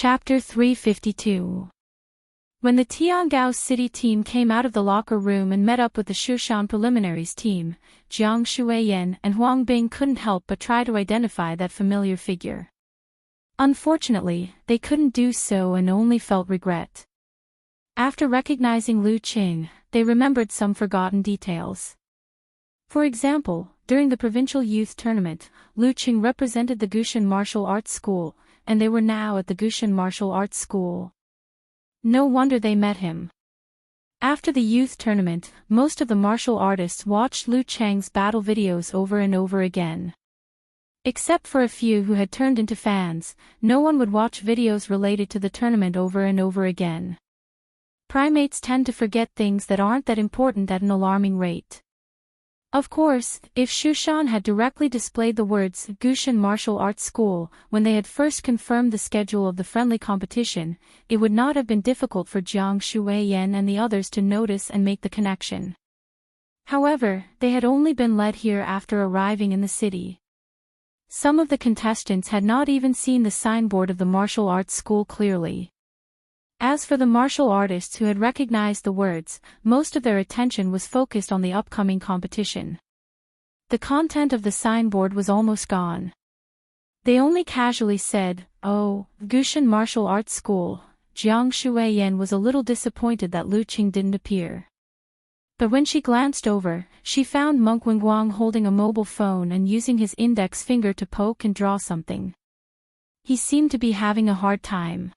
Chapter 352. When the Tiangao City team came out of the locker room and met up with the Shushan preliminaries team, Jiang Shuiyan and Huang Bing couldn't help but try to identify that familiar figure. Unfortunately, they couldn't do so and only felt regret. After recognizing Lu Qing, they remembered some forgotten details. For example, during the provincial youth tournament, Lu Qing represented the Gushan Martial Arts School, and they were now at the Gushan Martial Arts School. No wonder they met him. After the youth tournament, most of the martial artists watched Lu Cheng's battle videos over and over again. Except for a few who had turned into fans, no one would watch videos related to the tournament over and over again. Primates tend to forget things that aren't that important at an alarming rate. Of course, if Shushan had directly displayed the words Gushan Martial Arts School when they had first confirmed the schedule of the friendly competition, it would not have been difficult for Jiang Shuiyan and the others to notice and make the connection. However, they had only been led here after arriving in the city. Some of the contestants had not even seen the signboard of the martial arts school clearly. As for the martial artists who had recognized the words, most of their attention was focused on the upcoming competition. The content of the signboard was almost gone. They only casually said, "Oh, Gushan Martial Arts School." Jiang Shuiyan was a little disappointed that Lu Qing didn't appear. But when she glanced over, she found Monk Wenguang holding a mobile phone and using his index finger to poke and draw something. He seemed to be having a hard time.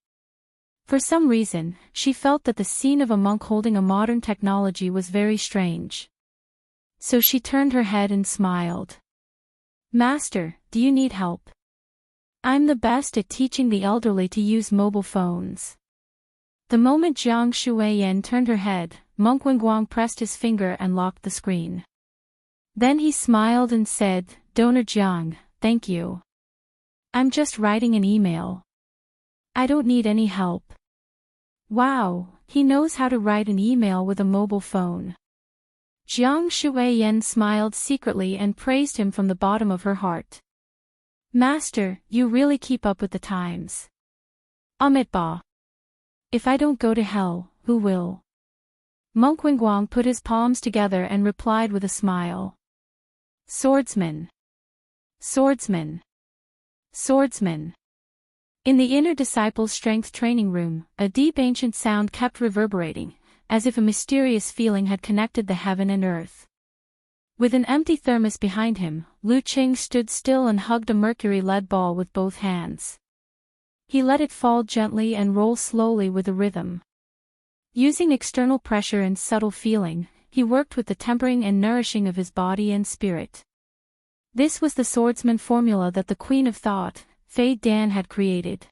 For some reason, she felt that the scene of a monk holding a modern technology was very strange. So she turned her head and smiled. "Master, do you need help? I'm the best at teaching the elderly to use mobile phones." The moment Jiang Shuiyan turned her head, Monk Wenguang pressed his finger and locked the screen. Then he smiled and said, "Donor Jiang, thank you. I'm just writing an email. I don't need any help." Wow, he knows how to write an email with a mobile phone. Jiang Shuiyan smiled secretly and praised him from the bottom of her heart. "Master, you really keep up with the times. Amitabha. If I don't go to hell, who will?" Monk Wenguang put his palms together and replied with a smile. "Swordsman. Swordsman. Swordsman." In the inner disciple's strength training room, a deep ancient sound kept reverberating, as if a mysterious feeling had connected the heaven and earth. With an empty thermos behind him, Lu Qing stood still and hugged a mercury lead ball with both hands. He let it fall gently and roll slowly with a rhythm. Using external pressure and subtle feeling, he worked with the tempering and nourishing of his body and spirit. This was the swordsman formula that the Queen of Thought, Fei Dan, had created.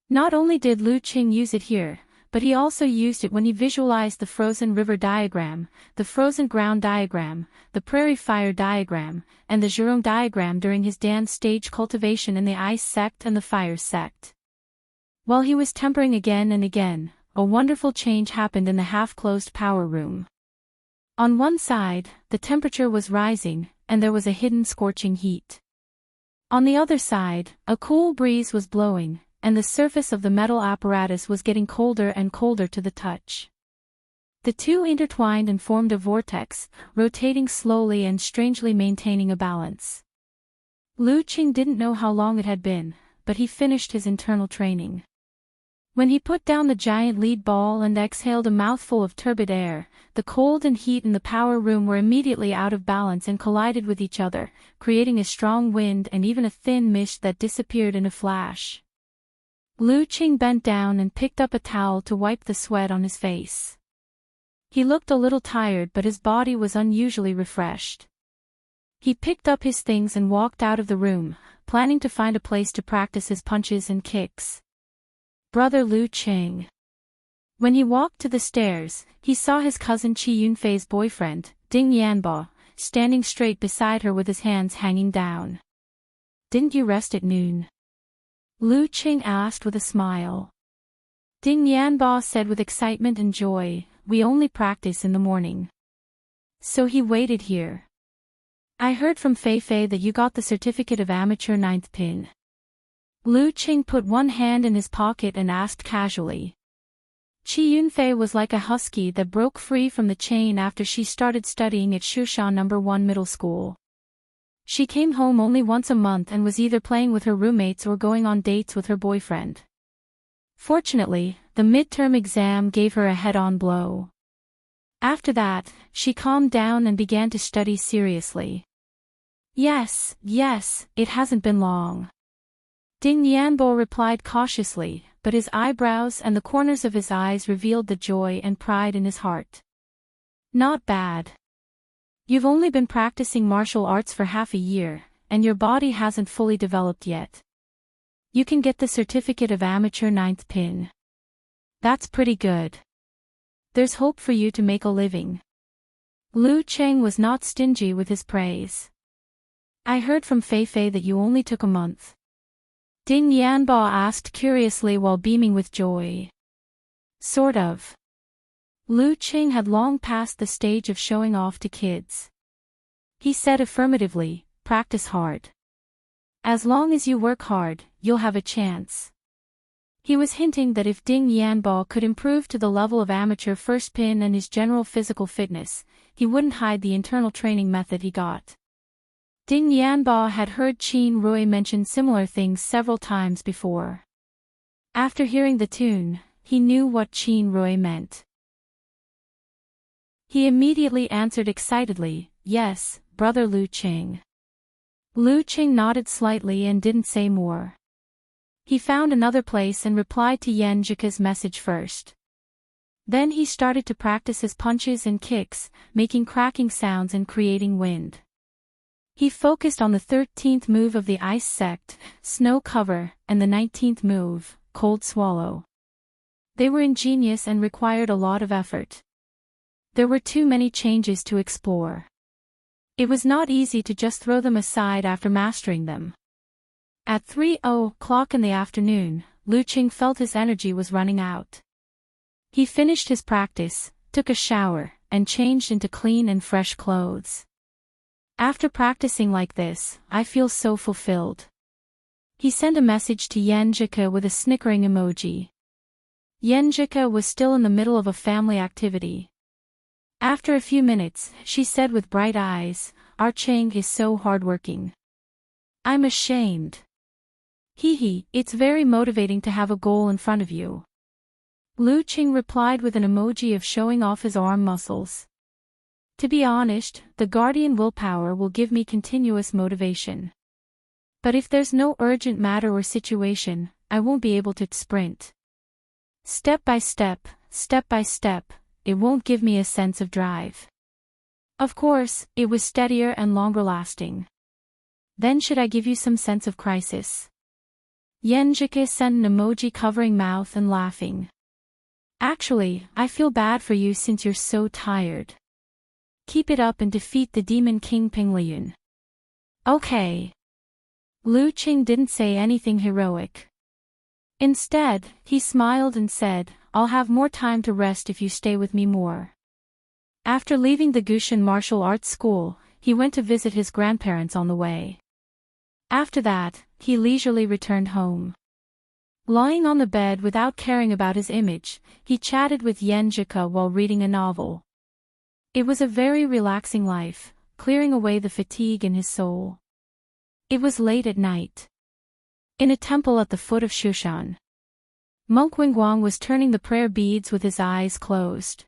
Not only did Lu Qing use it here, but he also used it when he visualized the frozen river diagram, the frozen ground diagram, the prairie fire diagram, and the Zhurong diagram during his Dan stage cultivation in the ice sect and the fire sect. While he was tempering again and again, a wonderful change happened in the half-closed power room. On one side, the temperature was rising, and there was a hidden scorching heat. On the other side, a cool breeze was blowing, and the surface of the metal apparatus was getting colder and colder to the touch. The two intertwined and formed a vortex, rotating slowly and strangely maintaining a balance. Lu Qing didn't know how long it had been, but he finished his internal training. When he put down the giant lead ball and exhaled a mouthful of turbid air, the cold and heat in the power room were immediately out of balance and collided with each other, creating a strong wind and even a thin mist that disappeared in a flash. Lu Qing bent down and picked up a towel to wipe the sweat on his face. He looked a little tired, but his body was unusually refreshed. He picked up his things and walked out of the room, planning to find a place to practice his punches and kicks. Brother Lu Qing. When he walked to the stairs, he saw his cousin Qi Yunfei's boyfriend, Ding Yanbo, standing straight beside her with his hands hanging down. "Didn't you rest at noon?" Lu Qing asked with a smile. Ding Yanbo said with excitement and joy, "We only practice in the morning." So he waited here. "I heard from Fei Fei that you got the certificate of amateur ninth pin." Lu Qing put one hand in his pocket and asked casually. Qi Yunfei was like a husky that broke free from the chain after she started studying at Shushan No. 1 middle school. She came home only once a month and was either playing with her roommates or going on dates with her boyfriend. Fortunately, the midterm exam gave her a head-on blow. After that, she calmed down and began to study seriously. Yes, it hasn't been long. Ding Yanbo replied cautiously, but his eyebrows and the corners of his eyes revealed the joy and pride in his heart. Not bad. You've only been practicing martial arts for half a year, and your body hasn't fully developed yet. You can get the certificate of amateur 9th pin. That's pretty good. There's hope for you to make a living. Lu Cheng was not stingy with his praise. I heard from Fei Fei that you only took a month. Ding Yanbo asked curiously while beaming with joy. Sort of. Lu Qing had long passed the stage of showing off to kids. He said affirmatively, practice hard. As long as you work hard, you'll have a chance. He was hinting that if Ding Yanbo could improve to the level of amateur first pin and his general physical fitness, he wouldn't hide the internal training method he got. Ding Yanbo had heard Qin Rui mention similar things several times before. After hearing the tune, he knew what Qin Rui meant. He immediately answered excitedly, yes, brother Lu Qing. Lu Qing nodded slightly and didn't say more. He found another place and replied to Yan Jika's message first. Then he started to practice his punches and kicks, making cracking sounds and creating wind. He focused on the 13th move of the ice sect, snow cover, and the 19th move, cold swallow. They were ingenious and required a lot of effort. There were too many changes to explore. It was not easy to just throw them aside after mastering them. At 3:00 in the afternoon, Lu Qing felt his energy was running out. He finished his practice, took a shower, and changed into clean and fresh clothes. After practicing like this, I feel so fulfilled. He sent a message to Yenjika with a snickering emoji. Yenjika was still in the middle of a family activity. After a few minutes, she said with bright eyes, "Our Cheng is so hardworking. I'm ashamed." Hee, it's very motivating to have a goal in front of you. Lu Qing replied with an emoji of showing off his arm muscles. To be honest, the guardian willpower will give me continuous motivation. But if there's no urgent matter or situation, I won't be able to sprint. Step by step, it won't give me a sense of drive. Of course, it was steadier and longer lasting. Then should I give you some sense of crisis? Yenjike sent an emoji covering mouth and laughing. Actually, I feel bad for you since you're so tired. Keep it up and defeat the demon king Pingliyun. Okay. Lu Qing didn't say anything heroic. Instead, he smiled and said, I'll have more time to rest if you stay with me more. After leaving the Gushan martial arts school, he went to visit his grandparents on the way. After that, he leisurely returned home. Lying on the bed without caring about his image, he chatted with Yenjika while reading a novel. It was a very relaxing life, clearing away the fatigue in his soul. It was late at night. In a temple at the foot of Shushan, Monk Wingguang was turning the prayer beads with his eyes closed.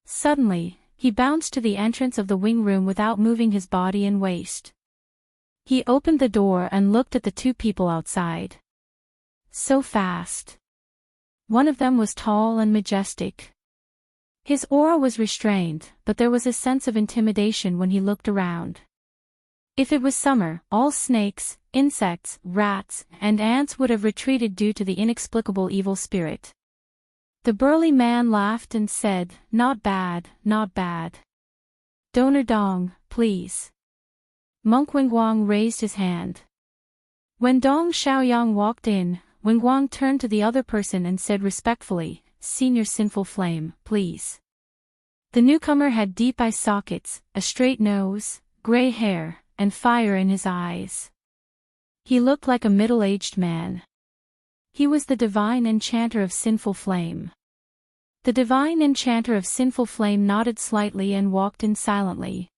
Suddenly, he bounced to the entrance of the wing room without moving his body and waist. He opened the door and looked at the two people outside. So fast. One of them was tall and majestic. His aura was restrained, but there was a sense of intimidation when he looked around. If it was summer, all snakes, insects, rats, and ants would have retreated due to the inexplicable evil spirit. The burly man laughed and said, Not bad, not bad. Donor Dong, please. Monk Wingguang raised his hand. When Dong Xiaoyang walked in, Wingguang turned to the other person and said respectfully, Senior Sinful Flame, please. The newcomer had deep eye sockets, a straight nose, gray hair, and fire in his eyes. He looked like a middle-aged man. He was the divine enchanter of sinful flame. The divine enchanter of sinful flame nodded slightly and walked in silently.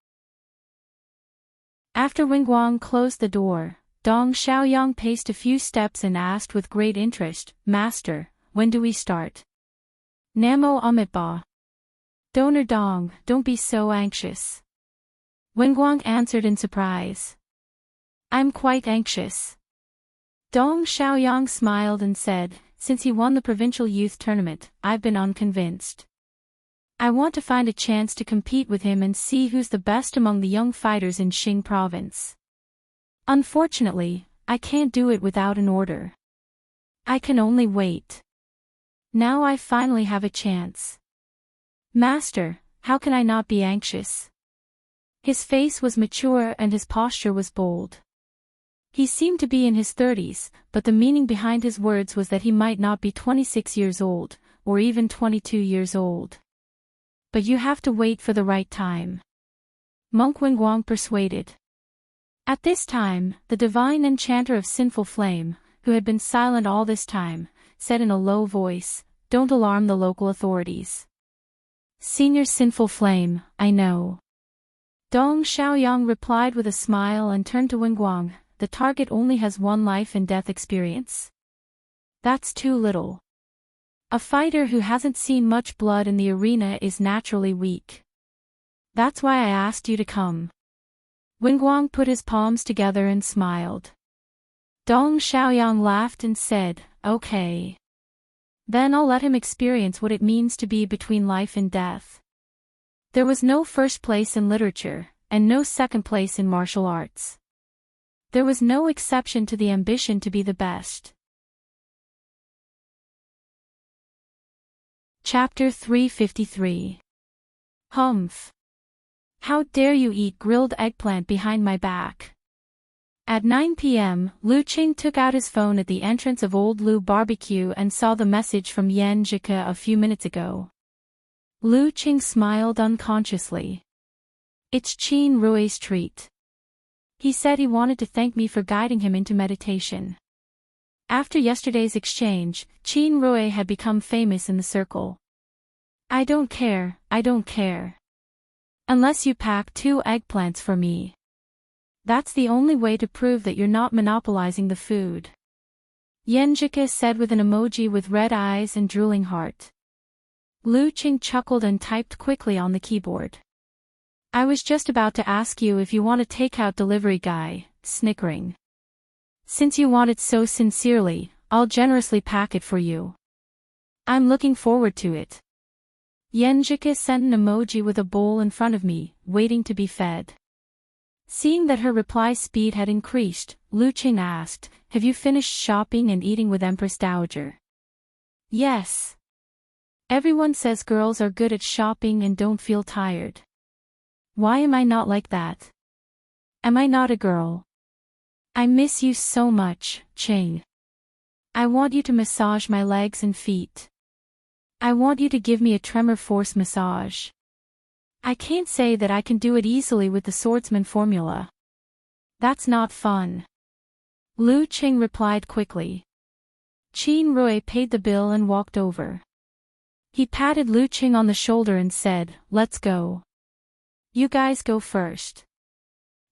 After Wingguang closed the door, Dong Xiaoyang paced a few steps and asked with great interest, "Master, when do we start?" "Namo Amitabha. Donor Dong, don't be so anxious." Wingguang answered in surprise. "I'm quite anxious." Dong Xiaoyang smiled and said, "Since he won the provincial youth tournament, I've been unconvinced. I want to find a chance to compete with him and see who's the best among the young fighters in Xing province. Unfortunately, I can't do it without an order. I can only wait. Now I finally have a chance. Master, how can I not be anxious?" His face was mature and his posture was bold. He seemed to be in his 30s, but the meaning behind his words was that he might not be 26 years old, or even 22 years old. "But you have to wait for the right time," Monk Wingguang persuaded. At this time, the divine enchanter of sinful flame, who had been silent all this time, said in a low voice, "Don't alarm the local authorities. Senior sinful flame, I know." Dong Xiaoyang replied with a smile and turned to Wingguang, "The target only has one life and death experience. That's too little. A fighter who hasn't seen much blood in the arena is naturally weak. That's why I asked you to come." Wingguang put his palms together and smiled. Dong Xiaoyang laughed and said, "Okay. Then I'll let him experience what it means to be between life and death." There was no first place in literature, and no second place in martial arts. There was no exception to the ambition to be the best. Chapter 353. Humph. How dare you eat grilled eggplant behind my back? At 9 p.m., Lu Qing took out his phone at the entrance of Old Lu Barbecue and saw the message from Yan Zhike a few minutes ago. Lu Qing smiled unconsciously. "It's Qin Rui's treat. He said he wanted to thank me for guiding him into meditation." After yesterday's exchange, Qin Rui had become famous in the circle. I don't care. Unless you pack 2 eggplants for me. That's the only way to prove that you're not monopolizing the food." Yenjike said with an emoji with red eyes and drooling heart. Lu Qing chuckled and typed quickly on the keyboard. "I was just about to ask you if you want a takeout delivery guy," snickering. "Since you want it so sincerely, I'll generously pack it for you. I'm looking forward to it." Yenjike sent an emoji with a bowl in front of me, waiting to be fed. Seeing that her reply speed had increased, Lu Qing asked, "Have you finished shopping and eating with Empress Dowager?" "Yes. Everyone says girls are good at shopping and don't feel tired. Why am I not like that? Am I not a girl? I miss you so much, Qing. I want you to massage my legs and feet. I want you to give me a tremor force massage. I can't say that I can do it easily with the swordsman formula. That's not fun." Lu Qing replied quickly. Qin Rui paid the bill and walked over. He patted Lu Qing on the shoulder and said, "Let's go. You guys go first.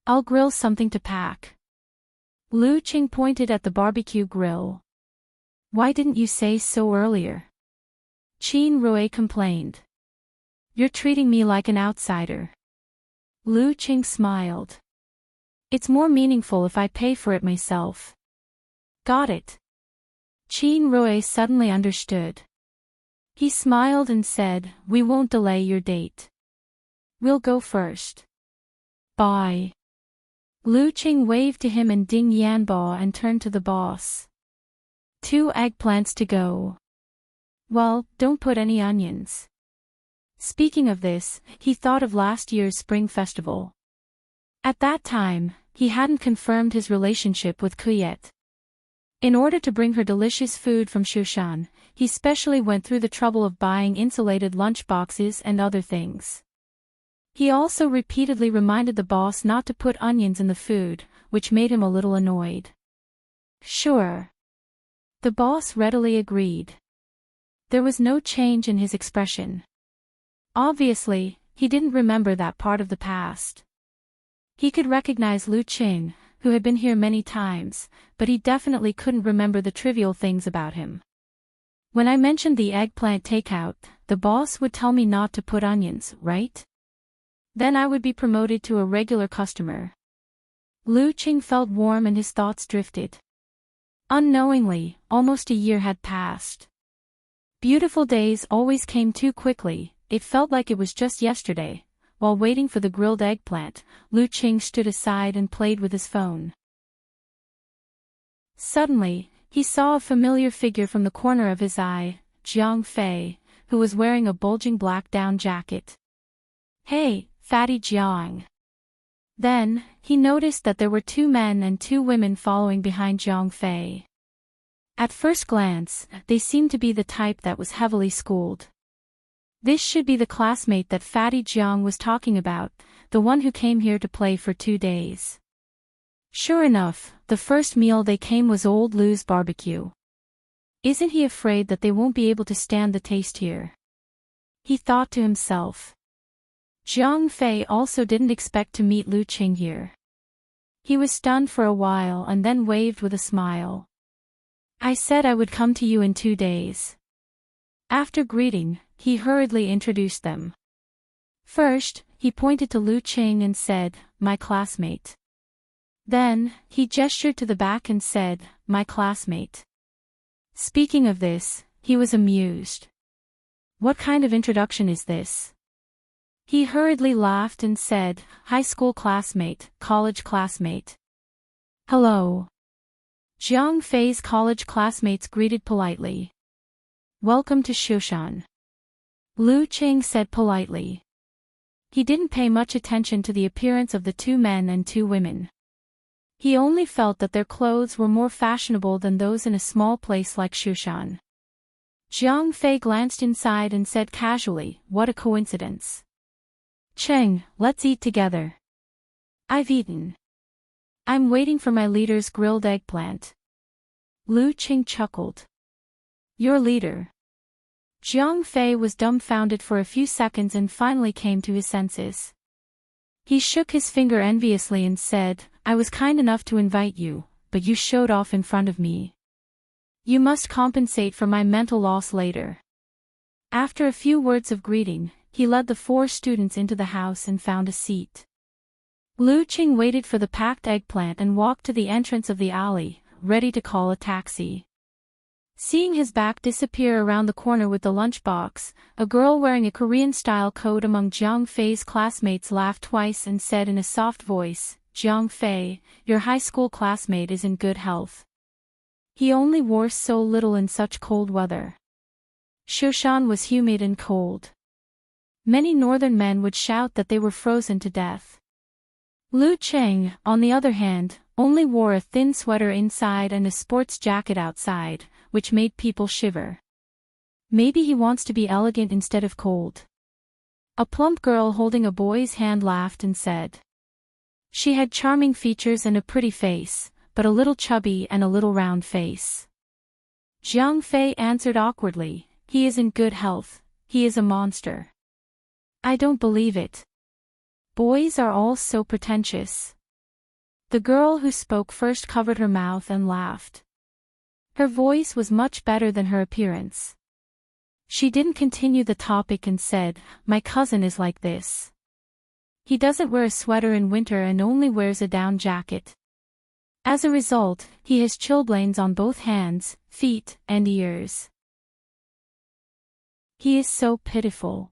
I'll grill something to pack." Lu Qing pointed at the barbecue grill. "Why didn't you say so earlier?" Qin Rui complained. "You're treating me like an outsider." Lu Qing smiled. "It's more meaningful if I pay for it myself." "Got it." Qin Rui suddenly understood. He smiled and said, "We won't delay your date. We'll go first. Bye." Lu Qing waved to him and Ding Yanbo and turned to the boss. 2 eggplants to go. Well, don't put any onions." Speaking of this, he thought of last year's spring festival. At that time, he hadn't confirmed his relationship with Ku yet. In order to bring her delicious food from Shushan, he specially went through the trouble of buying insulated lunchboxes and other things. He also repeatedly reminded the boss not to put onions in the food, which made him a little annoyed. Sure. The boss readily agreed. There was no change in his expression. Obviously, he didn't remember that part of the past. He could recognize Lu Qing, who had been here many times, but he definitely couldn't remember the trivial things about him. When I mentioned the eggplant takeout, the boss would tell me not to put onions, right? Then I would be promoted to a regular customer. Lu Qing felt warm and his thoughts drifted. Unknowingly, almost a year had passed. Beautiful days always came too quickly. It felt like it was just yesterday. While waiting for the grilled eggplant, Lu Qing stood aside and played with his phone. Suddenly, he saw a familiar figure from the corner of his eye, Jiang Fei, who was wearing a bulging black down jacket. "Hey, fatty Jiang." Then, he noticed that there were 2 men and 2 women following behind Jiang Fei. At first glance, they seemed to be the type that was heavily schooled. This should be the classmate that Fatty Jiang was talking about, the one who came here to play for 2 days. Sure enough, the first meal they came was old Lu's barbecue. Isn't he afraid that they won't be able to stand the taste here? He thought to himself. Jiang Fei also didn't expect to meet Lu Qing here. He was stunned for a while and then waved with a smile. "I said I would come to you in 2 days." After greeting, he hurriedly introduced them. First, he pointed to Lu Qing and said, "My classmate." Then, he gestured to the back and said, "My classmate." Speaking of this, he was amused. What kind of introduction is this? He hurriedly laughed and said, "High school classmate, college classmate." "Hello." Jiang Fei's college classmates greeted politely. "Welcome to Shushan." Lu Qing said politely. He didn't pay much attention to the appearance of the 2 men and 2 women. He only felt that their clothes were more fashionable than those in a small place like Shushan. Jiang Fei glanced inside and said casually, "What a coincidence. Cheng, let's eat together." "I've eaten. I'm waiting for my leader's grilled eggplant." Lu Qing chuckled. "Your leader?" Jiang Fei was dumbfounded for a few seconds and finally came to his senses. He shook his finger enviously and said, "I was kind enough to invite you, but you showed off in front of me. You must compensate for my mental loss later." After a few words of greeting, he led the 4 students into the house and found a seat. Lu Qing waited for the packed eggplant and walked to the entrance of the alley, ready to call a taxi. Seeing his back disappear around the corner with the lunchbox, a girl wearing a Korean-style coat among Jiang Fei's classmates laughed twice and said in a soft voice, "Jiang Fei, your high school classmate is in good health. He only wore so little in such cold weather." Shushan was humid and cold. Many northern men would shout that they were frozen to death. Lu Qing, on the other hand, only wore a thin sweater inside and a sports jacket outside, which made people shiver. Maybe he wants to be elegant instead of cold. A plump girl holding a boy's hand laughed and said. She had charming features and a pretty face, but a little chubby and a little round face. Jiang Fei answered awkwardly, "He is in good health, he is a monster." "I don't believe it. Boys are all so pretentious." The girl who spoke first covered her mouth and laughed. Her voice was much better than her appearance. She didn't continue the topic and said, "My cousin is like this. He doesn't wear a sweater in winter and only wears a down jacket. As a result, he has chilblains on both hands, feet, and ears. He is so pitiful."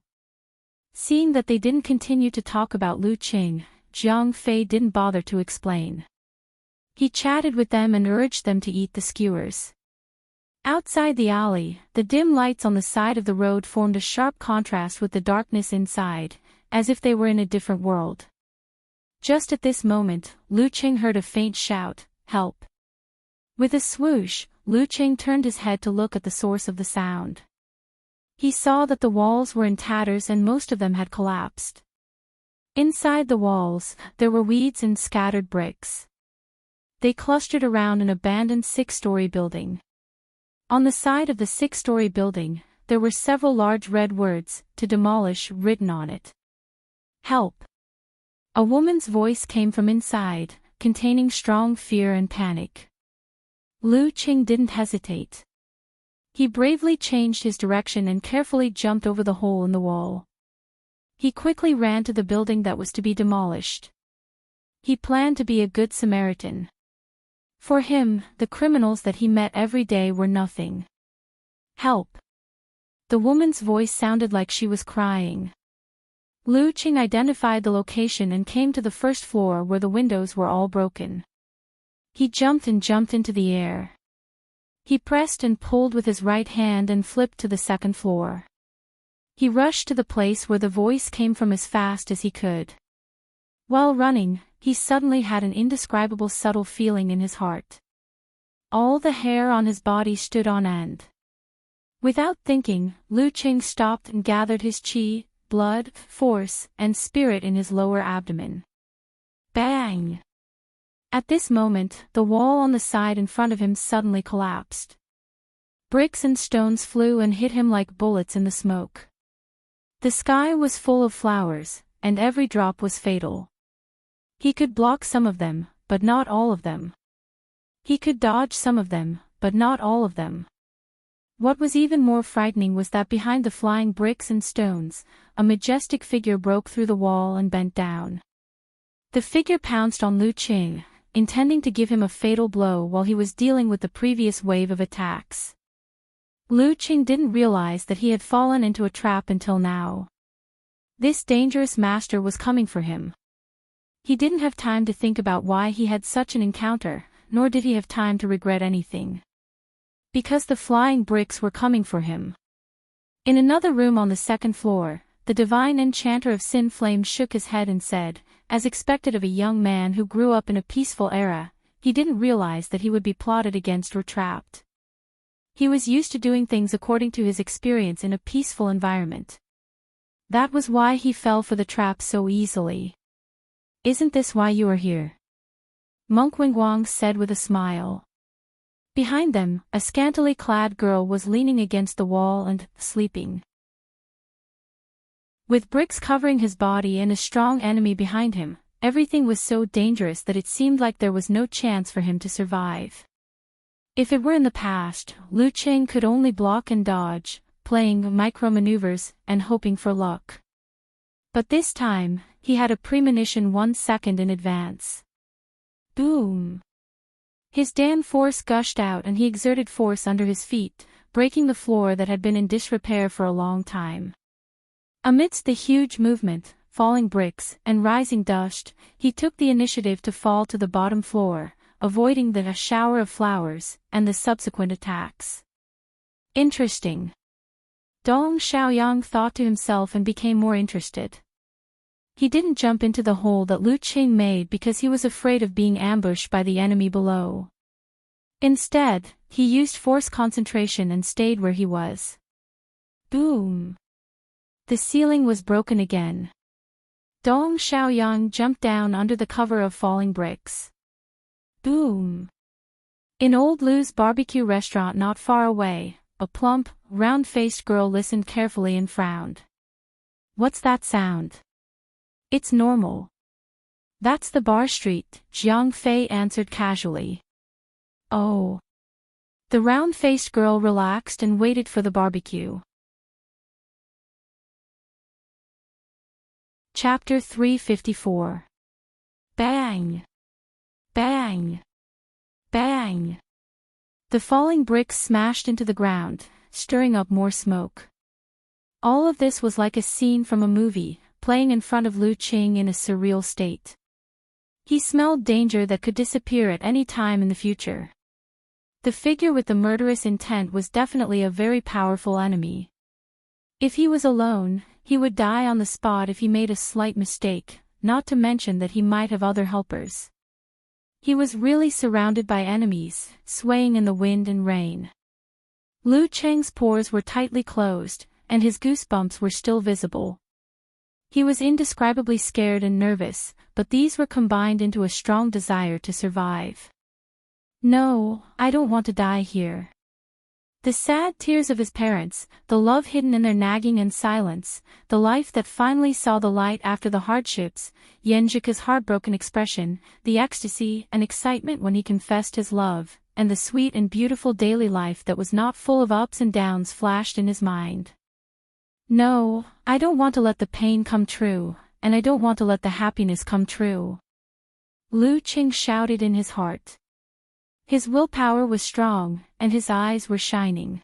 Seeing that they didn't continue to talk about Lu Qing, Jiang Fei didn't bother to explain. He chatted with them and urged them to eat the skewers. Outside the alley, the dim lights on the side of the road formed a sharp contrast with the darkness inside, as if they were in a different world. Just at this moment, Lu Qing heard a faint shout, "Help!" With a swoosh, Lu Qing turned his head to look at the source of the sound. He saw that the walls were in tatters and most of them had collapsed. Inside the walls, there were weeds and scattered bricks. They clustered around an abandoned 6-story building. On the side of the 6-story building, there were several large red words, "to demolish," written on it. "Help!" A woman's voice came from inside, containing strong fear and panic. Lu Qing didn't hesitate. He bravely changed his direction and carefully jumped over the hole in the wall. He quickly ran to the building that was to be demolished. He planned to be a good Samaritan. For him, the criminals that he met every day were nothing. "Help!" The woman's voice sounded like she was crying. Lu Qing identified the location and came to the first floor where the windows were all broken. He jumped into the air. He pressed and pulled with his right hand and flipped to the second floor. He rushed to the place where the voice came from as fast as he could. While running, he suddenly had an indescribable subtle feeling in his heart. All the hair on his body stood on end. Without thinking, Lu Qing stopped and gathered his qi, blood, force, and spirit in his lower abdomen. Bang! At this moment, the wall on the side in front of him suddenly collapsed. Bricks and stones flew and hit him like bullets in the smoke. The sky was full of flowers, and every drop was fatal. He could block some of them, but not all of them. He could dodge some of them, but not all of them. What was even more frightening was that behind the flying bricks and stones, a majestic figure broke through the wall and bent down. The figure pounced on Lu Qing, intending to give him a fatal blow while he was dealing with the previous wave of attacks. Lu Qing didn't realize that he had fallen into a trap until now. This dangerous master was coming for him. He didn't have time to think about why he had such an encounter, nor did he have time to regret anything. Because the flying bricks were coming for him. In another room on the second floor, the divine enchanter of Sin Flame shook his head and said, as expected of a young man who grew up in a peaceful era, he didn't realize that he would be plotted against or trapped. He was used to doing things according to his experience in a peaceful environment. That was why he fell for the trap so easily. "Isn't this why you are here?" Monk Wingguang said with a smile. Behind them, a scantily clad girl was leaning against the wall and sleeping. With bricks covering his body and a strong enemy behind him, everything was so dangerous that it seemed like there was no chance for him to survive. If it were in the past, Lu Qing could only block and dodge, playing micro-maneuvers and hoping for luck. But this time, he had a premonition 1 second in advance. Boom! His Dan force gushed out and he exerted force under his feet, breaking the floor that had been in disrepair for a long time. Amidst the huge movement, falling bricks, and rising dust, he took the initiative to fall to the bottom floor, avoiding the shower of flowers and the subsequent attacks. Interesting. Dong Xiaoyang thought to himself and became more interested. He didn't jump into the hole that Lu Qing made because he was afraid of being ambushed by the enemy below. Instead, he used force concentration and stayed where he was. Boom! The ceiling was broken again. Dong Xiaoyang jumped down under the cover of falling bricks. Boom! In Old Lou's barbecue restaurant not far away, a plump, round-faced girl listened carefully and frowned. "What's that sound?" "It's normal." "That's the bar street," Jiang Fei answered casually. "Oh." The round-faced girl relaxed and waited for the barbecue. Chapter 354. Bang! Bang! Bang! The falling bricks smashed into the ground, stirring up more smoke. All of this was like a scene from a movie, playing in front of Lu Qing in a surreal state. He smelled danger that could disappear at any time in the future. The figure with the murderous intent was definitely a very powerful enemy. If he was alone, he would die on the spot if he made a slight mistake, not to mention that he might have other helpers. He was really surrounded by enemies, swaying in the wind and rain. Lu Qing's pores were tightly closed, and his goosebumps were still visible. He was indescribably scared and nervous, but these were combined into a strong desire to survive. No, I don't want to die here. The sad tears of his parents, the love hidden in their nagging and silence, the life that finally saw the light after the hardships, Yenjika's heartbroken expression, the ecstasy and excitement when he confessed his love, and the sweet and beautiful daily life that was not full of ups and downs flashed in his mind. No, I don't want to let the pain come true, and I don't want to let the happiness come true. Lu Qing shouted in his heart. His willpower was strong, and his eyes were shining.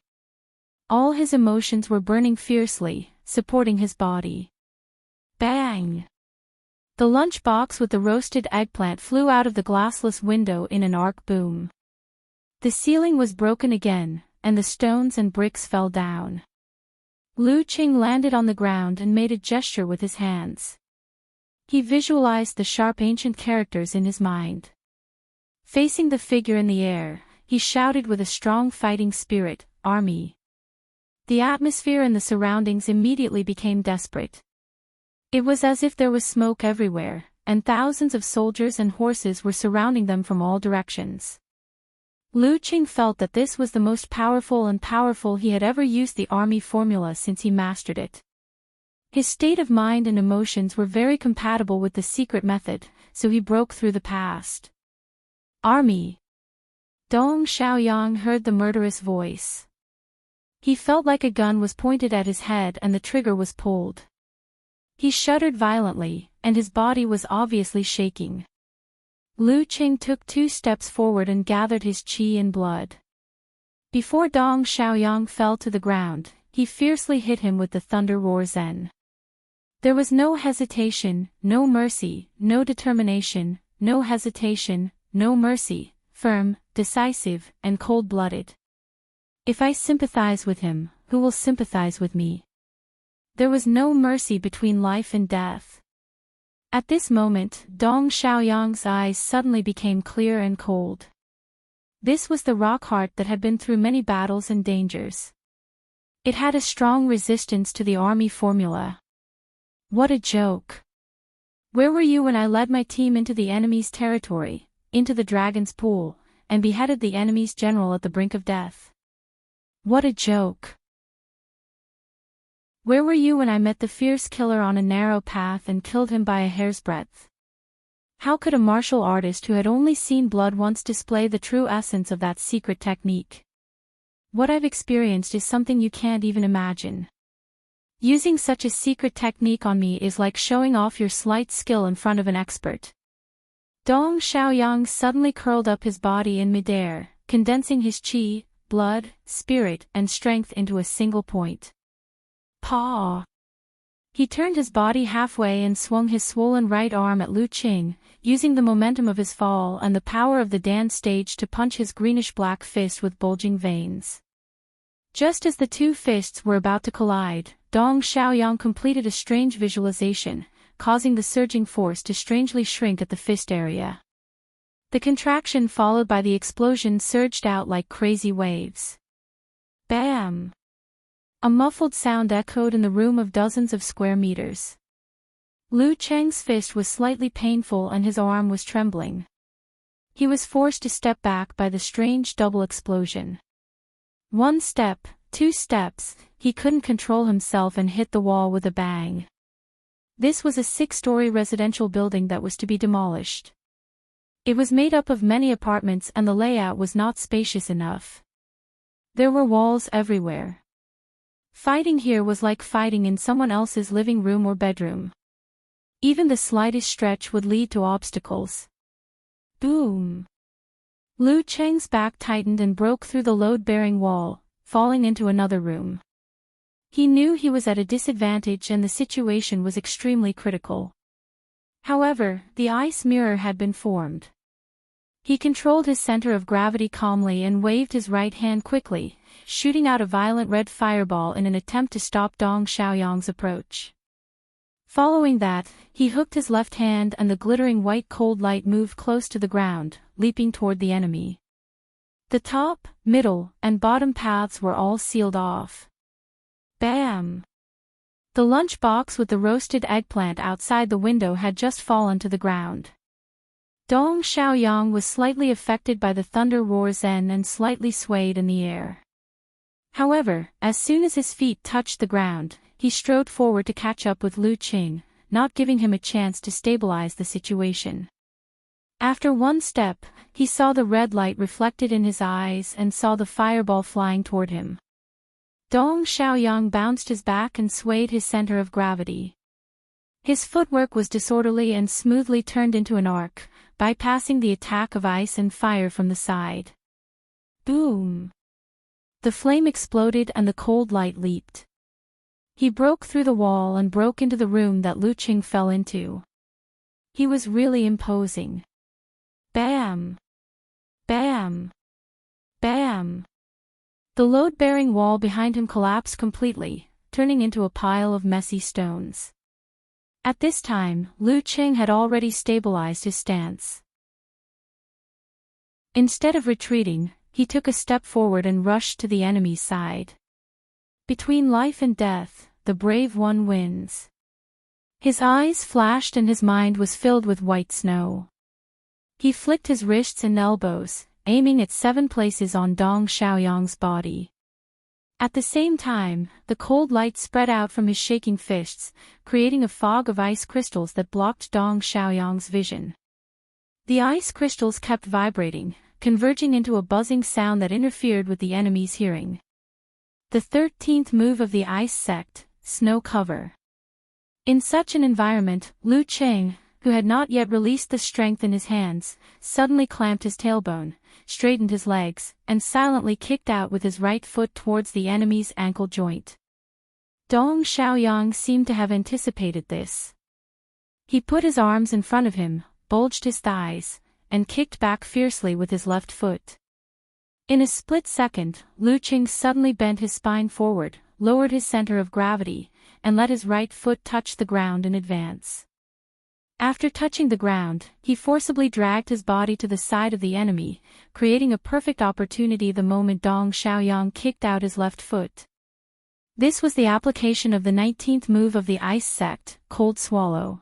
All his emotions were burning fiercely, supporting his body. Bang! The lunchbox with the roasted eggplant flew out of the glassless window in an arc boom. The ceiling was broken again, and the stones and bricks fell down. Lu Qing landed on the ground and made a gesture with his hands. He visualized the sharp ancient characters in his mind. Facing the figure in the air, he shouted with a strong fighting spirit, "Army!" The atmosphere and the surroundings immediately became desperate. It was as if there was smoke everywhere, and thousands of soldiers and horses were surrounding them from all directions. Lu Qing felt that this was the most powerful he had ever used the army formula since he mastered it. His state of mind and emotions were very compatible with the secret method, so he broke through the past. "Army!" Dong Xiaoyang heard the murderous voice. He felt like a gun was pointed at his head and the trigger was pulled. He shuddered violently, and his body was obviously shaking. Lu Qing took 2 steps forward and gathered his qi and blood. Before Dong Xiaoyang fell to the ground, he fiercely hit him with the thunder roar Zen. There was no hesitation, no mercy, no determination, no hesitation, no mercy, firm, decisive, and cold-blooded. If I sympathize with him, who will sympathize with me? There was no mercy between life and death. At this moment, Dong Xiaoyang's eyes suddenly became clear and cold. This was the rock heart that had been through many battles and dangers. It had a strong resistance to the army formula. What a joke! Where were you when I led my team into the enemy's territory, into the dragon's pool, and beheaded the enemy's general at the brink of death? What a joke! Where were you when I met the fierce killer on a narrow path and killed him by a hair's breadth? How could a martial artist who had only seen blood once display the true essence of that secret technique? What I've experienced is something you can't even imagine. Using such a secret technique on me is like showing off your slight skill in front of an expert. Dong Xiaoyang suddenly curled up his body in midair, condensing his qi, blood, spirit, and strength into a single point. Paw! He turned his body halfway and swung his swollen right arm at Lu Qing, using the momentum of his fall and the power of the dance stage to punch his greenish-black fist with bulging veins. Just as the 2 fists were about to collide, Dong Xiaoyang completed a strange visualization, causing the surging force to strangely shrink at the fist area. The contraction followed by the explosion surged out like crazy waves. Bam! A muffled sound echoed in the room of dozens of square meters. Lu Cheng's fist was slightly painful and his arm was trembling. He was forced to step back by the strange double explosion. 1 step, 2 steps, he couldn't control himself and hit the wall with a bang. This was a 6-story residential building that was to be demolished. It was made up of many apartments and the layout was not spacious enough. There were walls everywhere. Fighting here was like fighting in someone else's living room or bedroom. Even the slightest stretch would lead to obstacles. Boom! Lu Cheng's back tightened and broke through the load-bearing wall, falling into another room. He knew he was at a disadvantage and the situation was extremely critical. However, the ice mirror had been formed. He controlled his center of gravity calmly and waved his right hand quickly, shooting out a violent red fireball in an attempt to stop Dong Xiaoyang's approach. Following that, he hooked his left hand and the glittering white cold light moved close to the ground, leaping toward the enemy. The top, middle, and bottom paths were all sealed off. Bam! The lunch box with the roasted eggplant outside the window had just fallen to the ground. Dong Xiaoyang was slightly affected by the thunder roars and slightly swayed in the air. However, as soon as his feet touched the ground, he strode forward to catch up with Lu Qing, not giving him a chance to stabilize the situation. After one step, he saw the red light reflected in his eyes and saw the fireball flying toward him. Dong Xiaoyang bounced his back and swayed his center of gravity. His footwork was disorderly and smoothly turned into an arc, bypassing the attack of ice and fire from the side. Boom! The flame exploded and the cold light leaped. He broke through the wall and broke into the room that Lu Qing fell into. He was really imposing. Bam! Bam! Bam! The load-bearing wall behind him collapsed completely, turning into a pile of messy stones. At this time, Lu Qing had already stabilized his stance. Instead of retreating, he took a step forward and rushed to the enemy's side. Between life and death, the brave one wins. His eyes flashed and his mind was filled with white snow. He flicked his wrists and elbows, aiming at 7 places on Dong Xiaoyang's body. At the same time, the cold light spread out from his shaking fists, creating a fog of ice crystals that blocked Dong Xiaoyang's vision. The ice crystals kept vibrating, converging into a buzzing sound that interfered with the enemy's hearing. The 13th move of the ice sect, snow cover. In such an environment, Lu Qing, who had not yet released the strength in his hands, suddenly clamped his tailbone, straightened his legs, and silently kicked out with his right foot towards the enemy's ankle joint. Dong Xiaoyang seemed to have anticipated this. He put his arms in front of him, bulged his thighs, and kicked back fiercely with his left foot. In a split second, Lu Qing suddenly bent his spine forward, lowered his center of gravity, and let his right foot touch the ground in advance. After touching the ground, he forcibly dragged his body to the side of the enemy, creating a perfect opportunity the moment Dong Xiaoyang kicked out his left foot. This was the application of the 19th move of the ice sect, cold swallow.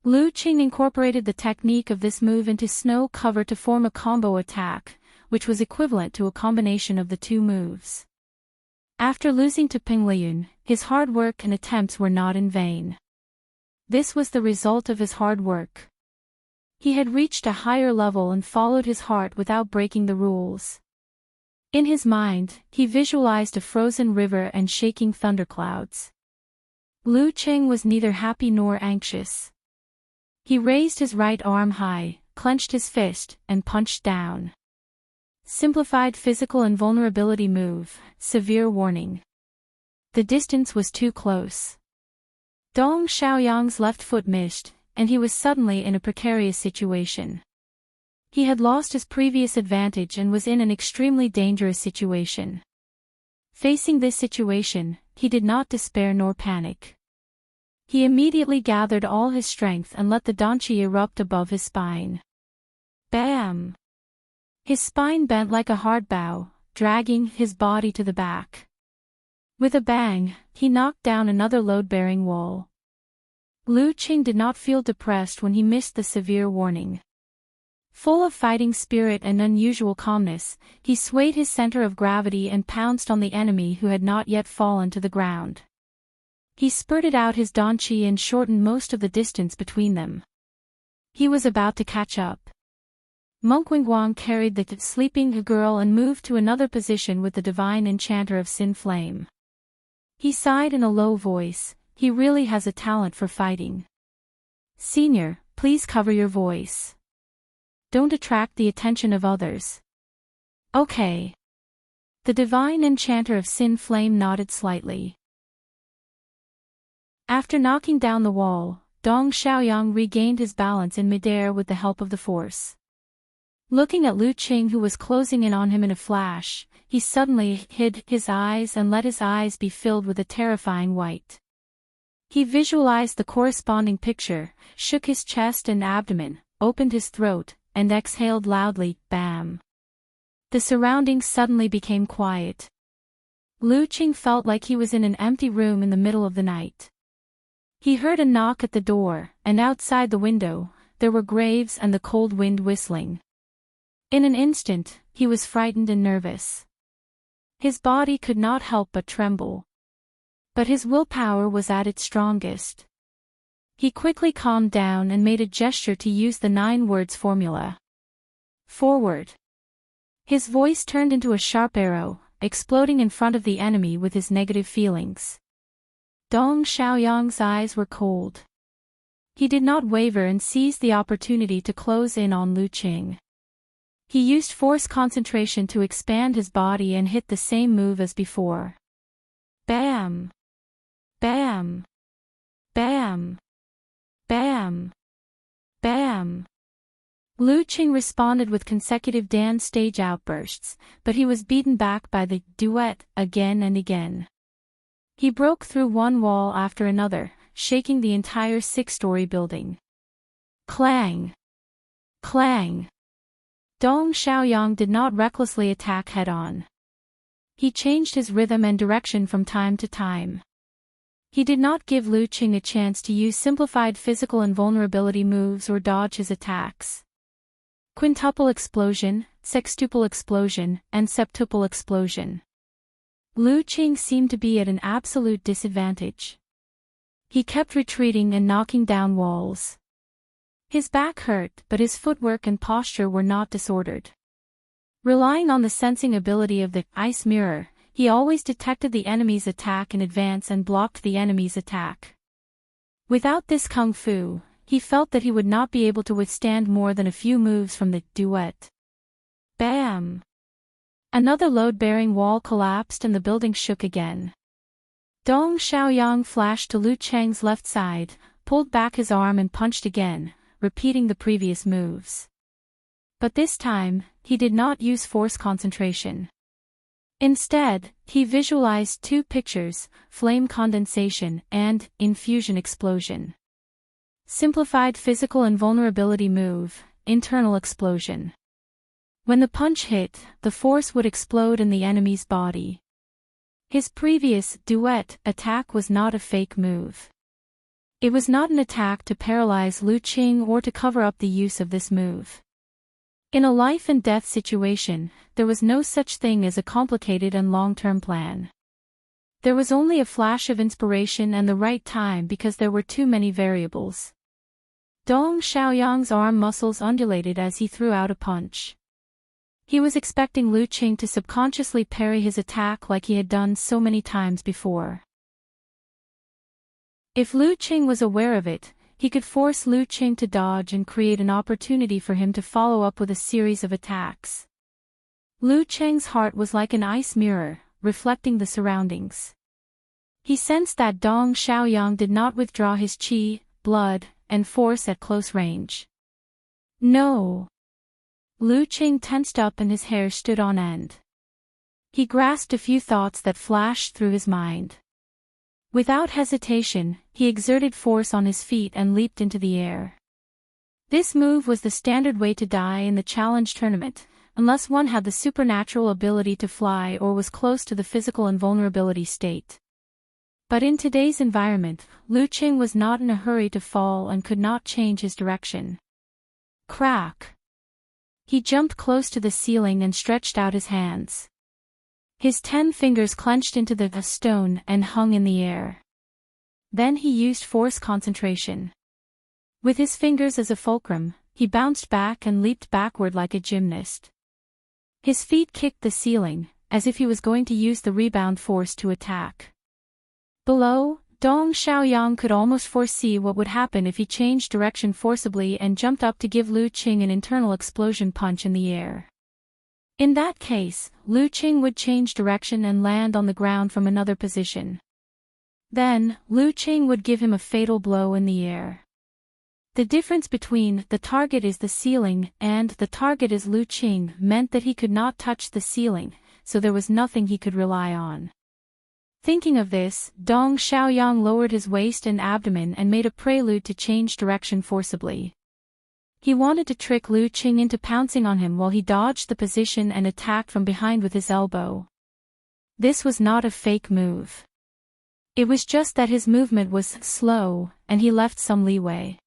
Lu Qing incorporated the technique of this move into snow cover to form a combo attack, which was equivalent to a combination of the 2 moves. After losing to Ping Liyun, his hard work and attempts were not in vain. This was the result of his hard work. He had reached a higher level and followed his heart without breaking the rules. In his mind, he visualized a frozen river and shaking thunderclouds. Lu Qing was neither happy nor anxious. He raised his right arm high, clenched his fist, and punched down. Simplified physical invulnerability move, severe warning. The distance was too close. Dong Xiaoyang's left foot missed, and he was suddenly in a precarious situation. He had lost his previous advantage and was in an extremely dangerous situation. Facing this situation, he did not despair nor panic. He immediately gathered all his strength and let the danqi erupt above his spine. Bam! His spine bent like a hard bow, dragging his body to the back. With a bang, he knocked down another load-bearing wall. Lu Qing did not feel depressed when he missed the severe warning. Full of fighting spirit and unusual calmness, he swayed his center of gravity and pounced on the enemy who had not yet fallen to the ground. He spurted out his danqi and shortened most of the distance between them. He was about to catch up. Monk Wingguang carried the sleeping girl and moved to another position with the divine enchanter of Sin Flame. He sighed in a low voice, he really has a talent for fighting. Senior, please cover your voice. Don't attract the attention of others. Okay. The divine enchanter of Sin Flame nodded slightly. After knocking down the wall, Dong Xiaoyang regained his balance in midair with the help of the force. Looking at Lu Qing who was closing in on him in a flash, he suddenly hid his eyes and let his eyes be filled with a terrifying white. He visualized the corresponding picture, shook his chest and abdomen, opened his throat, and exhaled loudly, bam. The surroundings suddenly became quiet. Lu Qing felt like he was in an empty room in the middle of the night. He heard a knock at the door, and outside the window, there were graves and the cold wind whistling. In an instant, he was frightened and nervous. His body could not help but tremble. But his willpower was at its strongest. He quickly calmed down and made a gesture to use the 9 words formula. Forward. His voice turned into a sharp arrow, exploding in front of the enemy with his negative feelings. Dong Xiaoyang's eyes were cold. He did not waver and seized the opportunity to close in on Lu Qing. He used force concentration to expand his body and hit the same move as before. Bam! Bam! Bam! Bam! Bam! Lu Qing responded with consecutive dance stage outbursts, but he was beaten back by the duet again and again. He broke through one wall after another, shaking the entire 6-story building. Clang! Clang! Dong Xiaoyang did not recklessly attack head-on. He changed his rhythm and direction from time to time. He did not give Lu Qing a chance to use simplified physical invulnerability moves or dodge his attacks. Quintuple explosion, sextuple explosion, and septuple explosion. Lu Qing seemed to be at an absolute disadvantage. He kept retreating and knocking down walls. His back hurt, but his footwork and posture were not disordered. Relying on the sensing ability of the ice mirror, he always detected the enemy's attack in advance and blocked the enemy's attack. Without this kung fu, he felt that he would not be able to withstand more than a few moves from the duet. Bam! Another load-bearing wall collapsed and the building shook again. Dong Xiaoyang flashed to Lu Cheng's left side, pulled back his arm and punched again, repeating the previous moves. But this time, he did not use force concentration. Instead, he visualized 2 pictures, flame condensation and infusion explosion. Simplified physical invulnerability move, internal explosion. When the punch hit, the force would explode in the enemy's body. His previous duet attack was not a fake move. It was not an attack to paralyze Lu Qing or to cover up the use of this move. In a life-and-death situation, there was no such thing as a complicated and long-term plan. There was only a flash of inspiration and the right time because there were too many variables. Dong Xiaoyang's arm muscles undulated as he threw out a punch. He was expecting Lu Qing to subconsciously parry his attack like he had done so many times before. If Lu Qing was aware of it, he could force Lu Qing to dodge and create an opportunity for him to follow up with a series of attacks. Lu Qing's heart was like an ice mirror, reflecting the surroundings. He sensed that Dong Xiaoyang did not withdraw his qi, blood, and force at close range. No. Lu Qing tensed up and his hair stood on end. He grasped a few thoughts that flashed through his mind. Without hesitation, he exerted force on his feet and leaped into the air. This move was the standard way to die in the challenge tournament, unless one had the supernatural ability to fly or was close to the physical invulnerability state. But in today's environment, Lu Qing was not in a hurry to fall and could not change his direction. Crack! He jumped close to the ceiling and stretched out his hands. His 10 fingers clenched into the stone and hung in the air. Then he used force concentration. With his fingers as a fulcrum, he bounced back and leaped backward like a gymnast. His feet kicked the ceiling, as if he was going to use the rebound force to attack. Below, Dong Xiaoyang could almost foresee what would happen if he changed direction forcibly and jumped up to give Lu Qing an internal explosion punch in the air. In that case, Lu Qing would change direction and land on the ground from another position. Then, Lu Qing would give him a fatal blow in the air. The difference between the target is the ceiling and the target is Lu Qing meant that he could not touch the ceiling, so there was nothing he could rely on. Thinking of this, Dong Xiaoyang lowered his waist and abdomen and made a prelude to change direction forcibly. He wanted to trick Lu Qing into pouncing on him while he dodged the position and attacked from behind with his elbow. This was not a fake move. It was just that his movement was slow, and he left some leeway.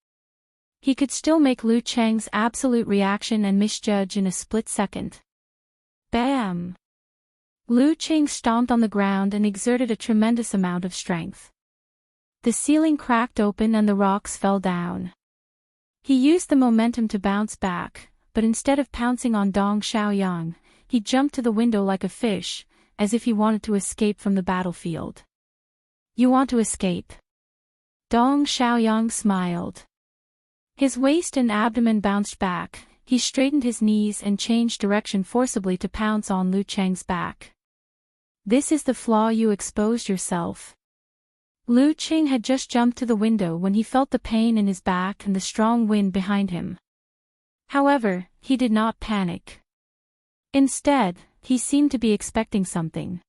he could still make Lu Cheng's absolute reaction and misjudge in a split second. Bam! Lu Cheng stomped on the ground and exerted a tremendous amount of strength. The ceiling cracked open and the rocks fell down. He used the momentum to bounce back, but instead of pouncing on Dong Xiaoyang, he jumped to the window like a fish, as if he wanted to escape from the battlefield. You want to escape? Dong Xiaoyang smiled. His waist and abdomen bounced back, he straightened his knees and changed direction forcibly to pounce on Lu Cheng's back. This is the flaw you exposed yourself. Lu Cheng had just jumped to the window when he felt the pain in his back and the strong wind behind him. However, he did not panic. Instead, he seemed to be expecting something.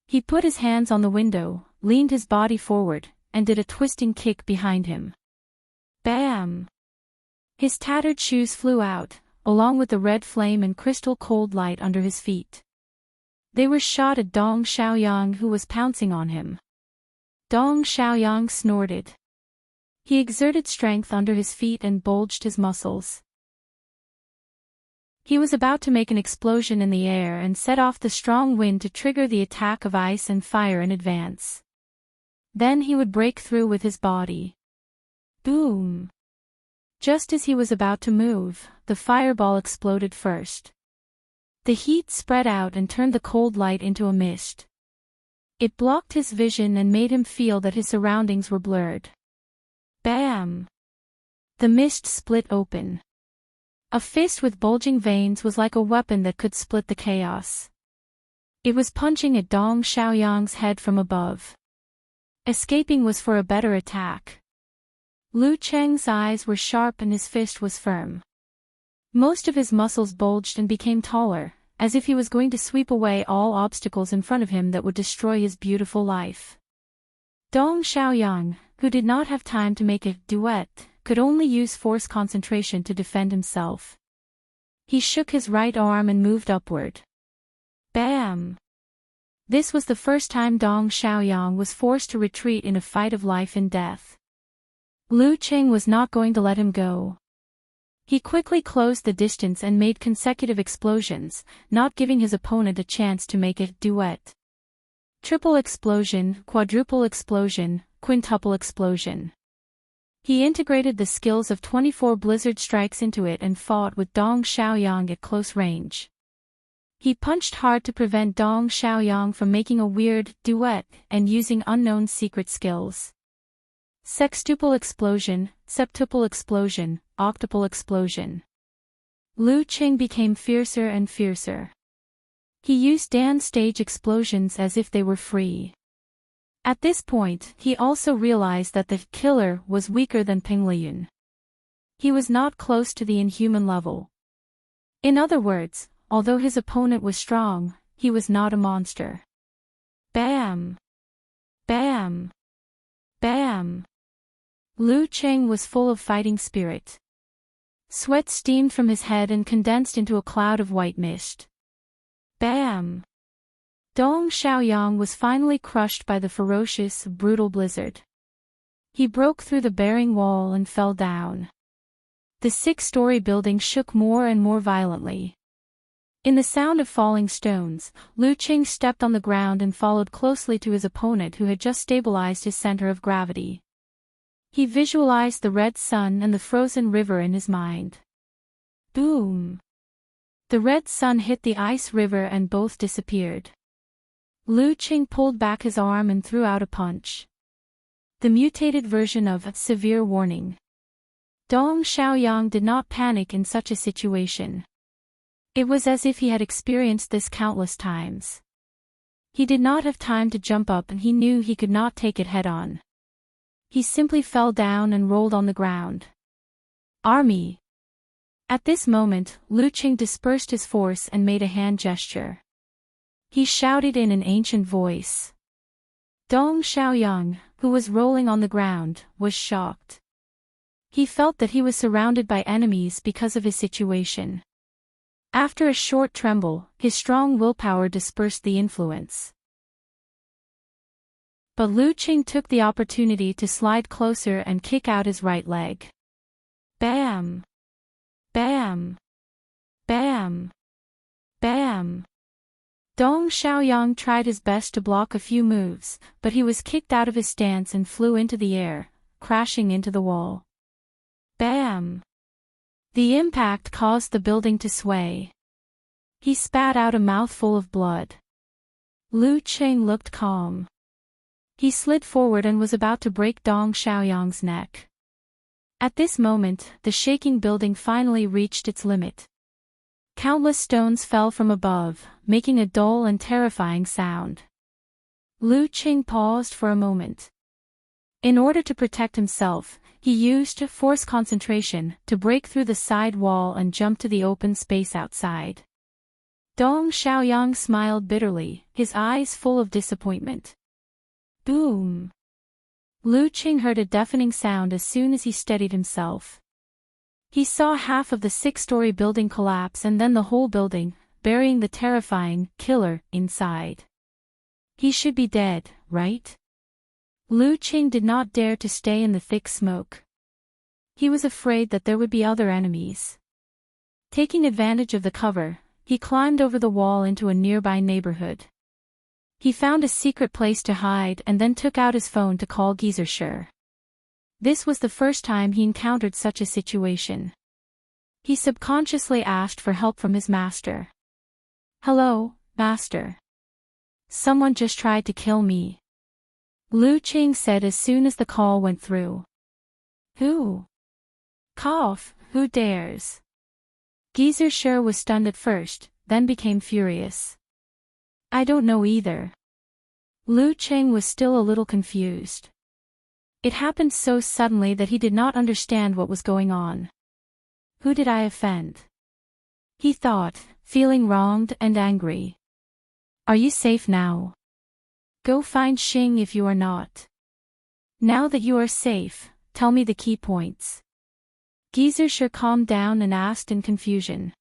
He put his hands on the window, leaned his body forward, and did a twisting kick behind him. Bam! His tattered shoes flew out, along with the red flame and crystal cold light under his feet. They were shot at Dong Xiaoyang, who was pouncing on him. Dong Xiaoyang snorted. He exerted strength under his feet and bulged his muscles. He was about to make an explosion in the air and set off the strong wind to trigger the attack of ice and fire in advance. Then he would break through with his body. Boom! Just as he was about to move, the fireball exploded first. The heat spread out and turned the cold light into a mist. It blocked his vision and made him feel that his surroundings were blurred. Bam! The mist split open. A fist with bulging veins was like a weapon that could split the chaos. It was punching at Dong Xiaoyang's head from above. Escaping was for a better attack. Lu Cheng's eyes were sharp and his fist was firm. Most of his muscles bulged and became taller, as if he was going to sweep away all obstacles in front of him that would destroy his beautiful life. Dong Xiaoyang, who did not have time to make a duet, could only use force concentration to defend himself. He shook his right arm and moved upward. Bam! This was the first time Dong Xiaoyang was forced to retreat in a fight of life and death. Lu Cheng was not going to let him go. He quickly closed the distance and made consecutive explosions, not giving his opponent a chance to make a duet. Triple explosion, quadruple explosion, quintuple explosion. He integrated the skills of 24 blizzard strikes into it and fought with Dong Xiaoyang at close range. He punched hard to prevent Dong Xiaoyang from making a weird duet and using unknown secret skills. Sextuple explosion, septuple explosion, octuple explosion. Lu Cheng became fiercer and fiercer. He used Dan's stage explosions as if they were free. At this point, he also realized that the killer was weaker than Ping Liyun. He was not close to the inhuman level. In other words, although his opponent was strong, he was not a monster. Bam! Bam! Bam! Lu Cheng was full of fighting spirit. Sweat steamed from his head and condensed into a cloud of white mist. Bam! Dong Xiaoyang was finally crushed by the ferocious, brutal blizzard. He broke through the bearing wall and fell down. The 6-story building shook more and more violently. In the sound of falling stones, Lu Cheng stepped on the ground and followed closely to his opponent, who had just stabilized his center of gravity. He visualized the red sun and the frozen river in his mind. Boom! The red sun hit the ice river and both disappeared. Lu Cheng pulled back his arm and threw out a punch. The mutated version of a severe warning. Dong Xiaoyang did not panic in such a situation. It was as if he had experienced this countless times. He did not have time to jump up and he knew he could not take it head-on. He simply fell down and rolled on the ground. Army! At this moment, Lu Cheng dispersed his force and made a hand gesture. He shouted in an ancient voice. Dong Xiaoyang, who was rolling on the ground, was shocked. He felt that he was surrounded by enemies because of his situation. After a short tremble, his strong willpower dispersed the influence. But Lu Cheng took the opportunity to slide closer and kick out his right leg. Bam! Bam! Bam! Bam! Dong Xiaoyang tried his best to block a few moves, but he was kicked out of his stance and flew into the air, crashing into the wall. Bam! The impact caused the building to sway. He spat out a mouthful of blood. Lu Qing looked calm. He slid forward and was about to break Dong Xiaoyang's neck. At this moment, the shaking building finally reached its limit. Countless stones fell from above, making a dull and terrifying sound. Lu Qing paused for a moment. In order to protect himself, he used force concentration to break through the side wall and jump to the open space outside. Dong Xiaoyang smiled bitterly, his eyes full of disappointment. Boom! Lu Qing heard a deafening sound as soon as he steadied himself. He saw half of the 6-story building collapse and then the whole building, burying the terrifying killer inside. He should be dead, right? Lu Qing did not dare to stay in the thick smoke. He was afraid that there would be other enemies. Taking advantage of the cover, he climbed over the wall into a nearby neighborhood. He found a secret place to hide and then took out his phone to call Geyser. This was the first time he encountered such a situation. He subconsciously asked for help from his master. "Hello, master. Someone just tried to kill me," Lu Qing said as soon as the call went through. "Who? Cough, who dares?" Geyser was stunned at first, then became furious. "I don't know either." Lu Qing was still a little confused. It happened so suddenly that he did not understand what was going on. Who did I offend? He thought, feeling wronged and angry. "Are you safe now? Go find Xing if you are not. Now that you are safe, tell me the key points." Geyser calmed down and asked in confusion.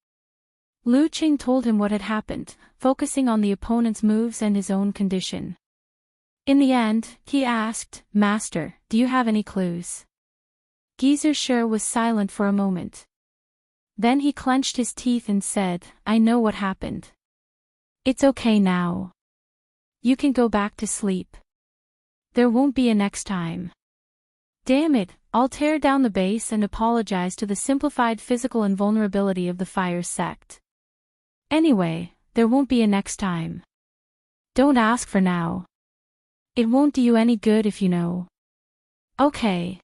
Lu Qing told him what had happened, focusing on the opponent's moves and his own condition. In the end, he asked, "Master, do you have any clues?" Geyser was silent for a moment. Then he clenched his teeth and said, "I know what happened. It's okay now. You can go back to sleep. There won't be a next time. Damn it, I'll tear down the base and apologize to the simplified physical invulnerability of the fire sect. Anyway, there won't be a next time. Don't ask for now. It won't do you any good if you know." Okay.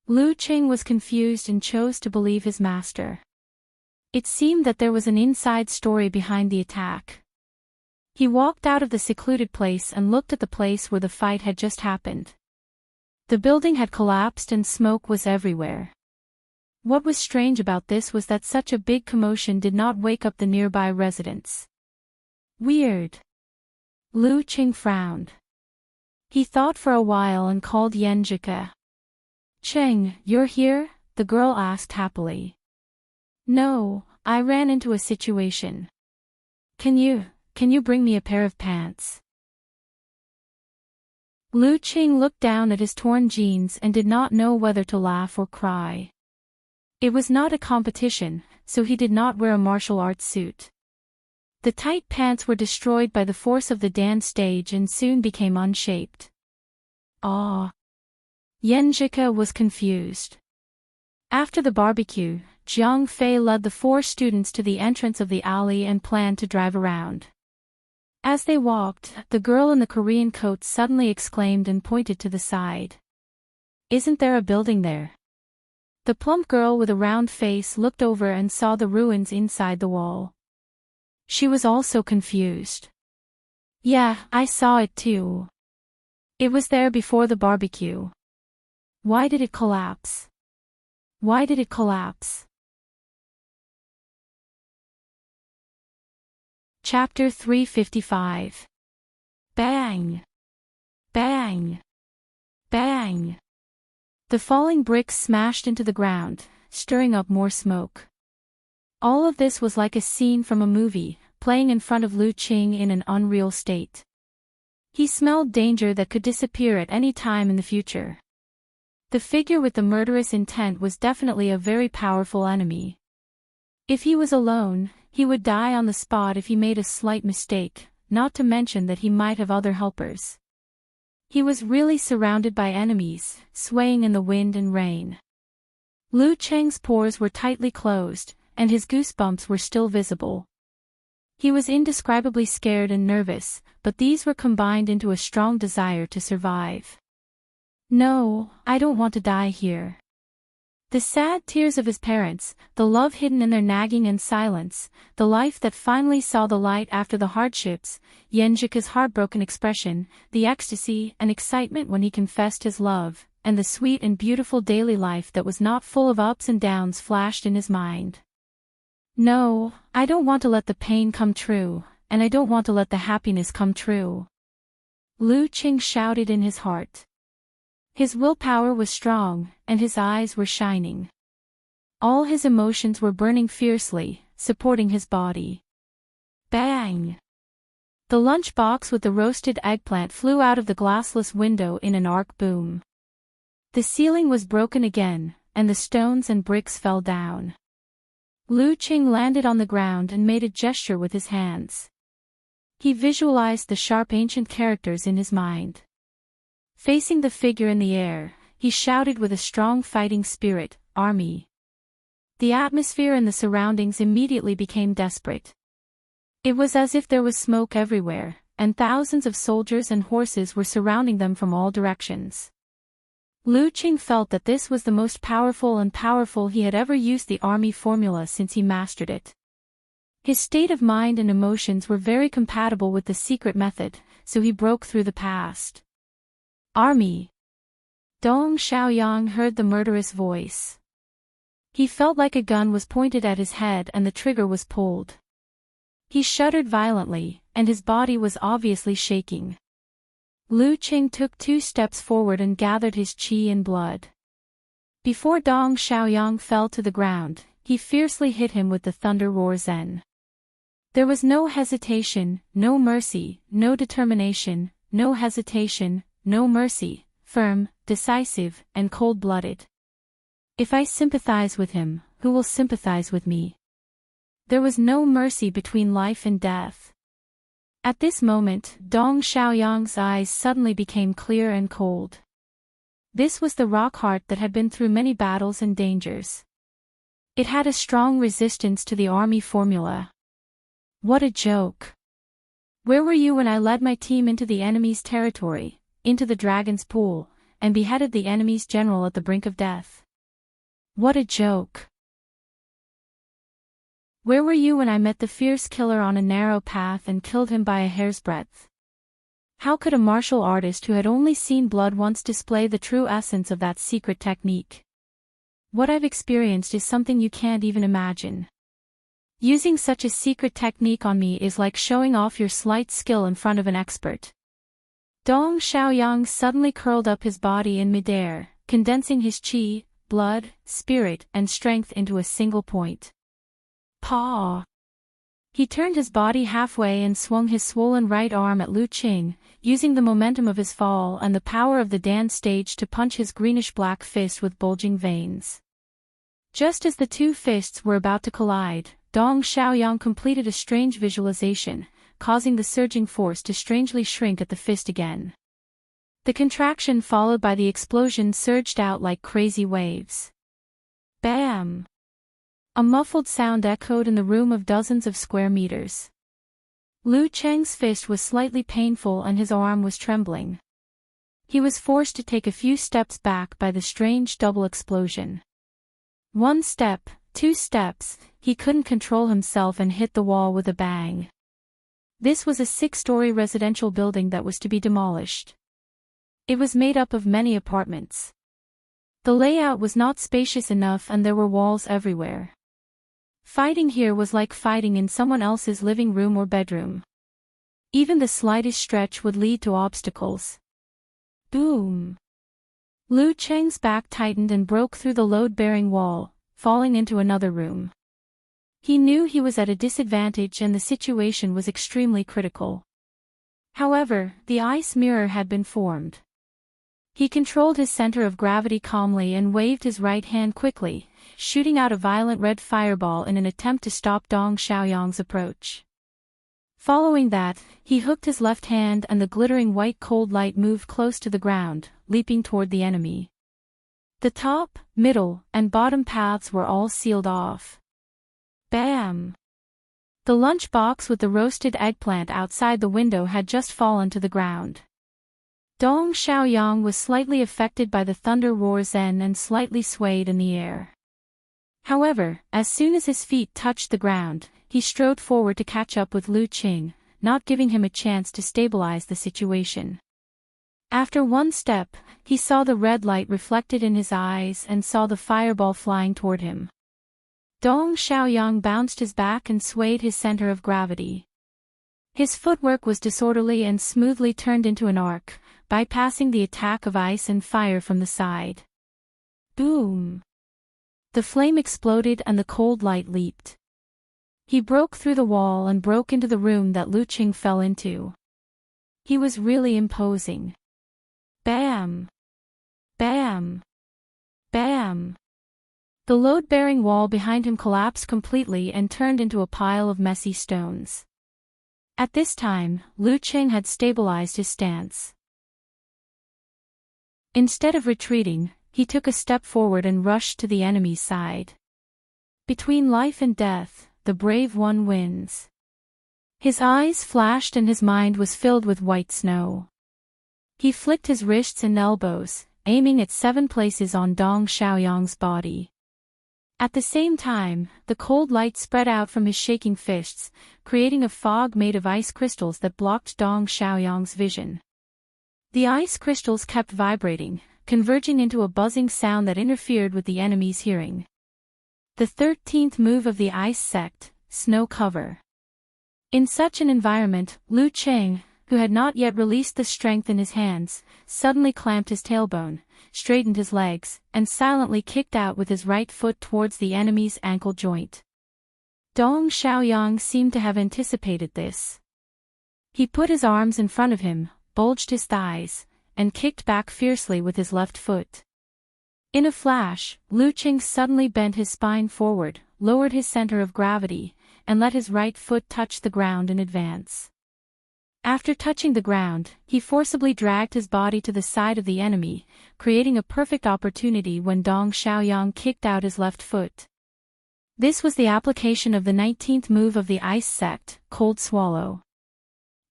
Lu Qing was confused and chose to believe his master. It seemed that there was an inside story behind the attack. He walked out of the secluded place and looked at the place where the fight had just happened. The building had collapsed and smoke was everywhere. What was strange about this was that such a big commotion did not wake up the nearby residents. Weird. Lu Qing frowned. He thought for a while and called Yenjika. "Cheng, you're here?" the girl asked happily. "No, I ran into a situation. Can you bring me a pair of pants?" Lu Qing looked down at his torn jeans and did not know whether to laugh or cry. It was not a competition, so he did not wear a martial arts suit. The tight pants were destroyed by the force of the dance stage and soon became unshaped. Ah! Yenjika was confused. After the barbecue, Jiang Fei led the 4 students to the entrance of the alley and planned to drive around. As they walked, the girl in the Korean coat suddenly exclaimed and pointed to the side. "Isn't there a building there?" The plump girl with a round face looked over and saw the ruins inside the wall. She was also confused. "Yeah, I saw it too. It was there before the barbecue. Why did it collapse? Why did it collapse?" Chapter 355. Bang! Bang! Bang! The falling bricks smashed into the ground, stirring up more smoke. All of this was like a scene from a movie, playing in front of Lu Qing in an unreal state. He smelled danger that could disappear at any time in the future. The figure with the murderous intent was definitely a very powerful enemy. If he was alone, he would die on the spot if he made a slight mistake, not to mention that he might have other helpers. He was really surrounded by enemies, swaying in the wind and rain. Lu Cheng's pores were tightly closed, and his goosebumps were still visible. He was indescribably scared and nervous, but these were combined into a strong desire to survive. No, I don't want to die here. The sad tears of his parents, the love hidden in their nagging and silence, the life that finally saw the light after the hardships, Yenjika's heartbroken expression, the ecstasy and excitement when he confessed his love, and the sweet and beautiful daily life that was not full of ups and downs flashed in his mind. No, I don't want to let the pain come true, and I don't want to let the happiness come true. Lu Qing shouted in his heart. His willpower was strong, and his eyes were shining. All his emotions were burning fiercely, supporting his body. Bang! The lunchbox with the roasted eggplant flew out of the glassless window in an arc boom. The ceiling was broken again, and the stones and bricks fell down. Lu Qing landed on the ground and made a gesture with his hands. He visualized the sharp ancient characters in his mind. Facing the figure in the air, he shouted with a strong fighting spirit, "Army!" The atmosphere and the surroundings immediately became desperate. It was as if there was smoke everywhere, and thousands of soldiers and horses were surrounding them from all directions. Lu Qing felt that this was the most powerful he had ever used the army formula since he mastered it. His state of mind and emotions were very compatible with the secret method, so he broke through the past. Army! Dong Xiaoyang heard the murderous voice. He felt like a gun was pointed at his head and the trigger was pulled. He shuddered violently, and his body was obviously shaking. Lu Qing took 2 steps forward and gathered his qi and blood. Before Dong Xiaoyang fell to the ground, he fiercely hit him with the thunder roar Zen. There was no hesitation, no mercy, no determination, no hesitation, no mercy, firm, decisive, and cold-blooded. If I sympathize with him, who will sympathize with me? There was no mercy between life and death. At this moment, Dong Xiaoyang's eyes suddenly became clear and cold. This was the rock heart that had been through many battles and dangers. It had a strong resistance to the army formula. What a joke! Where were you when I led my team into the enemy's territory, into the dragon's pool, and beheaded the enemy's general at the brink of death? What a joke! Where were you when I met the fierce killer on a narrow path and killed him by a hair's breadth? How could a martial artist who had only seen blood once display the true essence of that secret technique? What I've experienced is something you can't even imagine. Using such a secret technique on me is like showing off your slight skill in front of an expert. Dong Xiaoyang suddenly curled up his body in midair, condensing his qi, blood, spirit, and strength into a single point. Paw! He turned his body halfway and swung his swollen right arm at Lu Qing, using the momentum of his fall and the power of the dance stage to punch his greenish-black fist with bulging veins. Just as the 2 fists were about to collide, Dong Xiaoyang completed a strange visualization, causing the surging force to strangely shrink at the fist again. The contraction followed by the explosion surged out like crazy waves. Bam! A muffled sound echoed in the room of dozens of square meters. Lu Cheng's fist was slightly painful and his arm was trembling. He was forced to take a few steps back by the strange double explosion. 1 step, 2 steps, he couldn't control himself and hit the wall with a bang. This was a 6-story residential building that was to be demolished. It was made up of many apartments. The layout was not spacious enough and there were walls everywhere. Fighting here was like fighting in someone else's living room or bedroom. Even the slightest stretch would lead to obstacles. Boom! Lu Cheng's back tightened and broke through the load-bearing wall, falling into another room. He knew he was at a disadvantage and the situation was extremely critical. However, the ice mirror had been formed. He controlled his center of gravity calmly and waved his right hand quickly, shooting out a violent red fireball in an attempt to stop Dong Xiaoyang's approach. Following that, he hooked his left hand and the glittering white cold light moved close to the ground, leaping toward the enemy. The top, middle, and bottom paths were all sealed off. Bam! The lunch box with the roasted eggplant outside the window had just fallen to the ground. Dong Xiaoyang was slightly affected by the thunder roar zen and slightly swayed in the air. However, as soon as his feet touched the ground, he strode forward to catch up with Lu Qing, not giving him a chance to stabilize the situation. After one step, he saw the red light reflected in his eyes and saw the fireball flying toward him. Dong Xiaoyang bounced his back and swayed his center of gravity. His footwork was disorderly and smoothly turned into an arc, bypassing the attack of ice and fire from the side. Boom! The flame exploded and the cold light leaped. He broke through the wall and broke into the room that Lu Qing fell into. He was really imposing. Bam! Bam! Bam! The load-bearing wall behind him collapsed completely and turned into a pile of messy stones. At this time, Lu Qing had stabilized his stance. Instead of retreating, he took a step forward and rushed to the enemy's side. Between life and death, the brave one wins. His eyes flashed and his mind was filled with white snow. He flicked his wrists and elbows, aiming at 7 places on Dong Xiaoyang's body. At the same time, the cold light spread out from his shaking fists, creating a fog made of ice crystals that blocked Dong Xiaoyang's vision. The ice crystals kept vibrating, converging into a buzzing sound that interfered with the enemy's hearing. The 13th move of the ice sect, snow cover. In such an environment, Lu Qing, who had not yet released the strength in his hands, suddenly clamped his tailbone, straightened his legs, and silently kicked out with his right foot towards the enemy's ankle joint. Dong Xiaoyang seemed to have anticipated this. He put his arms in front of him, bulged his thighs, and kicked back fiercely with his left foot. In a flash, Lu Qing suddenly bent his spine forward, lowered his center of gravity, and let his right foot touch the ground in advance. After touching the ground, he forcibly dragged his body to the side of the enemy, creating a perfect opportunity when Dong Xiaoyang kicked out his left foot. This was the application of the 19th move of the ice sect, cold swallow.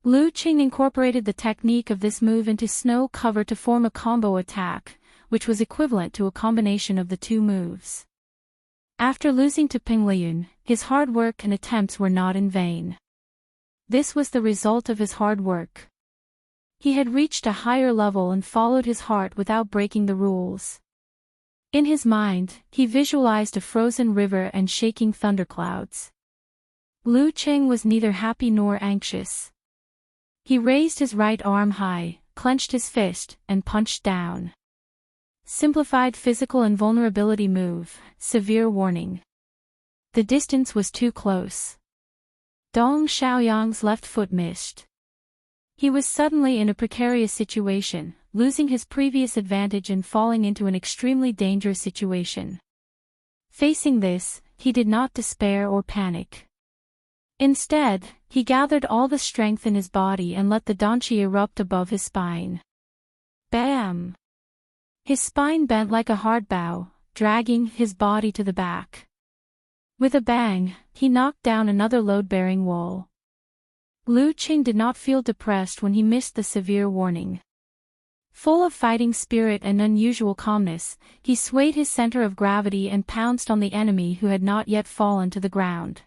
Lu Qing incorporated the technique of this move into snow cover to form a combo attack, which was equivalent to a combination of the 2 moves. After losing to Ping Liyun, his hard work and attempts were not in vain. This was the result of his hard work. He had reached a higher level and followed his heart without breaking the rules. In his mind, he visualized a frozen river and shaking thunderclouds. Lu Qing was neither happy nor anxious. He raised his right arm high, clenched his fist, and punched down. Simplified physical invulnerability move, severe warning. The distance was too close. Dong Xiaoyang's left foot missed. He was suddenly in a precarious situation, losing his previous advantage and falling into an extremely dangerous situation. Facing this, he did not despair or panic. Instead, he gathered all the strength in his body and let the danqi erupt above his spine. Bam! His spine bent like a hard bow, dragging his body to the back. With a bang, he knocked down another load-bearing wall. Lu Qing did not feel depressed when he missed the severe warning. Full of fighting spirit and unusual calmness, he swayed his center of gravity and pounced on the enemy who had not yet fallen to the ground.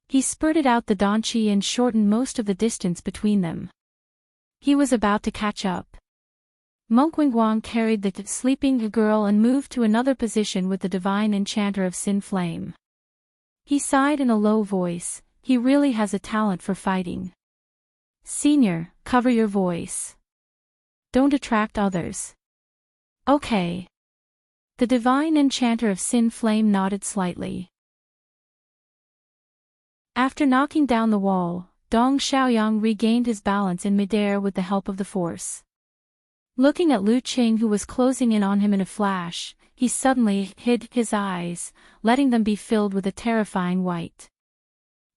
He spurted out the danqi and shortened most of the distance between them. He was about to catch up. Monk Wingguang carried the sleeping girl and moved to another position with the divine enchanter of Sin Flame. He sighed in a low voice, he really has a talent for fighting. Senior, cover your voice. Don't attract others. Okay. The divine enchanter of Sin Flame nodded slightly. After knocking down the wall, Dong Xiaoyang regained his balance in midair with the help of the force. Looking at Lu Qing, who was closing in on him in a flash, he suddenly hid his eyes, letting them be filled with a terrifying white.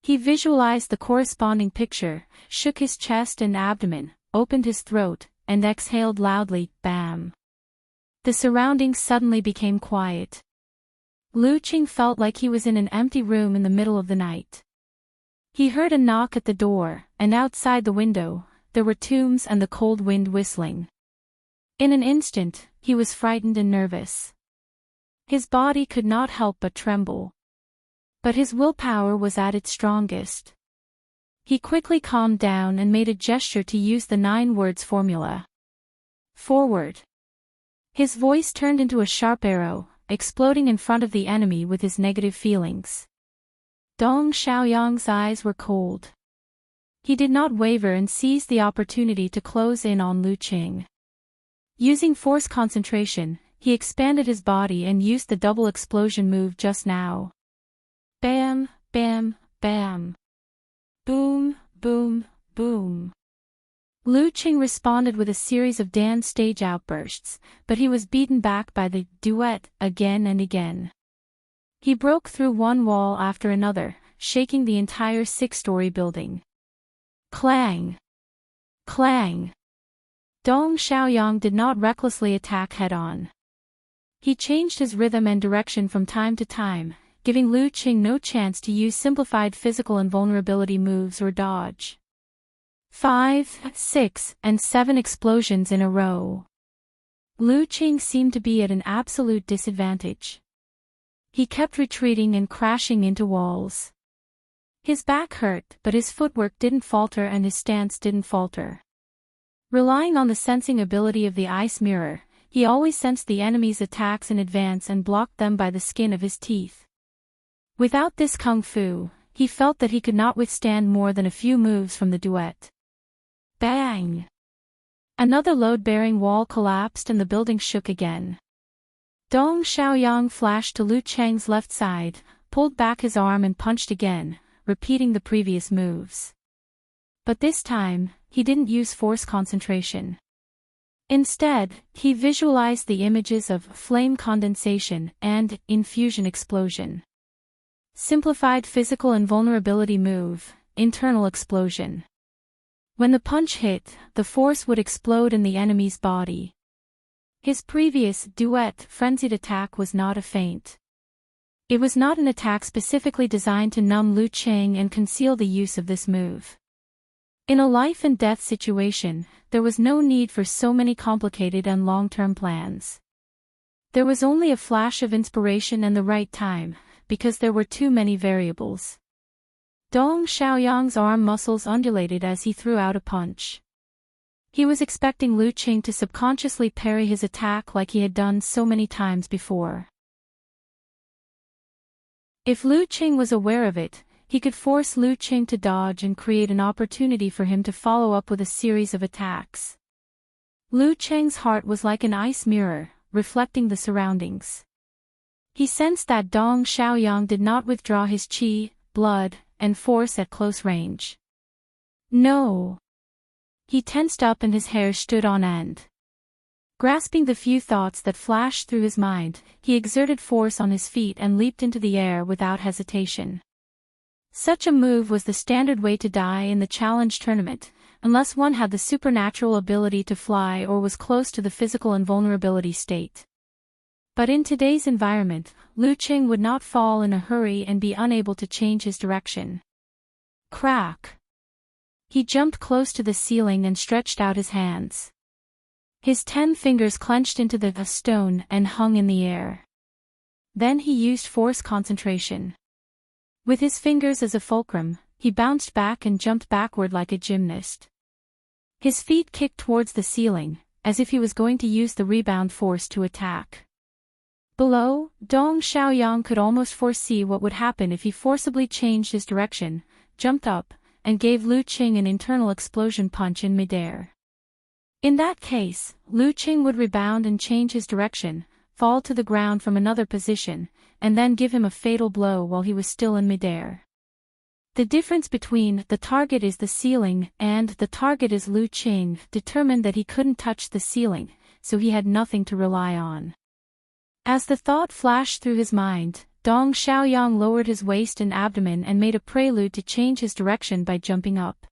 He visualized the corresponding picture, shook his chest and abdomen, opened his throat, and exhaled loudly, bam. The surroundings suddenly became quiet. Lu Qing felt like he was in an empty room in the middle of the night. He heard a knock at the door, and outside the window, there were tombs and the cold wind whistling. In an instant, he was frightened and nervous. His body could not help but tremble. But his willpower was at its strongest. He quickly calmed down and made a gesture to use the 9 words formula. Forward. His voice turned into a sharp arrow, exploding in front of the enemy with his negative feelings. Dong Xiaoyang's eyes were cold. He did not waver and seized the opportunity to close in on Lu Qing. Using force concentration, he expanded his body and used the double explosion move just now. Bam, bam, bam. Boom, boom, boom. Lu Qing responded with a series of dance stage outbursts, but he was beaten back by the duet again and again. He broke through one wall after another, shaking the entire 6-story building. Clang! Clang! Dong Xiaoyang did not recklessly attack head-on. He changed his rhythm and direction from time to time, giving Lu Qing no chance to use simplified physical invulnerability moves or dodge. 5, 6, and 7 explosions in a row. Lu Qing seemed to be at an absolute disadvantage. He kept retreating and crashing into walls. His back hurt, but his footwork didn't falter and his stance didn't falter. Relying on the sensing ability of the ice mirror, he always sensed the enemy's attacks in advance and blocked them by the skin of his teeth. Without this kung fu, he felt that he could not withstand more than a few moves from the duet. Bang! Another load-bearing wall collapsed and the building shook again. Dong Xiaoyang flashed to Lu Qing's left side, pulled back his arm and punched again, repeating the previous moves. But this time, he didn't use force concentration. Instead, he visualized the images of flame condensation and infusion explosion. Simplified physical invulnerability move, internal explosion. When the punch hit, the force would explode in the enemy's body. His previous duet frenzied attack was not a feint. It was not an attack specifically designed to numb Lu Qing and conceal the use of this move. In a life-and-death situation, there was no need for so many complicated and long-term plans. There was only a flash of inspiration and the right time, because there were too many variables. Dong Xiaoyang's arm muscles undulated as he threw out a punch. He was expecting Lu Qing to subconsciously parry his attack like he had done so many times before. If Lu Qing was aware of it, he could force Lu Qing to dodge and create an opportunity for him to follow up with a series of attacks. Lu Qing's heart was like an ice mirror, reflecting the surroundings. He sensed that Dong Xiaoyang did not withdraw his qi, blood, and force at close range. No. He tensed up and his hair stood on end. Grasping the few thoughts that flashed through his mind, he exerted force on his feet and leaped into the air without hesitation. Such a move was the standard way to die in the challenge tournament, unless one had the supernatural ability to fly or was close to the physical invulnerability state. But in today's environment, Lu Qing would not fall in a hurry and be unable to change his direction. Crack! He jumped close to the ceiling and stretched out his hands. His 10 fingers clenched into the stone and hung in the air. Then he used force concentration. With his fingers as a fulcrum, he bounced back and jumped backward like a gymnast. His feet kicked towards the ceiling, as if he was going to use the rebound force to attack. Below, Dong Xiaoyang could almost foresee what would happen if he forcibly changed his direction, jumped up, and gave Lu Qing an internal explosion punch in midair. In that case, Lu Qing would rebound and change his direction, fall to the ground from another position, and then give him a fatal blow while he was still in midair. The difference between "the target is the ceiling" and "the target is Lu Qing" determined that he couldn't touch the ceiling, so he had nothing to rely on. As the thought flashed through his mind, Dong Xiaoyang lowered his waist and abdomen and made a prelude to change his direction by jumping up.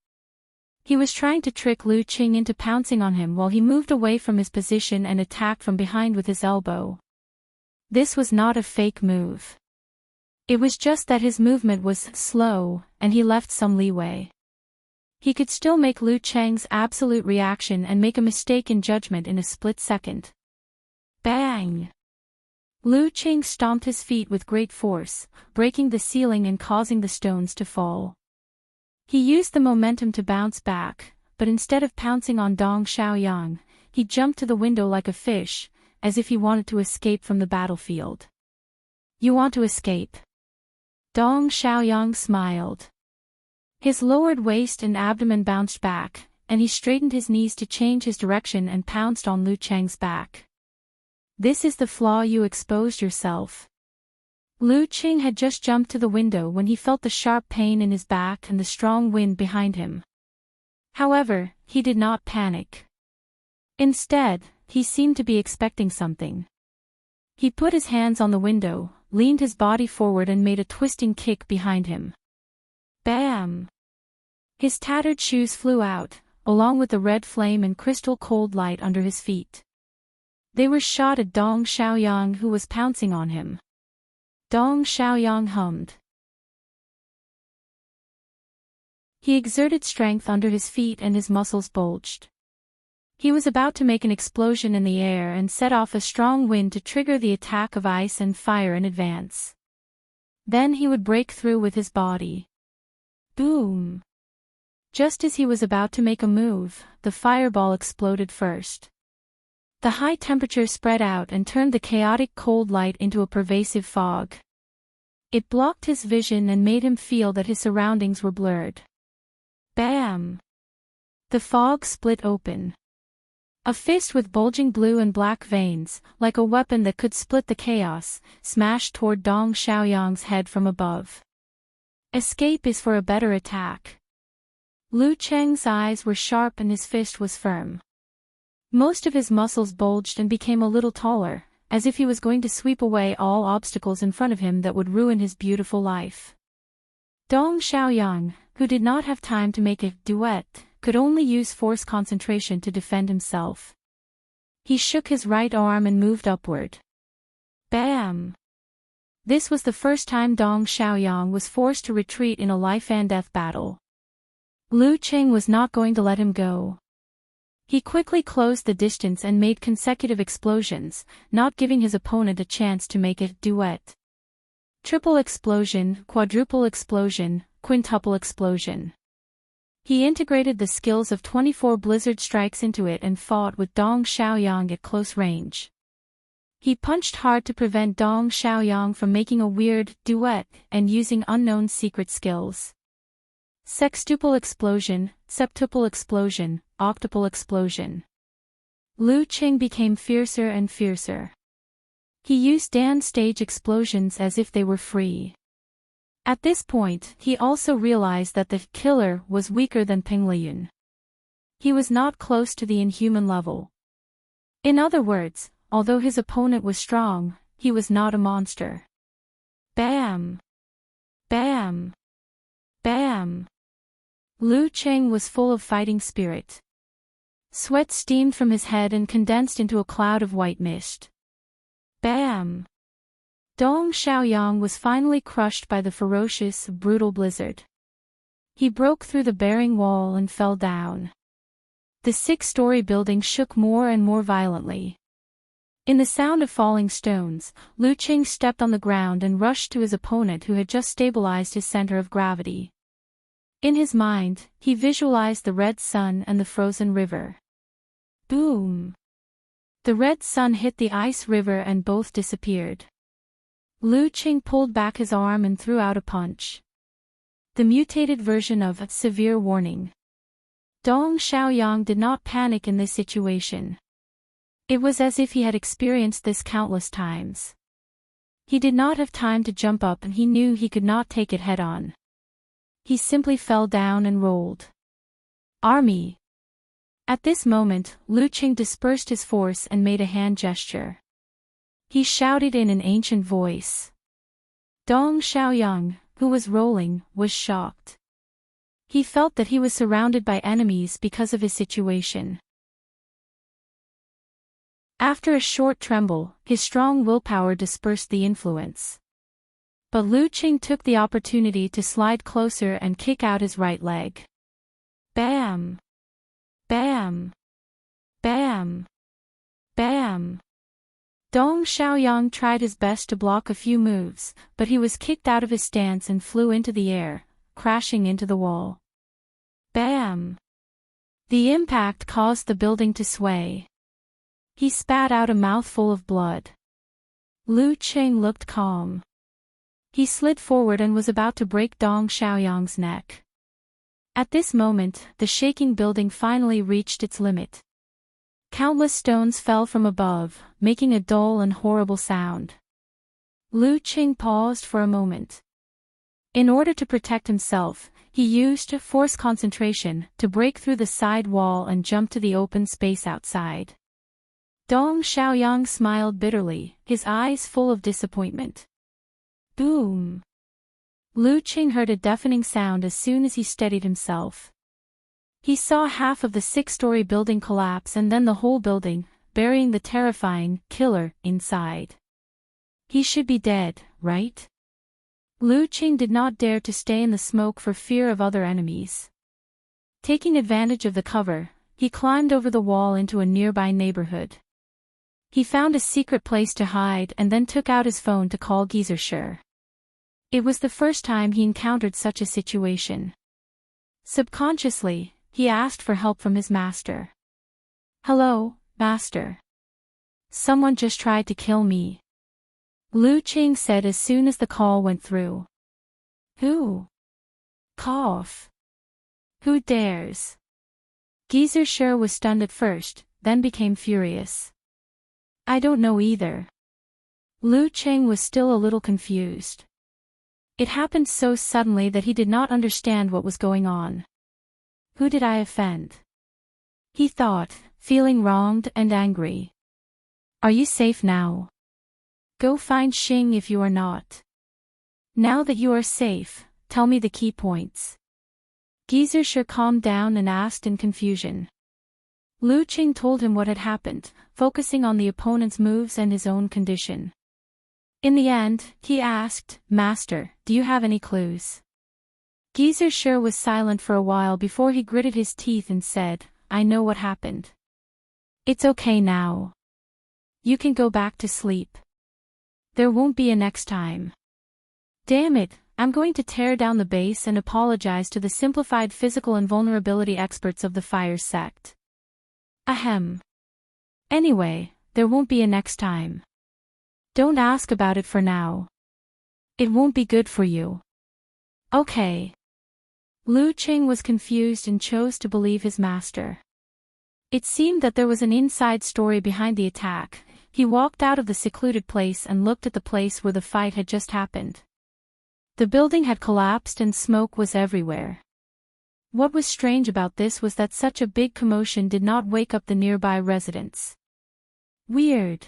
He was trying to trick Lu Qing into pouncing on him while he moved away from his position and attacked from behind with his elbow. This was not a fake move. It was just that his movement was slow, and he left some leeway. He could still make Lu Cheng's absolute reaction and make a mistake in judgment in a split second. Bang! Lu Qing stomped his feet with great force, breaking the ceiling and causing the stones to fall. He used the momentum to bounce back, but instead of pouncing on Dong Xiaoyang, he jumped to the window like a fish, as if he wanted to escape from the battlefield. "You want to escape?" Dong Xiaoyang smiled. His lowered waist and abdomen bounced back, and he straightened his knees to change his direction and pounced on Lu Cheng's back. "This is the flaw you exposed yourself." Lu Qing had just jumped to the window when he felt the sharp pain in his back and the strong wind behind him. However, he did not panic. Instead, he seemed to be expecting something. He put his hands on the window, leaned his body forward and made a twisting kick behind him. Bam! His tattered shoes flew out, along with the red flame and crystal cold light under his feet. They were shot at Dong Xiaoyang, who was pouncing on him. Dong Xiaoyang hummed. He exerted strength under his feet and his muscles bulged. He was about to make an explosion in the air and set off a strong wind to trigger the attack of ice and fire in advance. Then he would break through with his body. Boom! Just as he was about to make a move, the fireball exploded first. The high temperature spread out and turned the chaotic cold light into a pervasive fog. It blocked his vision and made him feel that his surroundings were blurred. Bam! The fog split open. A fist with bulging blue and black veins, like a weapon that could split the chaos, smashed toward Dong Xiaoyang's head from above. Escape is for a better attack. Lu Cheng's eyes were sharp and his fist was firm. Most of his muscles bulged and became a little taller, as if he was going to sweep away all obstacles in front of him that would ruin his beautiful life. Dong Xiaoyang, who did not have time to make a duet, could only use force concentration to defend himself. He shook his right arm and moved upward. Bam! This was the first time Dong Xiaoyang was forced to retreat in a life-and-death battle. Lu Qing was not going to let him go. He quickly closed the distance and made consecutive explosions, not giving his opponent a chance to make a duet. Triple explosion, quadruple explosion, quintuple explosion. He integrated the skills of 24 blizzard strikes into it and fought with Dong Xiaoyang at close range. He punched hard to prevent Dong Xiaoyang from making a weird duet and using unknown secret skills. Sextuple explosion, septuple explosion, octuple explosion. Lu Qing became fiercer and fiercer. He used dance stage explosions as if they were free. At this point, he also realized that the killer was weaker than Ping Liyun. He was not close to the inhuman level. In other words, although his opponent was strong, he was not a monster. Bam! Bam! Bam! Lu Qing was full of fighting spirit. Sweat steamed from his head and condensed into a cloud of white mist. Bam! Dong Xiaoyang was finally crushed by the ferocious, brutal blizzard. He broke through the bearing wall and fell down. The 6-story building shook more and more violently. In the sound of falling stones, Lu Qing stepped on the ground and rushed to his opponent, who had just stabilized his center of gravity. In his mind, he visualized the red sun and the frozen river. Boom! The red sun hit the ice river and both disappeared. Lu Qing pulled back his arm and threw out a punch. The mutated version of a severe warning. Dong Xiaoyang did not panic in this situation. It was as if he had experienced this countless times. He did not have time to jump up and he knew he could not take it head-on. he simply fell down and rolled. Army. At this moment, Lu Qing dispersed his force and made a hand gesture. He shouted in an ancient voice. Dong Xiaoyang, who was rolling, was shocked. He felt that he was surrounded by enemies because of his situation. After a short tremble, his strong willpower dispersed the influence. But Lu Qing took the opportunity to slide closer and kick out his right leg. Bam! Bam! Bam! Bam! Dong Xiaoyang tried his best to block a few moves, but he was kicked out of his stance and flew into the air, crashing into the wall. Bam! The impact caused the building to sway. He spat out a mouthful of blood. Lu Qing looked calm. He slid forward and was about to break Dong Xiaoyang's neck. At this moment, the shaking building finally reached its limit. Countless stones fell from above, making a dull and horrible sound. Lu Qing paused for a moment. In order to protect himself, he used force concentration to break through the side wall and jump to the open space outside. Dong Xiaoyang smiled bitterly, his eyes full of disappointment. Boom! Lu Qing heard a deafening sound as soon as he steadied himself. He saw half of the 6-story building collapse and then the whole building, burying the terrifying killer inside. He should be dead, right? Lu Qing did not dare to stay in the smoke for fear of other enemies. Taking advantage of the cover, he climbed over the wall into a nearby neighborhood. He found a secret place to hide and then took out his phone to call Geyser. It was the first time he encountered such a situation. Subconsciously, he asked for help from his master. Hello, master. Someone just tried to kill me. Lu Qing said as soon as the call went through. Who? Cough. Who dares? Geyser was stunned at first, then became furious. I don't know either. Lu Qing was still a little confused. It happened so suddenly that he did not understand what was going on. Who did I offend? He thought, feeling wronged and angry. Are you safe now? Go find Xing if you are not. Now that you are safe, tell me the key points. Geyser calmed down and asked in confusion. Lu Qing told him what had happened, focusing on the opponent's moves and his own condition. In the end, he asked, Master, do you have any clues? Geyser was silent for a while before he gritted his teeth and said, I know what happened. It's okay now. You can go back to sleep. There won't be a next time. Damn it, I'm going to tear down the base and apologize to the simplified physical invulnerability experts of the fire sect. Ahem. Anyway, there won't be a next time. Don't ask about it for now. It won't be good for you. Okay. Lu Qing was confused and chose to believe his master. It seemed that there was an inside story behind the attack. He walked out of the secluded place and looked at the place where the fight had just happened. The building had collapsed and smoke was everywhere. What was strange about this was that such a big commotion did not wake up the nearby residents. Weird.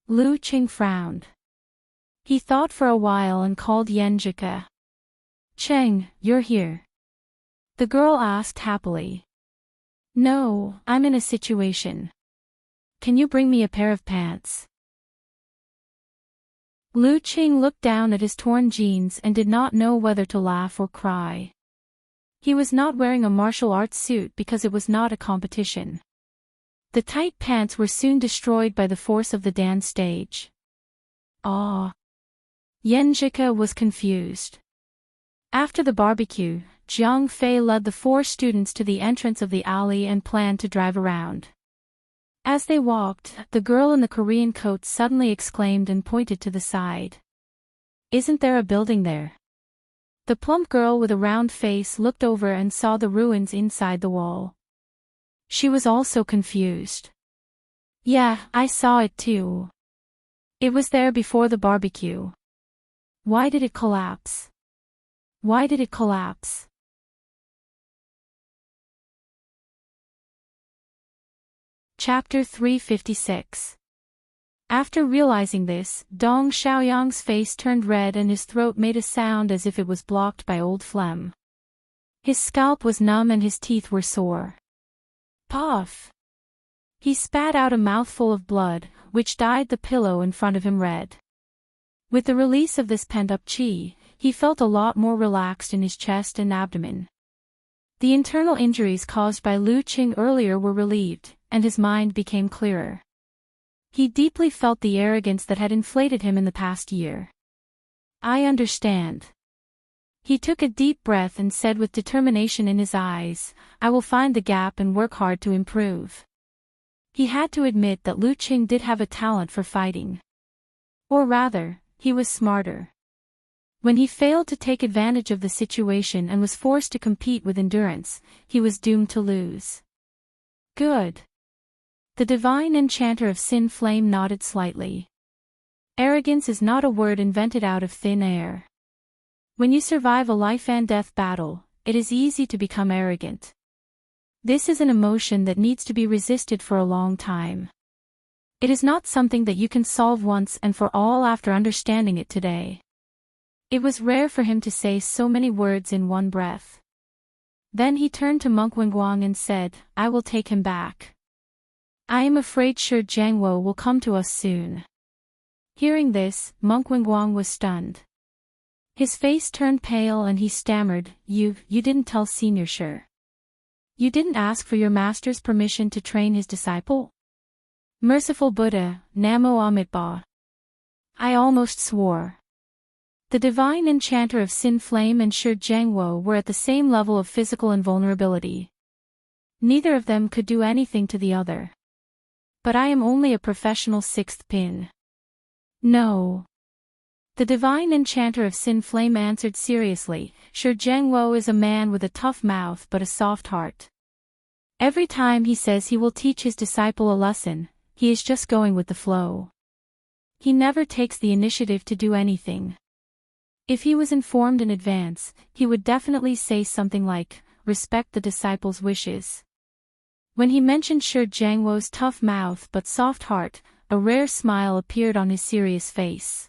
Lu Qing frowned. He thought for a while and called Yenjika. Cheng, you're here. The girl asked happily. No, I'm in a situation. Can you bring me a pair of pants? Lu Qing looked down at his torn jeans and did not know whether to laugh or cry. He was not wearing a martial arts suit because it was not a competition. The tight pants were soon destroyed by the force of the dance stage. Ah. Yenjika was confused. After the barbecue, Jiang Fei led the 4 students to the entrance of the alley and planned to drive around. As they walked, the girl in the Korean coat suddenly exclaimed and pointed to the side. Isn't there a building there? The plump girl with a round face looked over and saw the ruins inside the wall. She was also confused. Yeah, I saw it too. It was there before the barbecue. Why did it collapse? Why did it collapse? Chapter 356. After realizing this, Dong Xiaoyang's face turned red and his throat made a sound as if it was blocked by old phlegm. His scalp was numb and his teeth were sore. Puff! He spat out a mouthful of blood, which dyed the pillow in front of him red. With the release of this pent-up qi, he felt a lot more relaxed in his chest and abdomen. The internal injuries caused by Lu Qing earlier were relieved, and his mind became clearer. He deeply felt the arrogance that had inflated him in the past year. I understand. He took a deep breath and said with determination in his eyes, I will find the gap and work hard to improve. He had to admit that Lu Qing did have a talent for fighting. Or rather, he was smarter. When he failed to take advantage of the situation and was forced to compete with endurance, he was doomed to lose. Good. The divine enchanter of Sin Flame nodded slightly. Arrogance is not a word invented out of thin air. When you survive a life and death battle, it is easy to become arrogant. This is an emotion that needs to be resisted for a long time. It is not something that you can solve once and for all after understanding it today. It was rare for him to say so many words in one breath. Then he turned to Monk Wenguang and said, I will take him back. I am afraid Shi Jiangwo will come to us soon. Hearing this, Monk Wenguang was stunned. His face turned pale and he stammered, You didn't tell Senior Shi. You didn't ask for your master's permission to train his disciple? Merciful Buddha, Namo Amitabha. I almost swore. The divine enchanter of Sin Flame and Shi Jiangwo were at the same level of physical invulnerability. Neither of them could do anything to the other. But I am only a professional sixth pin. No. The divine enchanter of Sin Flame answered seriously, Shi Jiangwo is a man with a tough mouth but a soft heart. Every time he says he will teach his disciple a lesson, he is just going with the flow. He never takes the initiative to do anything. If he was informed in advance, he would definitely say something like, respect the disciple's wishes. When he mentioned Shi Jiangwo's tough mouth but soft heart, a rare smile appeared on his serious face.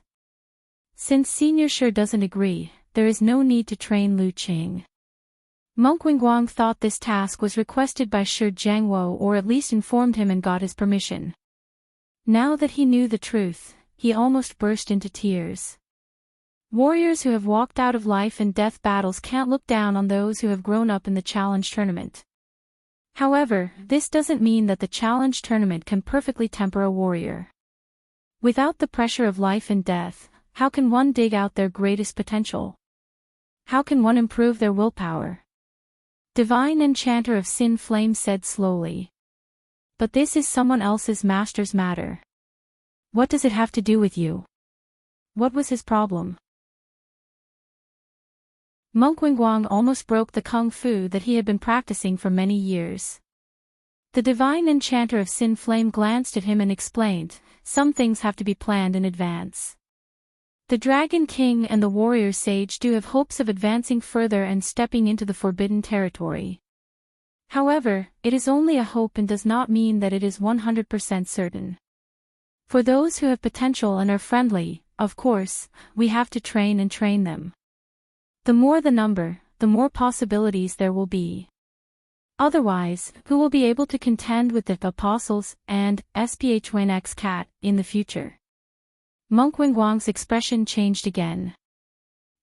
Since Senior Shi doesn't agree, there is no need to train Lu Qing. Monk Wenguang thought this task was requested by Shi Jiangwo or at least informed him and got his permission. Now that he knew the truth, he almost burst into tears. Warriors who have walked out of life and death battles can't look down on those who have grown up in the challenge tournament. However, this doesn't mean that the challenge tournament can perfectly temper a warrior. Without the pressure of life and death, how can one dig out their greatest potential? How can one improve their willpower? Divine Enchanter of Sin Flame said slowly. But this is someone else's master's matter. What does it have to do with you? What was his problem? Monk Wenguang almost broke the kung fu that he had been practicing for many years. The divine enchanter of Sin Flame glanced at him and explained, some things have to be planned in advance. The Dragon King and the Warrior Sage do have hopes of advancing further and stepping into the forbidden territory. However, it is only a hope and does not mean that it is 100% certain. For those who have potential and are friendly, of course, we have to train and train them. The more the number, the more possibilities there will be. Otherwise, who will be able to contend with the apostles and SPH1X cat in the future? Monk Wenguang's expression changed again.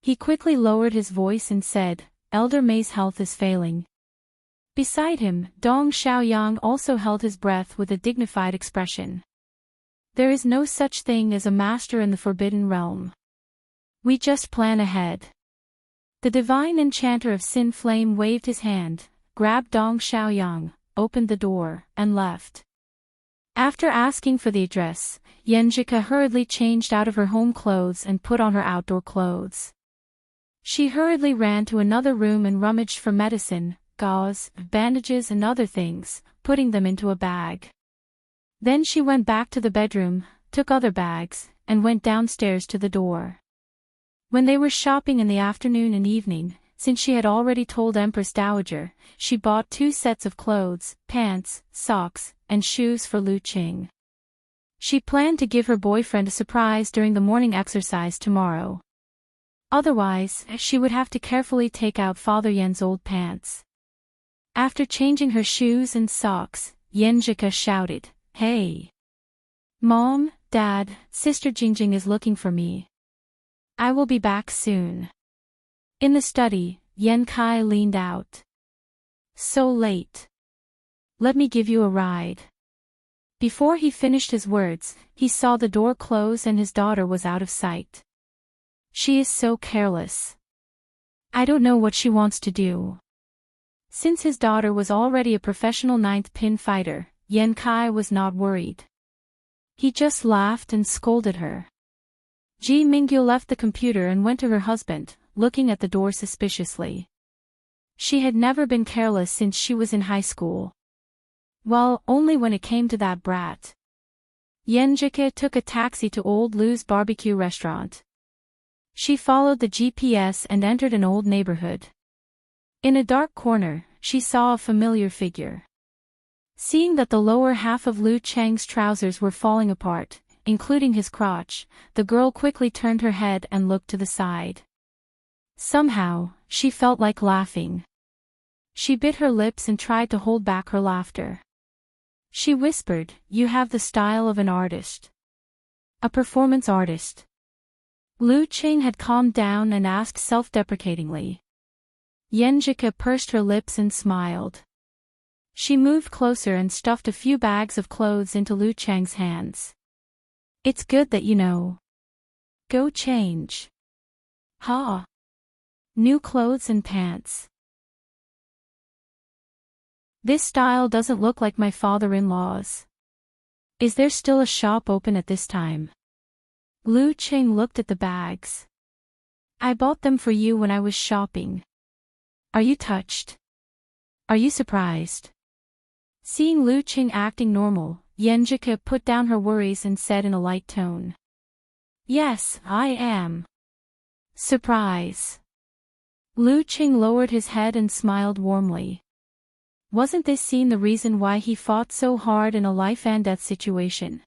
He quickly lowered his voice and said, Elder May's health is failing. Beside him, Dong Xiaoyang also held his breath with a dignified expression. There is no such thing as a master in the Forbidden Realm. We just plan ahead. The divine enchanter of Sin Flame waved his hand, grabbed Dong Xiaoyang, opened the door, and left. After asking for the address, Yanjika hurriedly changed out of her home clothes and put on her outdoor clothes. She hurriedly ran to another room and rummaged for medicine, gauze, bandages and other things, putting them into a bag. Then she went back to the bedroom, took other bags, and went downstairs to the door. When they were shopping in the afternoon and evening, since she had already told Empress Dowager, she bought 2 sets of clothes, pants, socks, and shoes for Lu Qing. She planned to give her boyfriend a surprise during the morning exercise tomorrow. Otherwise, she would have to carefully take out Father Yan's old pants. After changing her shoes and socks, Yenjika shouted, "Hey! Mom, Dad, Sister Jingjing is looking for me. I will be back soon." In the study, Yen Kai leaned out. "So late. Let me give you a ride." Before he finished his words, he saw the door close and his daughter was out of sight. She is so careless. I don't know what she wants to do. Since his daughter was already a professional 9th pin fighter, Yen Kai was not worried. He just laughed and scolded her. Ji Mingyu left the computer and went to her husband, looking at the door suspiciously. She had never been careless since she was in high school. Well, only when it came to that brat. Yenjika took a taxi to Old Lou's barbecue restaurant. She followed the GPS and entered an old neighborhood. In a dark corner, she saw a familiar figure. Seeing that the lower half of Lu Cheng's trousers were falling apart, including his crotch, the girl quickly turned her head and looked to the side. Somehow, she felt like laughing. She bit her lips and tried to hold back her laughter. She whispered, "You have the style of an artist. A performance artist." Lu Qing had calmed down and asked self-deprecatingly. Yenjika pursed her lips and smiled. She moved closer and stuffed a few bags of clothes into Lu Cheng's hands. "It's good that you know. Go change." "Ha! New clothes and pants. This style doesn't look like my father-in-law's. Is there still a shop open at this time?" Lu Qing looked at the bags. "I bought them for you when I was shopping. Are you touched? Are you surprised?" Seeing Lu Qing acting normal, Yenjika put down her worries and said in a light tone. "Yes, I am. Surprise." Lu Qing lowered his head and smiled warmly. Wasn't this scene the reason why he fought so hard in a life-and-death situation?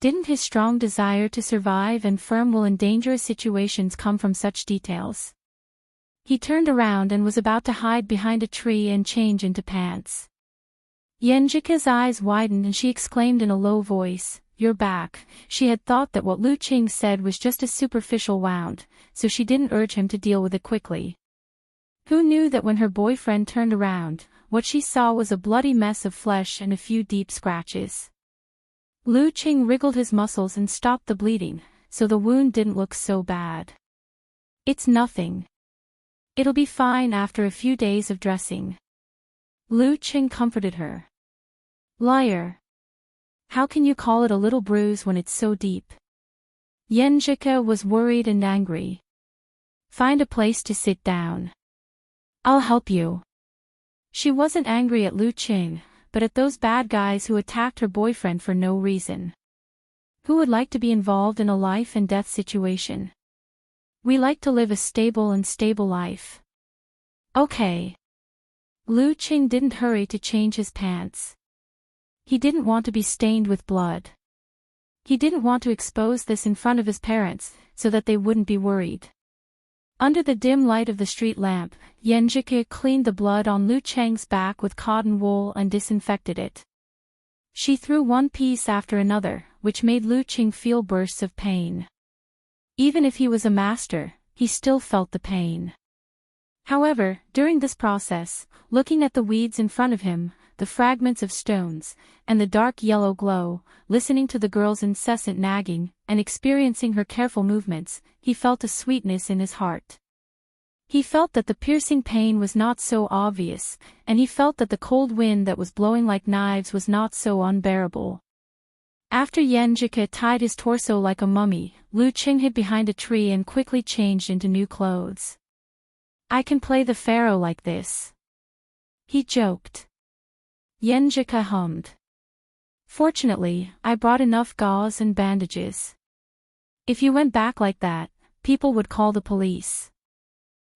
Didn't his strong desire to survive and firm will in dangerous situations come from such details? He turned around and was about to hide behind a tree and change into pants. Yenjika's eyes widened and she exclaimed in a low voice, "You're back." She had thought that what Lu Qing said was just a superficial wound, so she didn't urge him to deal with it quickly. Who knew that when her boyfriend turned around, what she saw was a bloody mess of flesh and a few deep scratches. Lu Qing wriggled his muscles and stopped the bleeding, so the wound didn't look so bad. "It's nothing. It'll be fine after a few days of dressing." Lu Qing comforted her. "Liar. How can you call it a little bruise when it's so deep?" Yenjika was worried and angry. "Find a place to sit down. I'll help you." She wasn't angry at Lu Qing, but at those bad guys who attacked her boyfriend for no reason. Who would like to be involved in a life-and-death situation? We like to live a stable life. Okay. Lu Qing didn't hurry to change his pants. He didn't want to be stained with blood. He didn't want to expose this in front of his parents, so that they wouldn't be worried. Under the dim light of the street lamp, Yenjika cleaned the blood on Lu Cheng's back with cotton wool and disinfected it. She threw one piece after another, which made Lu Qing feel bursts of pain. Even if he was a master, he still felt the pain. However, during this process, looking at the weeds in front of him, the fragments of stones, and the dark yellow glow, listening to the girl's incessant nagging, and experiencing her careful movements, he felt a sweetness in his heart. He felt that the piercing pain was not so obvious, and he felt that the cold wind that was blowing like knives was not so unbearable. After Yenjika tied his torso like a mummy, Lu Qing hid behind a tree and quickly changed into new clothes. "I can play the pharaoh like this," he joked. Yenjika hummed. "Fortunately, I brought enough gauze and bandages. If you went back like that, people would call the police.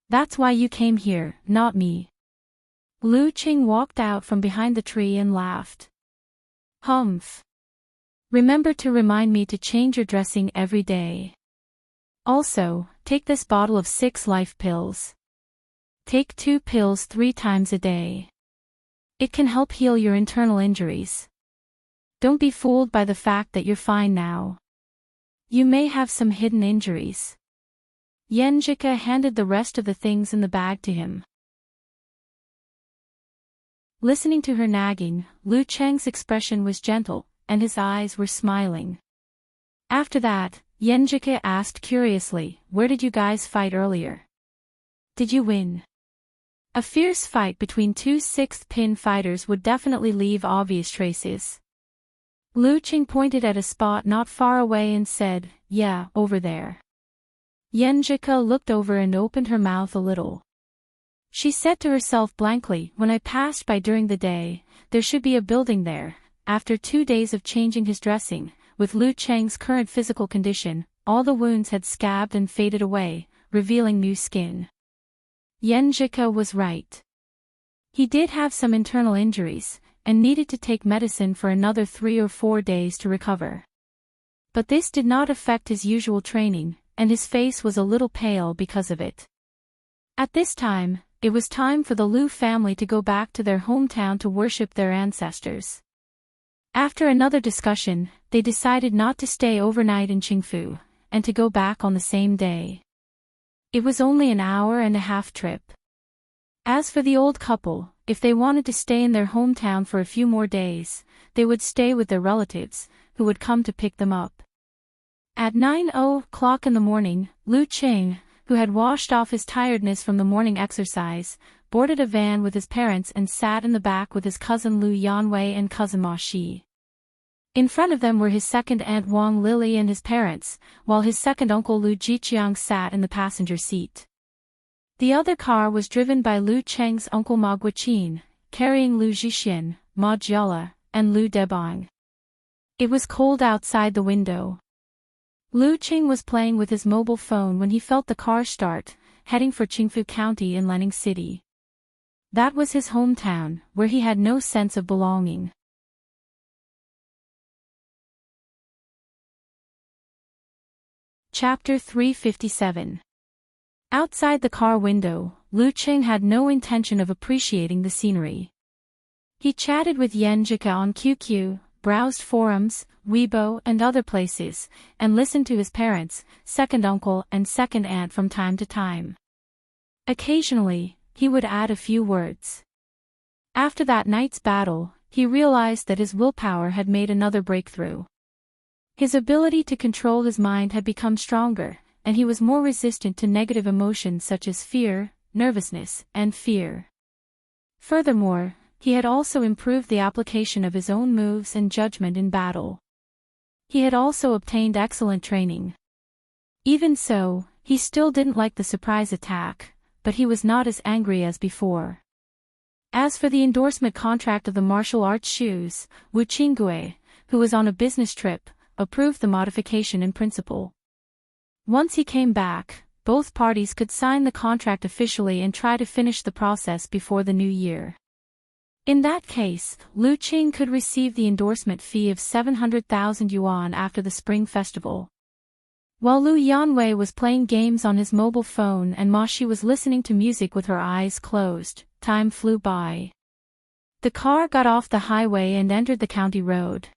That's why you came here, not me. Lu Qing walked out from behind the tree and laughed. Humph. Remember to remind me to change your dressing every day. Also, take this bottle of 6 life pills. Take 2 pills 3 times a day. It can help heal your internal injuries. Don't be fooled by the fact that you're fine now. You may have some hidden injuries. Yenjika handed the rest of the things in the bag to him. Listening to her nagging, Lu Cheng's expression was gentle, and his eyes were smiling. After that, Yenjika asked curiously, "Where did you guys fight earlier? Did you win?" A fierce fight between 2 sixth pin fighters would definitely leave obvious traces. Lu Qing pointed at a spot not far away and said, "Yeah, over there." Yenjika looked over and opened her mouth a little. She said to herself blankly, "When I passed by during the day, there should be a building there." After 2 days of changing his dressing, with Lu Cheng's current physical condition, all the wounds had scabbed and faded away, revealing new skin. Yenjika was right. He did have some internal injuries, and needed to take medicine for another 3 or 4 days to recover. But this did not affect his usual training, and his face was a little pale because of it. At this time, it was time for the Lu family to go back to their hometown to worship their ancestors. After another discussion, they decided not to stay overnight in Qingfu, and to go back on the same day. It was only an hour-and-a-half trip. As for the old couple, if they wanted to stay in their hometown for a few more days, they would stay with their relatives, who would come to pick them up. At 9:00 in the morning, Lu Qing, who had washed off his tiredness from the morning exercise, boarded a van with his parents and sat in the back with his cousin Lu Yanwei and cousin Ma Shi. In front of them were his second aunt Wang Lily and his parents, while his second uncle Lu Jiqiang sat in the passenger seat. The other car was driven by Lu Cheng's uncle Ma Guiqin, carrying Lu Zhixian, Ma Jiala, and Lu Debang. It was cold outside the window. Lu Qing was playing with his mobile phone when he felt the car start, heading for Qingfu County in Lining City. That was his hometown, where he had no sense of belonging. Chapter 357. Outside the car window, Lu Qing had no intention of appreciating the scenery. He chatted with Yenjika on QQ, browsed forums, Weibo and other places, and listened to his parents, second uncle and second aunt from time to time. Occasionally, he would add a few words. After that night's battle, he realized that his willpower had made another breakthrough. His ability to control his mind had become stronger, and he was more resistant to negative emotions such as fear, nervousness, and fear. Furthermore, he had also improved the application of his own moves and judgment in battle. He had also obtained excellent training. Even so, he still didn't like the surprise attack, but he was not as angry as before. As for the endorsement contract of the martial arts shoes, Wu Qinggue, who was on a business trip, approved the modification in principle. Once he came back, both parties could sign the contract officially and try to finish the process before the new year. In that case, Lu Qing could receive the endorsement fee of 700,000 yuan after the Spring Festival. While Lu Yanwei was playing games on his mobile phone and Ma Shi was listening to music with her eyes closed, time flew by. The car got off the highway and entered the county road.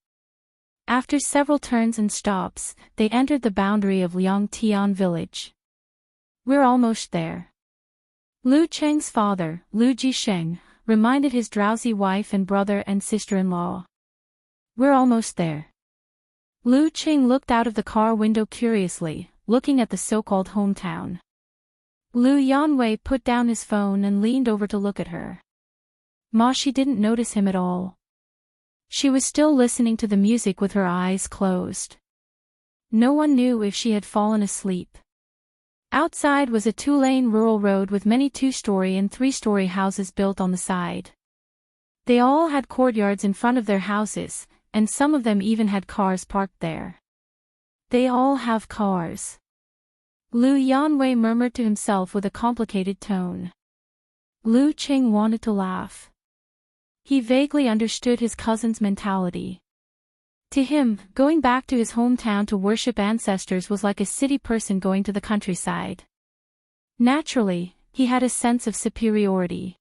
After several turns and stops, they entered the boundary of Liangtian village. "We're almost there." Lu Cheng's father, Lu Jisheng, reminded his drowsy wife and brother and sister-in-law. "We're almost there." Lu Qing looked out of the car window curiously, looking at the so-called hometown. Lu Yanwei put down his phone and leaned over to look at her. Ma Shi didn't notice him at all. She was still listening to the music with her eyes closed. No one knew if she had fallen asleep. Outside was a 2-lane rural road with many 2-story and 3-story houses built on the side. They all had courtyards in front of their houses, and some of them even had cars parked there. "They all have cars." Lu Yanwei murmured to himself with a complicated tone. Lu Qing wanted to laugh. He vaguely understood his cousin's mentality. To him, going back to his hometown to worship ancestors was like a city person going to the countryside. Naturally, he had a sense of superiority.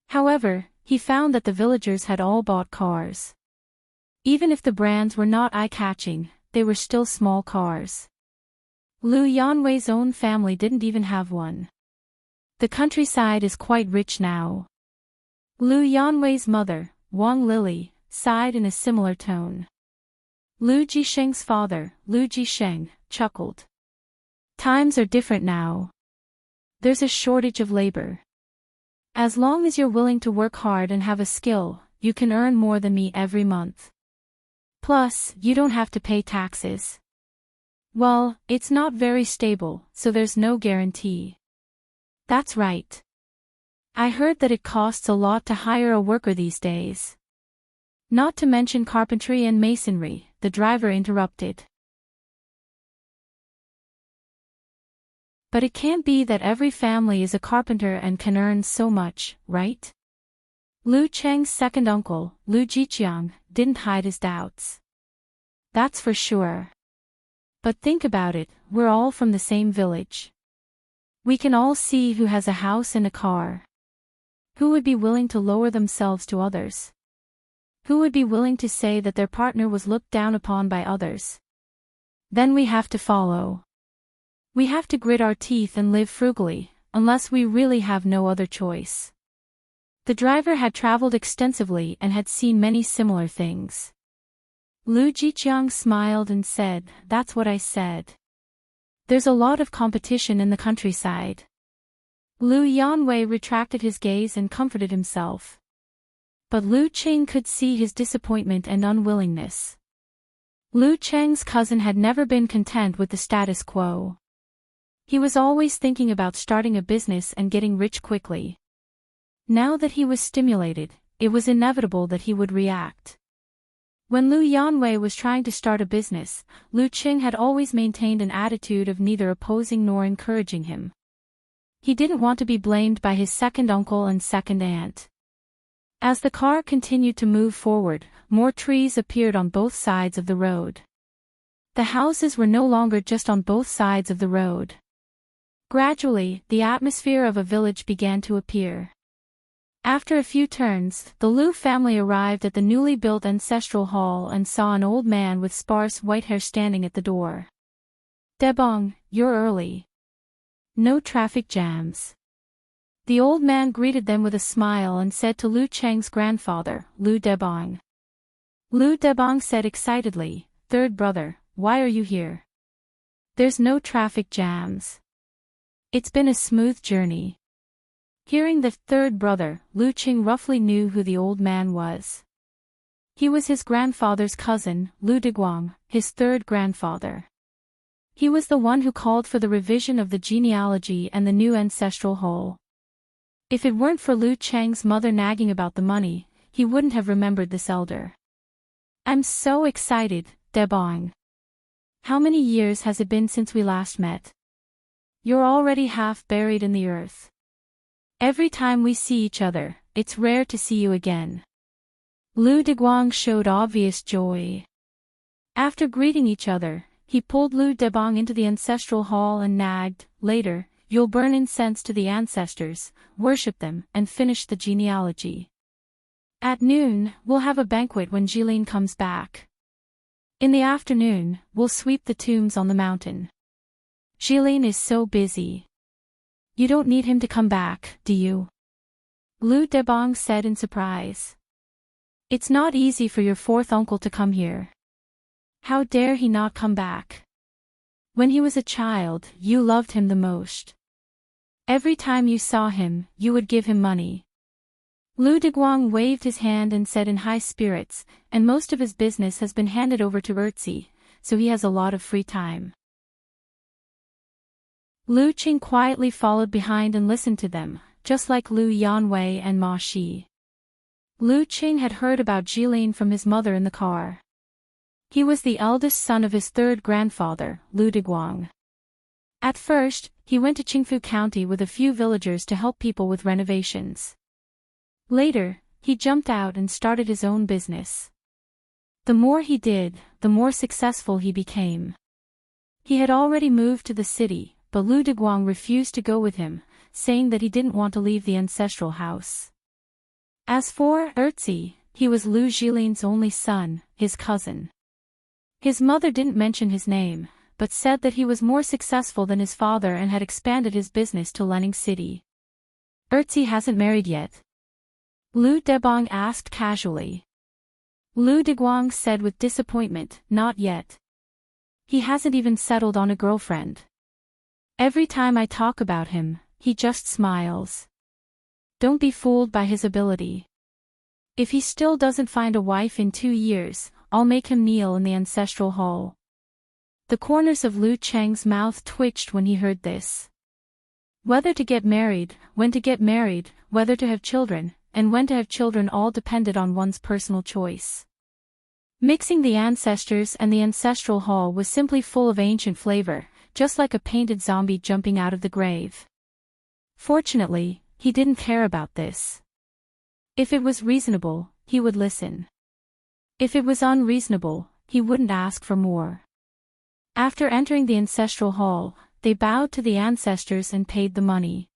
However, he found that the villagers had all bought cars. Even if the brands were not eye-catching, they were still small cars. Lu Yanwei's own family didn't even have one. The countryside is quite rich now. Lu Yanwei's mother, Wang Lily, sighed in a similar tone. Lu Jisheng's father, Lu Jisheng, chuckled. Times are different now. There's a shortage of labor. As long as you're willing to work hard and have a skill, you can earn more than me every month. Plus, you don't have to pay taxes. Well, it's not very stable, so there's no guarantee. That's right. I heard that it costs a lot to hire a worker these days. Not to mention carpentry and masonry, the driver interrupted. But it can't be that every family is a carpenter and can earn so much, right? Lu Cheng's second uncle, Lu Jiqiang, didn't hide his doubts. That's for sure. But think about it, we're all from the same village. We can all see who has a house and a car. Who would be willing to lower themselves to others? Who would be willing to say that their partner was looked down upon by others? Then we have to follow. We have to grit our teeth and live frugally, unless we really have no other choice. The driver had traveled extensively and had seen many similar things. Lu Jiqiang smiled and said, "That's what I said. There's a lot of competition in the countryside." Lu Yanwei retracted his gaze and comforted himself. But Lu Qing could see his disappointment and unwillingness. Lu Cheng's cousin had never been content with the status quo. He was always thinking about starting a business and getting rich quickly. Now that he was stimulated, it was inevitable that he would react. When Lu Yanwei was trying to start a business, Lu Qing had always maintained an attitude of neither opposing nor encouraging him. He didn't want to be blamed by his second uncle and second aunt. As the car continued to move forward, more trees appeared on both sides of the road. The houses were no longer just on both sides of the road. Gradually, the atmosphere of a village began to appear. After a few turns, the Lu family arrived at the newly built ancestral hall and saw an old man with sparse white hair standing at the door. "Debong, you're early. No traffic jams." The old man greeted them with a smile and said to Lu Cheng's grandfather, Lu Debong. Lu Debong said excitedly, "Third brother, why are you here?" "There's no traffic jams. It's been a smooth journey." Hearing the third brother, Lu Qing roughly knew who the old man was. He was his grandfather's cousin, Lu Deguang, his third grandfather. He was the one who called for the revision of the genealogy and the new ancestral hall. If it weren't for Lu Cheng's mother nagging about the money, he wouldn't have remembered this elder. "I'm so excited, Debong. How many years has it been since we last met? You're already half buried in the earth. Every time we see each other, it's rare to see you again." Lu Deguang showed obvious joy. After greeting each other, he pulled Lu Debong into the ancestral hall and nagged, "Later, you'll burn incense to the ancestors, worship them, and finish the genealogy. At noon, we'll have a banquet when Jilin comes back. In the afternoon, we'll sweep the tombs on the mountain. Jilin is so busy. You don't need him to come back, do you?" Lu Debong said in surprise. "It's not easy for your fourth uncle to come here. How dare he not come back? When he was a child, you loved him the most. Every time you saw him, you would give him money." Lu Deguang waved his hand and said in high spirits, "And most of his business has been handed over to Erzi, so he has a lot of free time." Lu Qing quietly followed behind and listened to them, just like Lu Yanwei and Ma Shi. Lu Qing had heard about Jilin from his mother in the car. He was the eldest son of his third grandfather, Lu Deguang. At first, he went to Qingfu County with a few villagers to help people with renovations. Later, he jumped out and started his own business. The more he did, the more successful he became. He had already moved to the city, but Lu Deguang refused to go with him, saying that he didn't want to leave the ancestral house. As for Erzi, he was Lu Jilin's only son, his cousin. His mother didn't mention his name, but said that he was more successful than his father and had expanded his business to Lening City. Erzi hasn't married yet? Lu Debong asked casually. Lu Deguang said with disappointment, not yet. He hasn't even settled on a girlfriend. Every time I talk about him, he just smiles. Don't be fooled by his ability. If he still doesn't find a wife in 2 years, I'll make him kneel in the ancestral hall. The corners of Lu Cheng's mouth twitched when he heard this. Whether to get married, when to get married, whether to have children, and when to have children all depended on one's personal choice. Mixing the ancestors and the ancestral hall was simply full of ancient flavor, just like a painted zombie jumping out of the grave. Fortunately, he didn't care about this. If it was reasonable, he would listen. If it was unreasonable, he wouldn't ask for more. After entering the ancestral hall, they bowed to the ancestors and paid the money.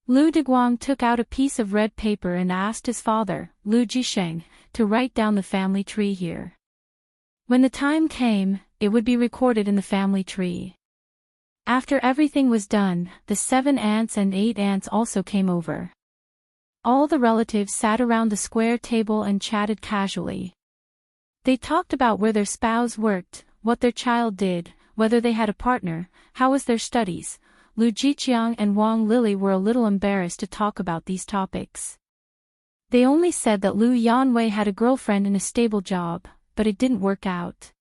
Lu Deguang took out a piece of red paper and asked his father, Lu Jisheng, to write down the family tree here. When the time came, it would be recorded in the family tree. After everything was done, the 7 aunts and 8 aunts also came over. All the relatives sat around the square table and chatted casually. They talked about where their spouse worked, what their child did, whether they had a partner, how was their studies. Lu Jiqiang and Wang Lili were a little embarrassed to talk about these topics. They only said that Lu Yanwei had a girlfriend in a stable job, but it didn't work out.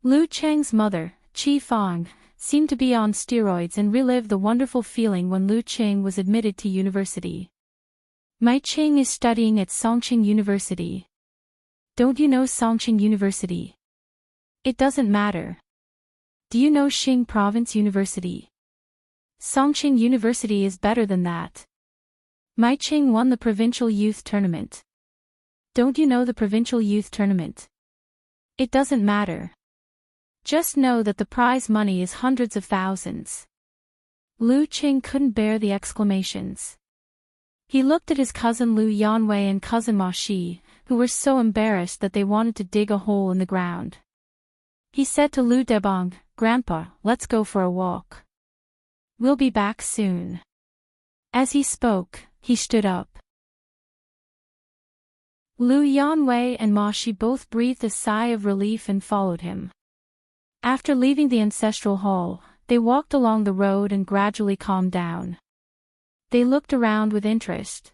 Lu Cheng's mother, Qi Fang, seemed to be on steroids and relived the wonderful feeling when Lu Qing was admitted to university. My Qing is studying at Songqing University. Don't you know Songqing University? It doesn't matter. Do you know Xing Province University? Songqing University is better than that. My Qing won the provincial youth tournament. Don't you know the provincial youth tournament? It doesn't matter. Just know that the prize money is hundreds of thousands. Lu Qing couldn't bear the exclamations. He looked at his cousin Lu Yanwei and cousin Ma Shi, who were so embarrassed that they wanted to dig a hole in the ground. He said to Lu Debong, Grandpa, let's go for a walk. We'll be back soon. As he spoke, he stood up. Lu Yanwei and Ma Shi both breathed a sigh of relief and followed him. After leaving the ancestral hall, they walked along the road and gradually calmed down. They looked around with interest.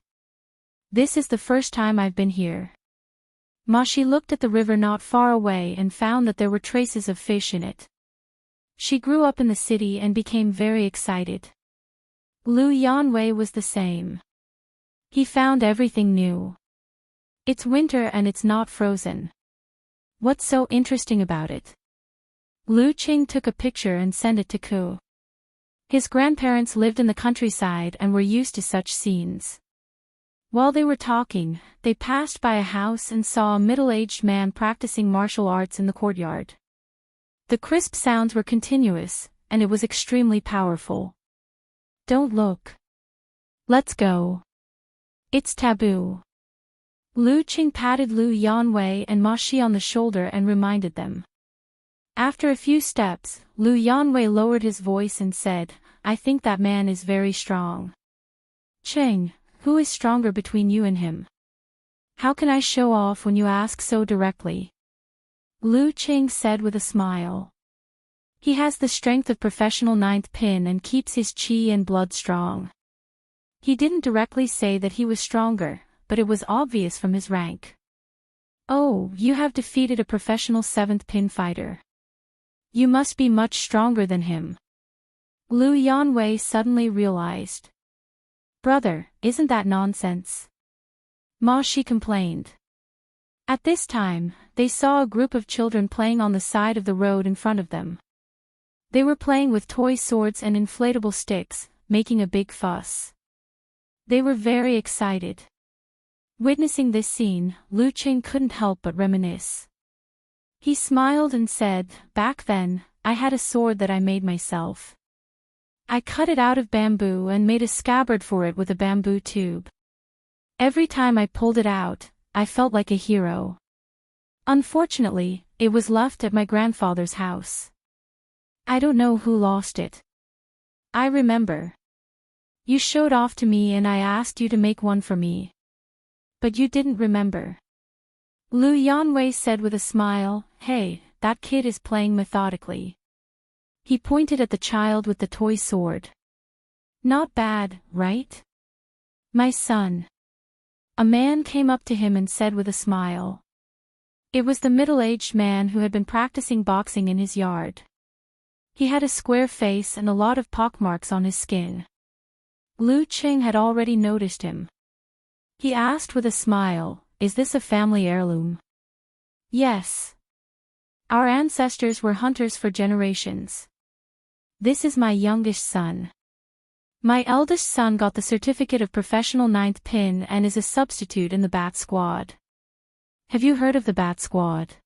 This is the first time I've been here. Ma Shi looked at the river not far away and found that there were traces of fish in it. She grew up in the city and became very excited. Lu Yanwei was the same. He found everything new. It's winter and it's not frozen. What's so interesting about it? Lu Qing took a picture and sent it to Ku. His grandparents lived in the countryside and were used to such scenes. While they were talking, they passed by a house and saw a middle-aged man practicing martial arts in the courtyard. The crisp sounds were continuous, and it was extremely powerful. Don't look. Let's go. It's taboo. Lu Qing patted Lu Yanwei and Ma Shi on the shoulder and reminded them. After a few steps, Lu Yanwei lowered his voice and said, I think that man is very strong. Qing, who is stronger between you and him? How can I show off when you ask so directly? Lu Qing said with a smile. He has the strength of professional ninth pin and keeps his qi and blood strong. He didn't directly say that he was stronger, but it was obvious from his rank. Oh, you have defeated a professional 7th pin fighter. You must be much stronger than him. Lu Yanwei suddenly realized. Brother, isn't that nonsense? Ma Shi complained. At this time, they saw a group of children playing on the side of the road in front of them. They were playing with toy swords and inflatable sticks, making a big fuss. They were very excited. Witnessing this scene, Lu Qing couldn't help but reminisce. He smiled and said, "Back then, I had a sword that I made myself. I cut it out of bamboo and made a scabbard for it with a bamboo tube. Every time I pulled it out, I felt like a hero. Unfortunately, it was left at my grandfather's house. I don't know who lost it. I remember. You showed off to me and I asked you to make one for me. But you didn't remember." Lu Yanwei said with a smile, "Hey, that kid is playing methodically." He pointed at the child with the toy sword. "Not bad, right? My son." A man came up to him and said with a smile. It was the middle-aged man who had been practicing boxing in his yard. He had a square face and a lot of pockmarks on his skin. Lu Qing had already noticed him. He asked with a smile, "Is this a family heirloom?" "Yes. Our ancestors were hunters for generations. This is my youngest son. My eldest son got the certificate of professional 9th pin and is a substitute in the Bat Squad." "Have you heard of the Bat Squad?"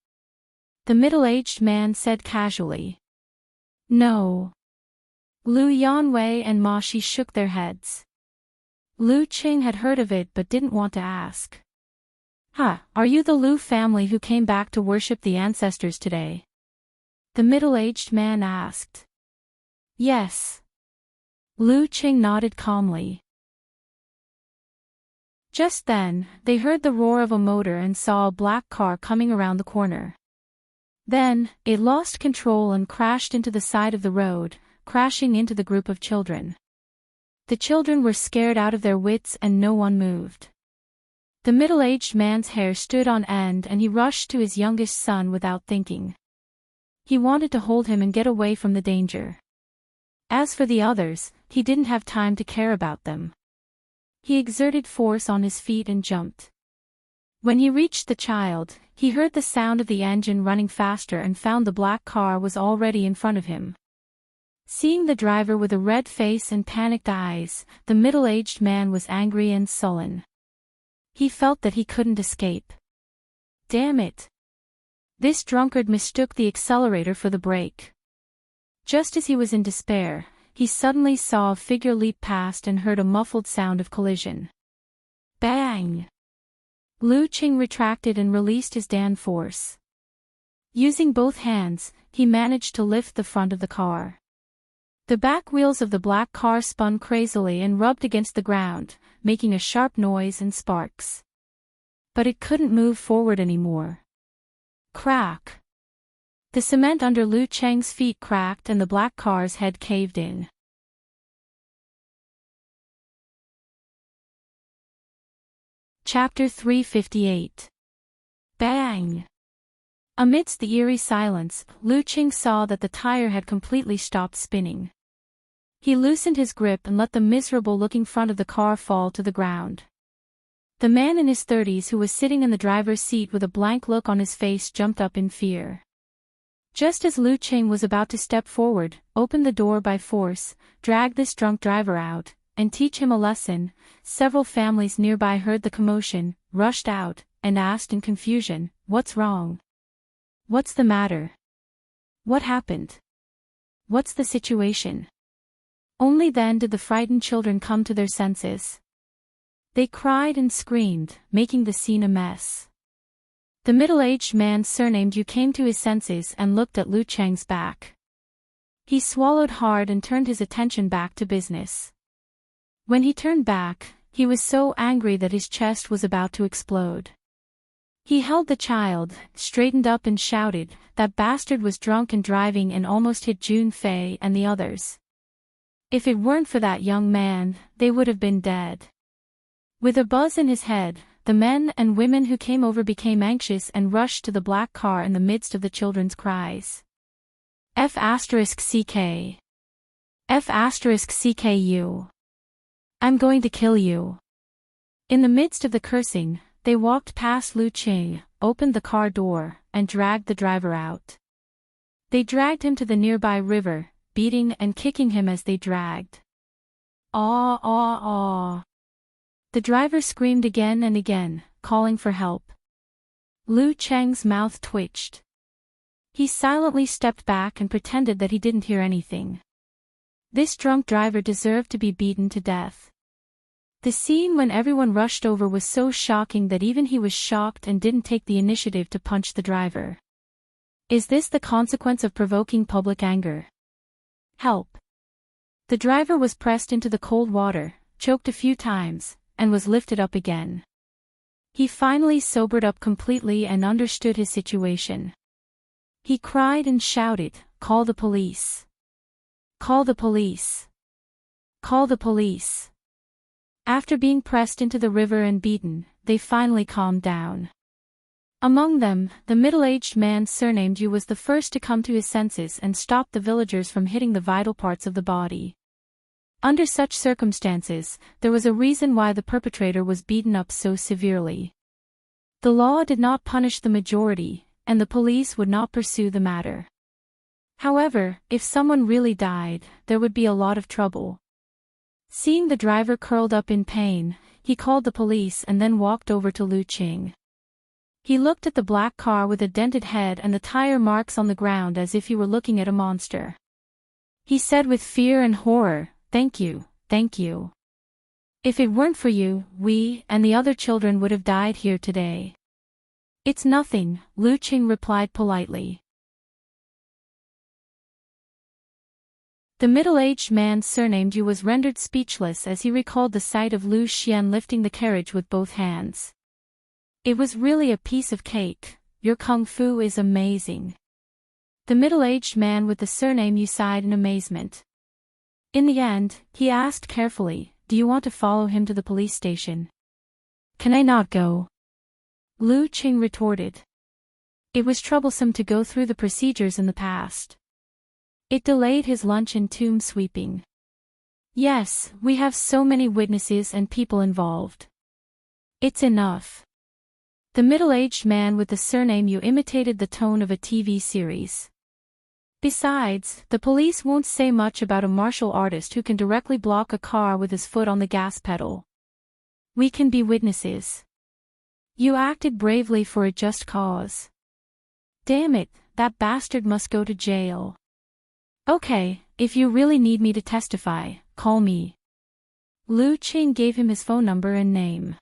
the middle-aged man said casually. "No." Lu Yanwei and Ma Shi shook their heads. Lu Qing had heard of it but didn't want to ask. Are you the Lu family who came back to worship the ancestors today?" the middle-aged man asked. "Yes." Lu Qing nodded calmly. Just then, they heard the roar of a motor and saw a black car coming around the corner. Then, it lost control and crashed into the side of the road, crashing into the group of children. The children were scared out of their wits and no one moved. The middle-aged man's hair stood on end and he rushed to his youngest son without thinking. He wanted to hold him and get away from the danger. As for the others, he didn't have time to care about them. He exerted force on his feet and jumped. When he reached the child, he heard the sound of the engine running faster and found the black car was already in front of him. Seeing the driver with a red face and panicked eyes, the middle-aged man was angry and sullen. He felt that he couldn't escape. Damn it! This drunkard mistook the accelerator for the brake. Just as he was in despair, he suddenly saw a figure leap past and heard a muffled sound of collision. Bang! Lu Qing retracted and released his Dan force. Using both hands, he managed to lift the front of the car. The back wheels of the black car spun crazily and rubbed against the ground, making a sharp noise and sparks. But it couldn't move forward anymore. Crack! The cement under Lu Cheng's feet cracked and the black car's head caved in. Chapter 358. Bang! Amidst the eerie silence, Lu Qing saw that the tire had completely stopped spinning. He loosened his grip and let the miserable-looking front of the car fall to the ground. The man in his 30s who was sitting in the driver's seat with a blank look on his face jumped up in fear. Just as Lu Qing was about to step forward, open the door by force, drag this drunk driver out, and teach him a lesson, several families nearby heard the commotion, rushed out, and asked in confusion, "What's wrong? What's the matter? What happened? What's the situation?" Only then did the frightened children come to their senses. They cried and screamed, making the scene a mess. The middle-aged man surnamed Yu came to his senses and looked at Lu Cheng's back. He swallowed hard and turned his attention back to business. When he turned back, he was so angry that his chest was about to explode. He held the child, straightened up and shouted, "That bastard was drunk and driving and almost hit Jun Fei and the others. If it weren't for that young man, they would have been dead." With a buzz in his head, the men and women who came over became anxious and rushed to the black car in the midst of the children's cries. F***CK. F***CKU. I'm going to kill you. In the midst of the cursing, they walked past Lu Qing, opened the car door, and dragged the driver out. They dragged him to the nearby river, beating and kicking him as they dragged. "Aw, aw, aw." The driver screamed again and again, calling for help. Lu Cheng's mouth twitched. He silently stepped back and pretended that he didn't hear anything. This drunk driver deserved to be beaten to death. The scene when everyone rushed over was so shocking that even he was shocked and didn't take the initiative to punch the driver. Is this the consequence of provoking public anger? Help! The driver was pressed into the cold water, choked a few times, and was lifted up again. He finally sobered up completely and understood his situation. He cried and shouted, "Call the police! Call the police! Call the police!" After being pressed into the river and beaten, they finally calmed down. Among them, the middle-aged man surnamed Yu was the first to come to his senses and stop the villagers from hitting the vital parts of the body. Under such circumstances, there was a reason why the perpetrator was beaten up so severely. The law did not punish the majority, and the police would not pursue the matter. However, if someone really died, there would be a lot of trouble. Seeing the driver curled up in pain, he called the police and then walked over to Lu Qing. He looked at the black car with a dented head and the tire marks on the ground as if he were looking at a monster. He said with fear and horror, "Thank you, thank you. If it weren't for you, we and the other children would have died here today." "It's nothing," Lu Qing replied politely. The middle-aged man surnamed Yu was rendered speechless as he recalled the sight of Lu Xian lifting the carriage with both hands. "It was really a piece of cake. Your kung fu is amazing." The middle-aged man with the surname Yu sighed in amazement. In the end, he asked carefully, "Do you want to follow him to the police station?" "Can I not go?" Lu Qing retorted. It was troublesome to go through the procedures in the past. It delayed his lunch and tomb sweeping. "Yes, we have so many witnesses and people involved. It's enough." The middle-aged man with the surname Yu imitated the tone of a TV series. Besides, the police won't say much about a martial artist who can directly block a car with his foot on the gas pedal. We can be witnesses. You acted bravely for a just cause. Damn it, that bastard must go to jail. Okay, if you really need me to testify, call me. Lu Qing gave him his phone number and name.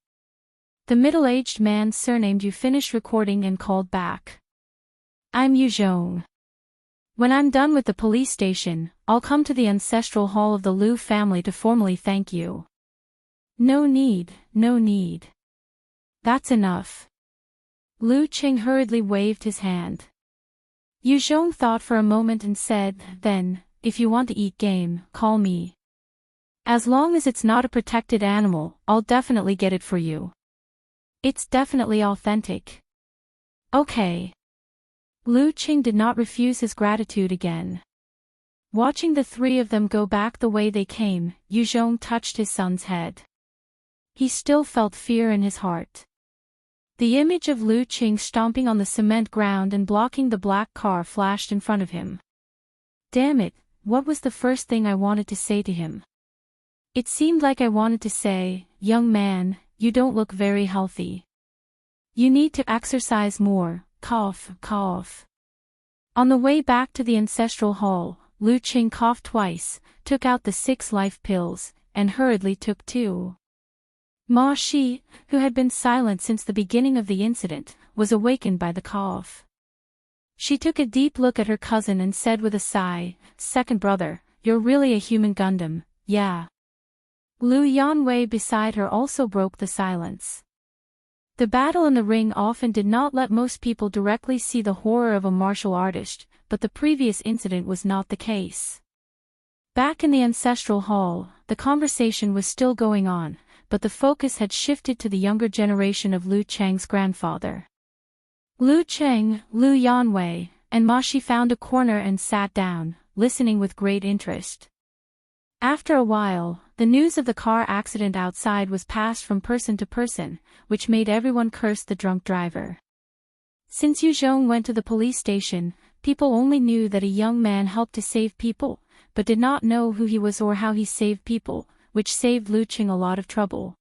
The middle-aged man surnamed Yu finished recording and called back. "I'm Yu Zhong. When I'm done with the police station, I'll come to the ancestral hall of the Lu family to formally thank you." No need, no need. That's enough. Lu Qing hurriedly waved his hand. Yu Zhong thought for a moment and said, "Then, if you want to eat game, call me. As long as it's not a protected animal, I'll definitely get it for you. It's definitely authentic." Okay. Lu Qing did not refuse his gratitude again. Watching the three of them go back the way they came, Yu Zhong touched his son's head. He still felt fear in his heart. The image of Lu Qing stomping on the cement ground and blocking the black car flashed in front of him. Damn it, what was the first thing I wanted to say to him? It seemed like I wanted to say, "Young man, you don't look very healthy. You need to exercise more, cough, cough." On the way back to the ancestral hall, Lu Qing coughed twice, took out the 6 life pills, and hurriedly took 2. Ma Shi, who had been silent since the beginning of the incident, was awakened by the cough. She took a deep look at her cousin and said with a sigh, "Second brother, you're really a human Gundam, yeah." Lu Yanwei beside her also broke the silence. The battle in the ring often did not let most people directly see the horror of a martial artist, but the previous incident was not the case. Back in the ancestral hall, the conversation was still going on, but the focus had shifted to the younger generation of Lu Cheng's grandfather. Lu Cheng, Lu Yanwei, and Ma Shi found a corner and sat down, listening with great interest. After a while, the news of the car accident outside was passed from person to person, which made everyone curse the drunk driver. Since Yu Zhong went to the police station, people only knew that a young man helped to save people, but did not know who he was or how he saved people, which saved Lu Qing a lot of trouble.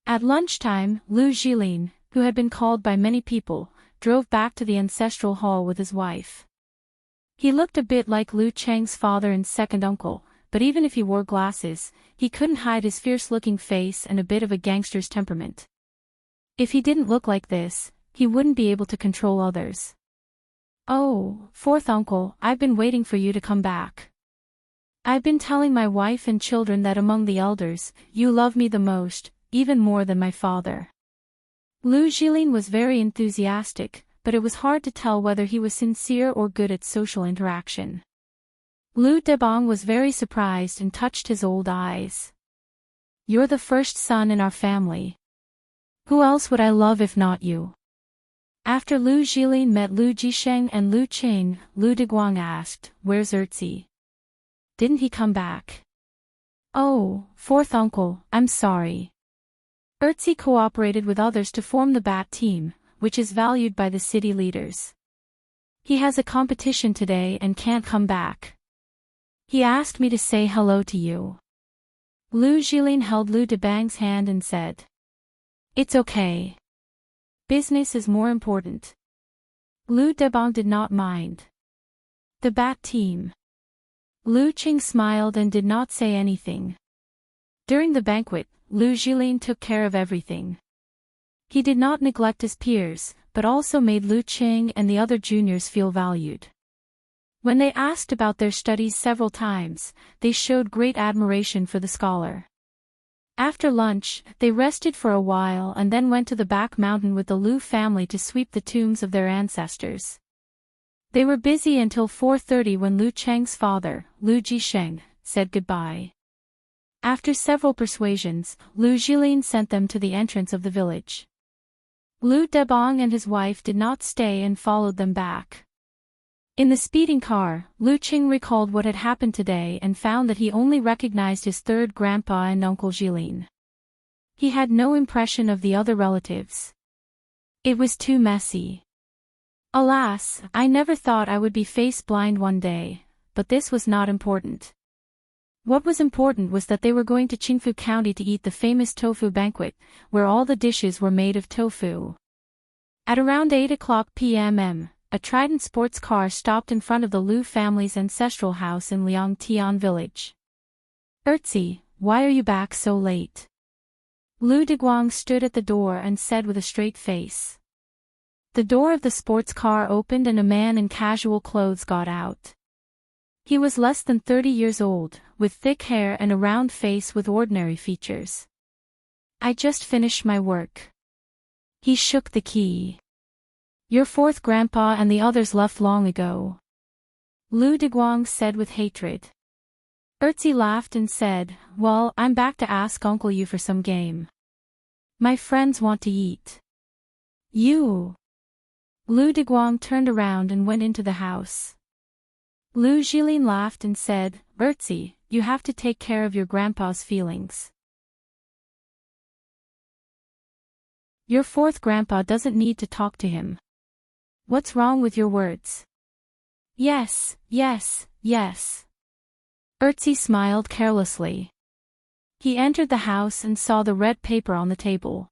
At lunchtime, Lu Jilin, who had been called by many people, drove back to the ancestral hall with his wife. He looked a bit like Lu Cheng's father and second uncle, but even if he wore glasses, he couldn't hide his fierce-looking face and a bit of a gangster's temperament. If he didn't look like this, he wouldn't be able to control others. "Oh, fourth uncle, I've been waiting for you to come back. I've been telling my wife and children that among the elders, you love me the most, even more than my father." Lu Jilin was very enthusiastic, but it was hard to tell whether he was sincere or good at social interaction. Lu Debong was very surprised and touched his old eyes. "You're the first son in our family. Who else would I love if not you?" After Lu Jilin met Lu Jisheng and Lu Qing, Lu Deguang asked, "Where's Erzi? Didn't he come back?" "Oh, fourth uncle, I'm sorry. Erzi cooperated with others to form the Bat team, which is valued by the city leaders. He has a competition today and can't come back. He asked me to say hello to you." Lu Jilin held Lu Debang's hand and said, "It's okay. Business is more important." Lu Debang did not mind. The Bat team. Lu Qing smiled and did not say anything. During the banquet, Lu Jilin took care of everything. He did not neglect his peers, but also made Lu Qing and the other juniors feel valued. When they asked about their studies several times, they showed great admiration for the scholar. After lunch, they rested for a while and then went to the back mountain with the Lu family to sweep the tombs of their ancestors. They were busy until 4:30 when Lu Cheng's father, Lu Jisheng, said goodbye. After several persuasions, Lu Jilin sent them to the entrance of the village. Lu Debong and his wife did not stay and followed them back. In the speeding car, Lu Qing recalled what had happened today and found that he only recognized his third grandpa and Uncle Jilin. He had no impression of the other relatives. It was too messy. "Alas, I never thought I would be face-blind one day, but this was not important. What was important was that they were going to Qingfu County to eat the famous tofu banquet, where all the dishes were made of tofu." At around 8 p.m., a Trident sports car stopped in front of the Lu family's ancestral house in Liangtian village. "Erzi, why are you back so late?" Lu Deguang stood at the door and said with a straight face. The door of the sports car opened and a man in casual clothes got out. He was less than 30 years old, with thick hair and a round face with ordinary features. "I just finished my work." He shook the key. "Your fourth grandpa and the others left long ago," Lu Deguang said with hatred. Erzi laughed and said, "Well, I'm back to ask Uncle you for some game. My friends want to eat." "You?" Lu Deguang turned around and went into the house. Lu Jilin laughed and said, "Erzi, you have to take care of your grandpa's feelings. Your fourth grandpa doesn't need to talk to him. What's wrong with your words?" "Yes, yes, yes." Erzi smiled carelessly. He entered the house and saw the red paper on the table.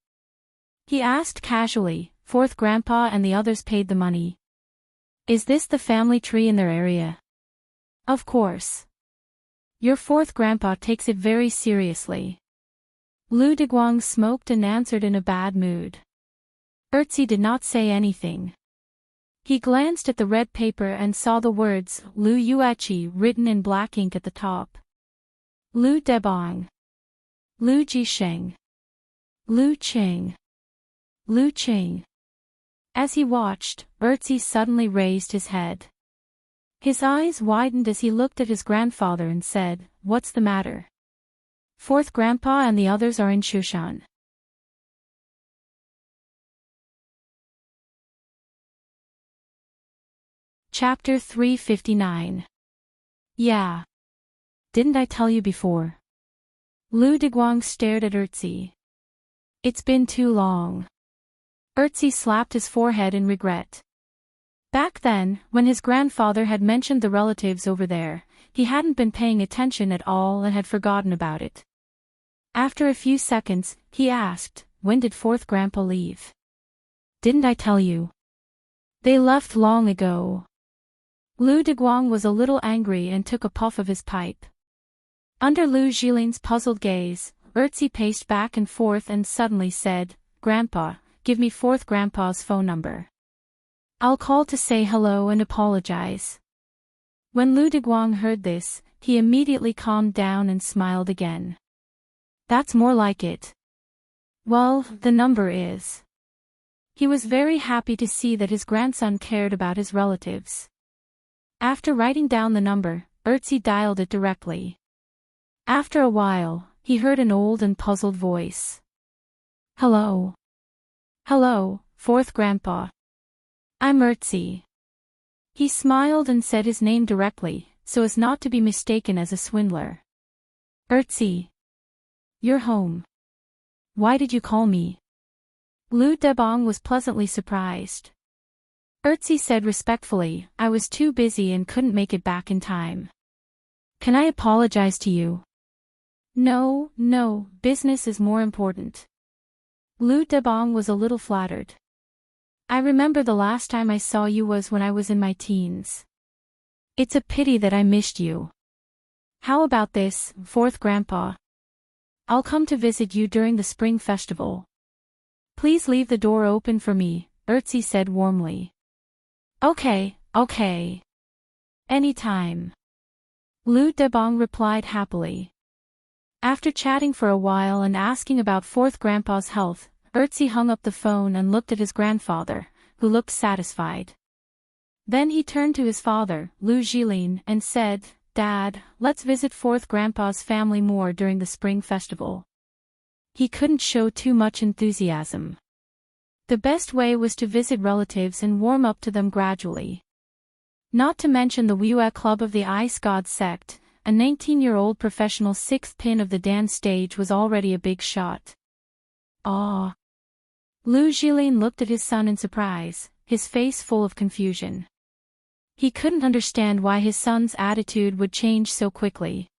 He asked casually, "Fourth grandpa and the others paid the money. Is this the family tree in their area?" "Of course. Your fourth grandpa takes it very seriously." Lu Deguang smoked and answered in a bad mood. Erzi did not say anything. He glanced at the red paper and saw the words Lu Yuechi written in black ink at the top. Lu Debong. Lu Jisheng. Lu Qing. Lu Qing. As he watched, Erzi suddenly raised his head. His eyes widened as he looked at his grandfather and said, "What's the matter? Fourth grandpa and the others are in Shushan." Chapter 359. Yeah. Didn't I tell you before? Lu Deguang stared at Erzi. It's been too long. Erzi slapped his forehead in regret. Back then, when his grandfather had mentioned the relatives over there, he hadn't been paying attention at all and had forgotten about it. After a few seconds, he asked, "When did fourth grandpa leave?" "Didn't I tell you? They left long ago." Lu Deguang was a little angry and took a puff of his pipe. Under Lu Jilin's puzzled gaze, Erzi paced back and forth and suddenly said, "Grandpa, give me fourth grandpa's phone number. I'll call to say hello and apologize." When Lu Deguang heard this, he immediately calmed down and smiled again. "That's more like it. Well, the number is." He was very happy to see that his grandson cared about his relatives. After writing down the number, Erzi dialed it directly. After a while, he heard an old and puzzled voice. "Hello. Hello, fourth grandpa. I'm Erzi." He smiled and said his name directly, so as not to be mistaken as a swindler. "Erzi. You're home. Why did you call me?" Lu Debong was pleasantly surprised. Erzi said respectfully, "I was too busy and couldn't make it back in time. Can I apologize to you?" No, business is more important." Lu Debong was a little flattered. "I remember the last time I saw you was when I was in my teens. It's a pity that I missed you. How about this, fourth grandpa? I'll come to visit you during the spring festival. Please leave the door open for me," Erzi said warmly. Okay. Anytime." Lu Debong replied happily. After chatting for a while and asking about fourth grandpa's health, Erzi hung up the phone and looked at his grandfather, who looked satisfied. Then he turned to his father, Lu Jilin, and said, "Dad, let's visit fourth grandpa's family more during the spring festival." He couldn't show too much enthusiasm. The best way was to visit relatives and warm up to them gradually. Not to mention the Wue Club of the Ice God sect, a 19-year-old professional sixth pin of the dance stage was already a big shot. "Aw." Lu Jilin looked at his son in surprise, his face full of confusion. He couldn't understand why his son's attitude would change so quickly.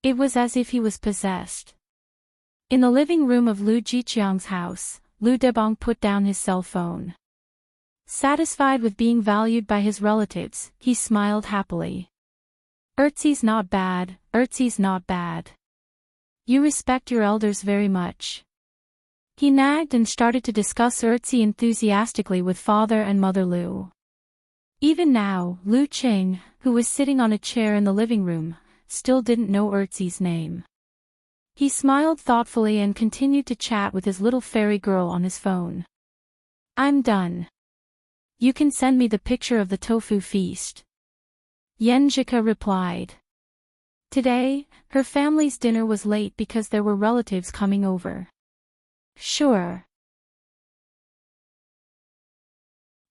It was as if he was possessed. In the living room of Lu Jiqiang's house, Lu Debong put down his cell phone. Satisfied with being valued by his relatives, he smiled happily. Erzi's not bad. You respect your elders very much." He nagged and started to discuss Erzi enthusiastically with father and mother Lu. Even now, Lu Qing, who was sitting on a chair in the living room, still didn't know Erzi's name. He smiled thoughtfully and continued to chat with his little fairy girl on his phone. "I'm done. You can send me the picture of the tofu feast." Yenjika replied. Today, her family's dinner was late because there were relatives coming over. "Sure."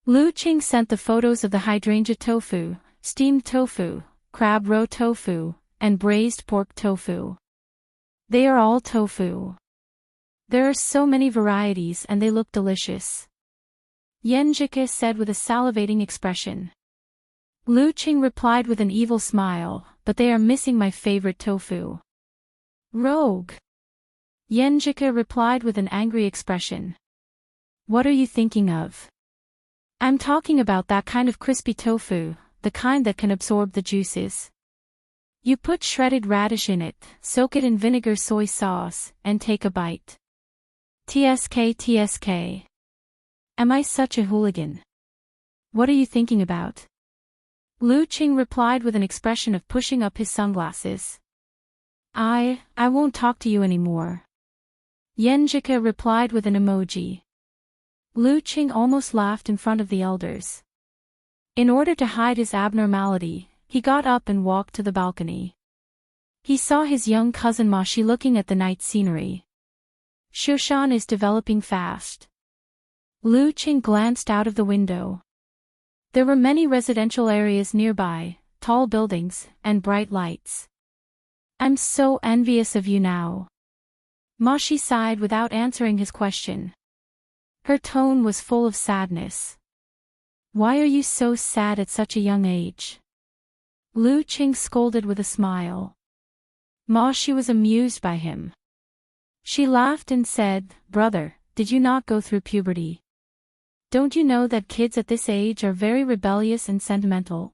Lu Qing sent the photos of the hydrangea tofu, steamed tofu, crab roe tofu, and braised pork tofu. They are all tofu. There are so many varieties and they look delicious. Yenjika said with a salivating expression. Lu Qing replied with an evil smile, "But they are missing my favorite tofu." "Rogue." Yenjika replied with an angry expression. "What are you thinking of?" "I'm talking about that kind of crispy tofu, the kind that can absorb the juices. You put shredded radish in it, soak it in vinegar soy sauce, and take a bite. TSK. Am I such a hooligan? What are you thinking about?" Lu Qing replied with an expression of pushing up his sunglasses. I won't talk to you anymore." Yenjika replied with an emoji. Lu Qing almost laughed in front of the elders. In order to hide his abnormality, he got up and walked to the balcony. He saw his young cousin Mashi looking at the night scenery. Shoshan is developing fast. Lu Qing glanced out of the window. There were many residential areas nearby, tall buildings, and bright lights. "I'm so envious of you now." Mashi sighed without answering his question. Her tone was full of sadness. Why are you so sad at such a young age? Lu Qing scolded with a smile. Ma, she was amused by him. She laughed and said, "Brother, did you not go through puberty? Don't you know that kids at this age are very rebellious and sentimental?"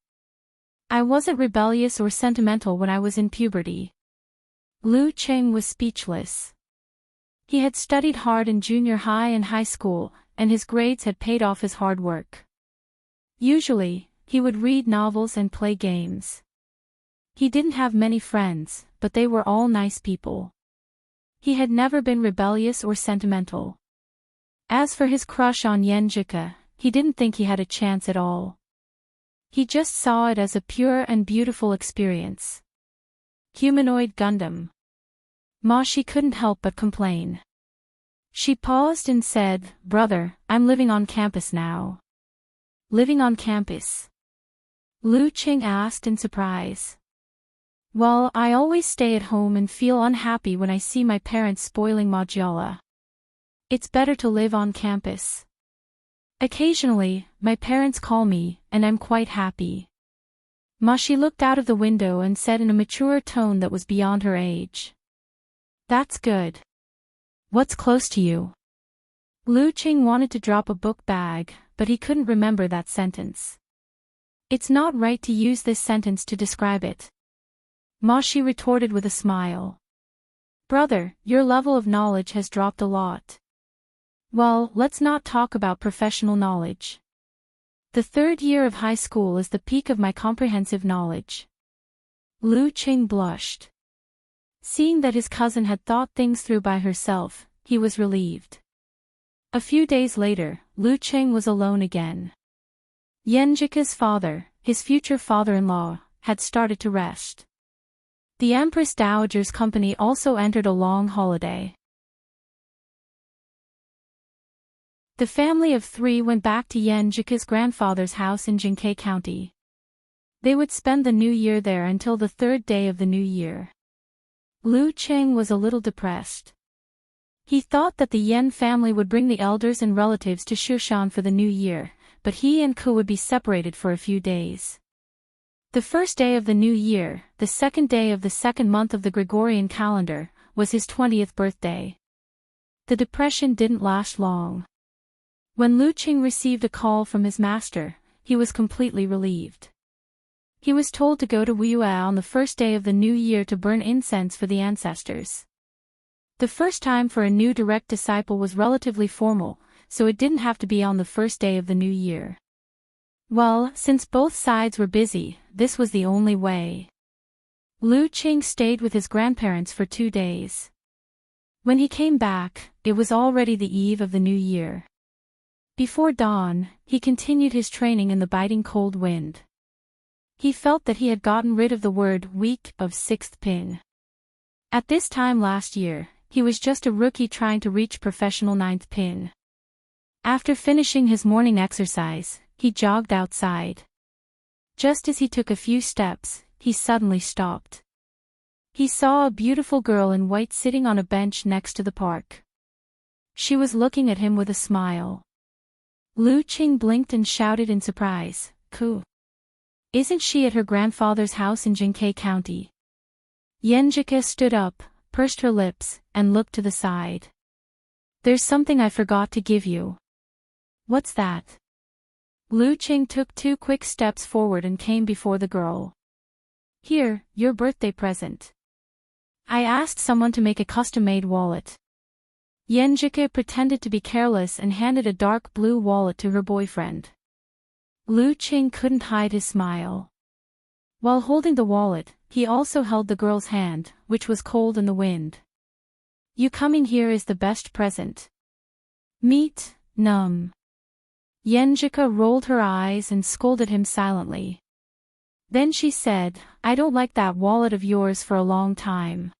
"I wasn't rebellious or sentimental when I was in puberty." Lu Qing was speechless. He had studied hard in junior high and high school, and his grades had paid off his hard work. Usually, he would read novels and play games. He didn't have many friends, but they were all nice people. He had never been rebellious or sentimental. As for his crush on Yenjika, he didn't think he had a chance at all. He just saw it as a pure and beautiful experience. Humanoid Gundam. Ma, she couldn't help but complain. She paused and said, "Brother, I'm living on campus now." "Living on campus?" Lu Qing asked in surprise. "Well, I always stay at home and feel unhappy when I see my parents spoiling Majala. It's better to live on campus. Occasionally, my parents call me, and I'm quite happy." Ma, she looked out of the window and said in a mature tone that was beyond her age. "That's good. What's close to you?" Lu Qing wanted to drop a book bag, but he couldn't remember that sentence. "It's not right to use this sentence to describe it." Ma, she retorted with a smile. "Brother, your level of knowledge has dropped a lot." "Well, let's not talk about professional knowledge. The third year of high school is the peak of my comprehensive knowledge." Lu Qing blushed. Seeing that his cousin had thought things through by herself, he was relieved. A few days later, Lu Qing was alone again. Yenjika's father, his future father-in-law, had started to rest. The Empress Dowager's company also entered a long holiday. The family of 3 went back to Yenjika's grandfather's house in Jinkei County. They would spend the new year there until the 3rd day of the new year. Lu Qing was a little depressed. He thought that the Yen family would bring the elders and relatives to Shushan for the new year, but he and Ku would be separated for a few days. The first day of the new year, the 2nd day of the 2nd month of the Gregorian calendar, was his 20th birthday. The depression didn't last long. When Lu Qing received a call from his master, he was completely relieved. He was told to go to Wuyue on the 1st day of the new year to burn incense for the ancestors. The first time for a new direct disciple was relatively formal, so it didn't have to be on the 1st day of the new year. Well, since both sides were busy, this was the only way. Lu Qing stayed with his grandparents for 2 days. When he came back, it was already the eve of the new year. Before dawn, he continued his training in the biting cold wind. He felt that he had gotten rid of the word weak of 6th pin. At this time last year, he was just a rookie trying to reach professional 9th pin. After finishing his morning exercise, he jogged outside. Just as he took a few steps, he suddenly stopped. He saw a beautiful girl in white sitting on a bench next to the park. She was looking at him with a smile. Lu Qing blinked and shouted in surprise, "Ku! Isn't she at her grandfather's house in Jinkei County?" Yenjika stood up, pursed her lips, and looked to the side. "There's something I forgot to give you." "What's that?" Lu Qing took 2 quick steps forward and came before the girl. "Here, your birthday present. I asked someone to make a custom-made wallet." Yenjika pretended to be careless and handed a dark blue wallet to her boyfriend. Lu Qing couldn't hide his smile. While holding the wallet, he also held the girl's hand, which was cold in the wind. "You coming here is the best present. Meet, Num." Yenjika rolled her eyes and scolded him silently. Then she said, "I don't like that wallet of yours for a long time."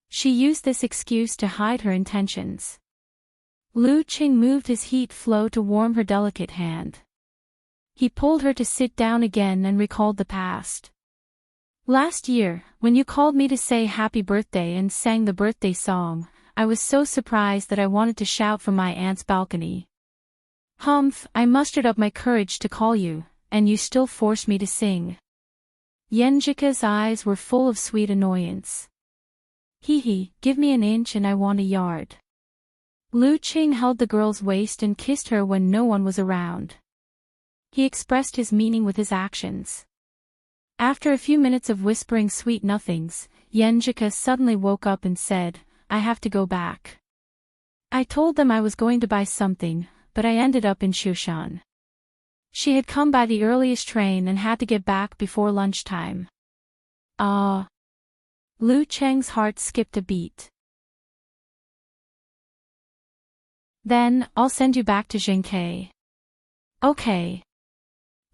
She used this excuse to hide her intentions. Lu Qing moved his heat flow to warm her delicate hand. He pulled her to sit down again and recalled the past. "Last year, when you called me to say happy birthday and sang the birthday song, I was so surprised that I wanted to shout from my aunt's balcony. Humph, I mustered up my courage to call you, and you still forced me to sing. Yenjika's eyes were full of sweet annoyance. Hee, give me an inch and I want a yard. Lu Qing held the girl's waist and kissed her when no one was around. He expressed his meaning with his actions. After a few minutes of whispering sweet nothings, Yenjika suddenly woke up and said, I have to go back. I told them I was going to buy something, but I ended up in Shushan. She had come by the earliest train and had to get back before lunchtime. Ah. Lu Cheng's heart skipped a beat. Then, I'll send you back to Jinkei. Okay.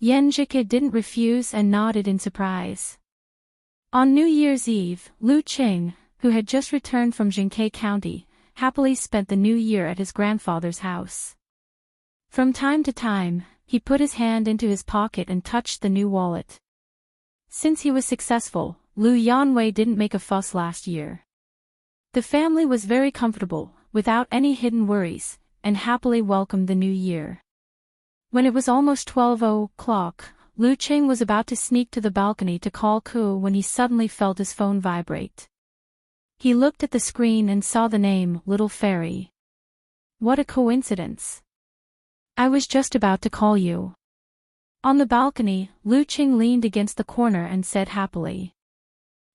Yenjika didn't refuse and nodded in surprise. On New Year's Eve, Lu Qing, who had just returned from Jinkei County, happily spent the new year at his grandfather's house. From time to time, he put his hand into his pocket and touched the new wallet. Since he was successful, Lu Yanwei didn't make a fuss last year. The family was very comfortable, without any hidden worries, and happily welcomed the new year. When it was almost 12 o'clock, Lu Qing was about to sneak to the balcony to call Ku when he suddenly felt his phone vibrate. He looked at the screen and saw the name, Little Fairy. What a coincidence. I was just about to call you. On the balcony, Lu Qing leaned against the corner and said happily.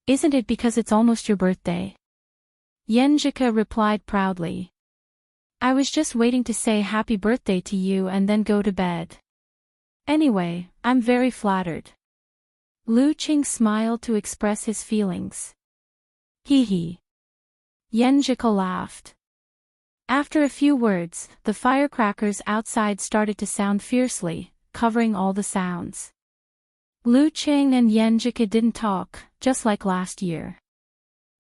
Isn't it because it's almost your birthday? Yenjika replied proudly. I was just waiting to say happy birthday to you and then go to bed. Anyway, I'm very flattered. Lu Qing smiled to express his feelings. Hee. Yenjika laughed. After a few words, the firecrackers outside started to sound fiercely, covering all the sounds. Lu Qing and Yenjika didn't talk, just like last year.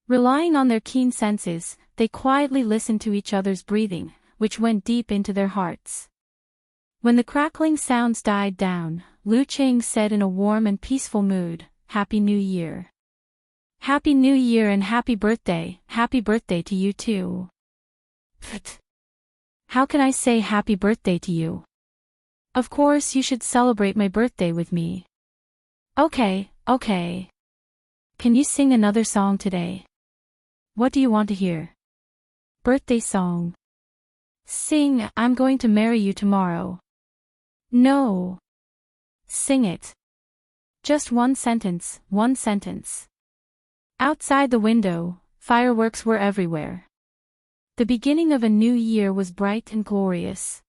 Relying on their keen senses, they quietly listened to each other's breathing, which went deep into their hearts. When the crackling sounds died down, Lu Qing said in a warm and peaceful mood, Happy New Year. Happy New Year and happy birthday to you too. Pfft. How can I say happy birthday to you? Of course you should celebrate my birthday with me. Okay. Can you sing another song today? What do you want to hear? Birthday song. Sing, I'm going to marry you tomorrow. No. Sing it. Just one sentence. Outside the window, fireworks were everywhere. The beginning of a new year was bright and glorious.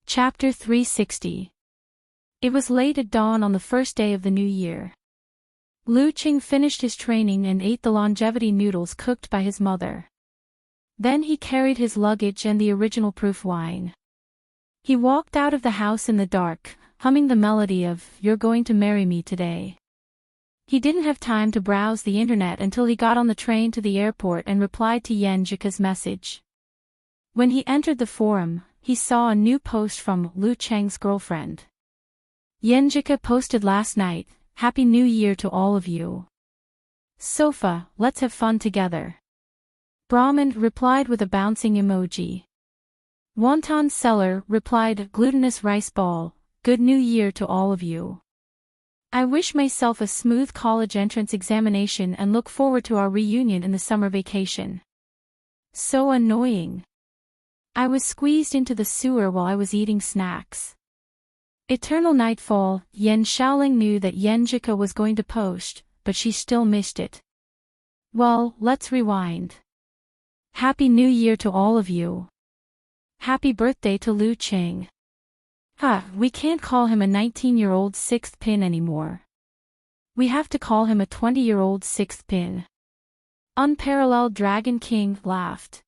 Chapter 360. It was late at dawn on the first day of the new year. Lu Qing finished his training and ate the longevity noodles cooked by his mother. Then he carried his luggage and the original proof wine. He walked out of the house in the dark, humming the melody of You're Going to Marry Me Today. He didn't have time to browse the internet until he got on the train to the airport and replied to Yenjika's message. When he entered the forum, he saw a new post from Lu Cheng's girlfriend. Yenjika posted last night, Happy New Year to all of you. Sofa, let's have fun together. Brahman replied with a bouncing emoji. Wonton Seller replied, Glutinous rice ball, Good New Year to all of you. I wish myself a smooth college entrance examination and look forward to our reunion in the summer vacation. So annoying. I was squeezed into the sewer while I was eating snacks. Eternal nightfall, Yen Shaoling knew that Yenjika was going to post, but she still missed it. Well, let's rewind. Happy New Year to all of you. Happy birthday to Lu Qing. We can't call him a 19-year-old sixth pin anymore. We have to call him a 20-year-old sixth pin. Unparalleled Dragon King laughed.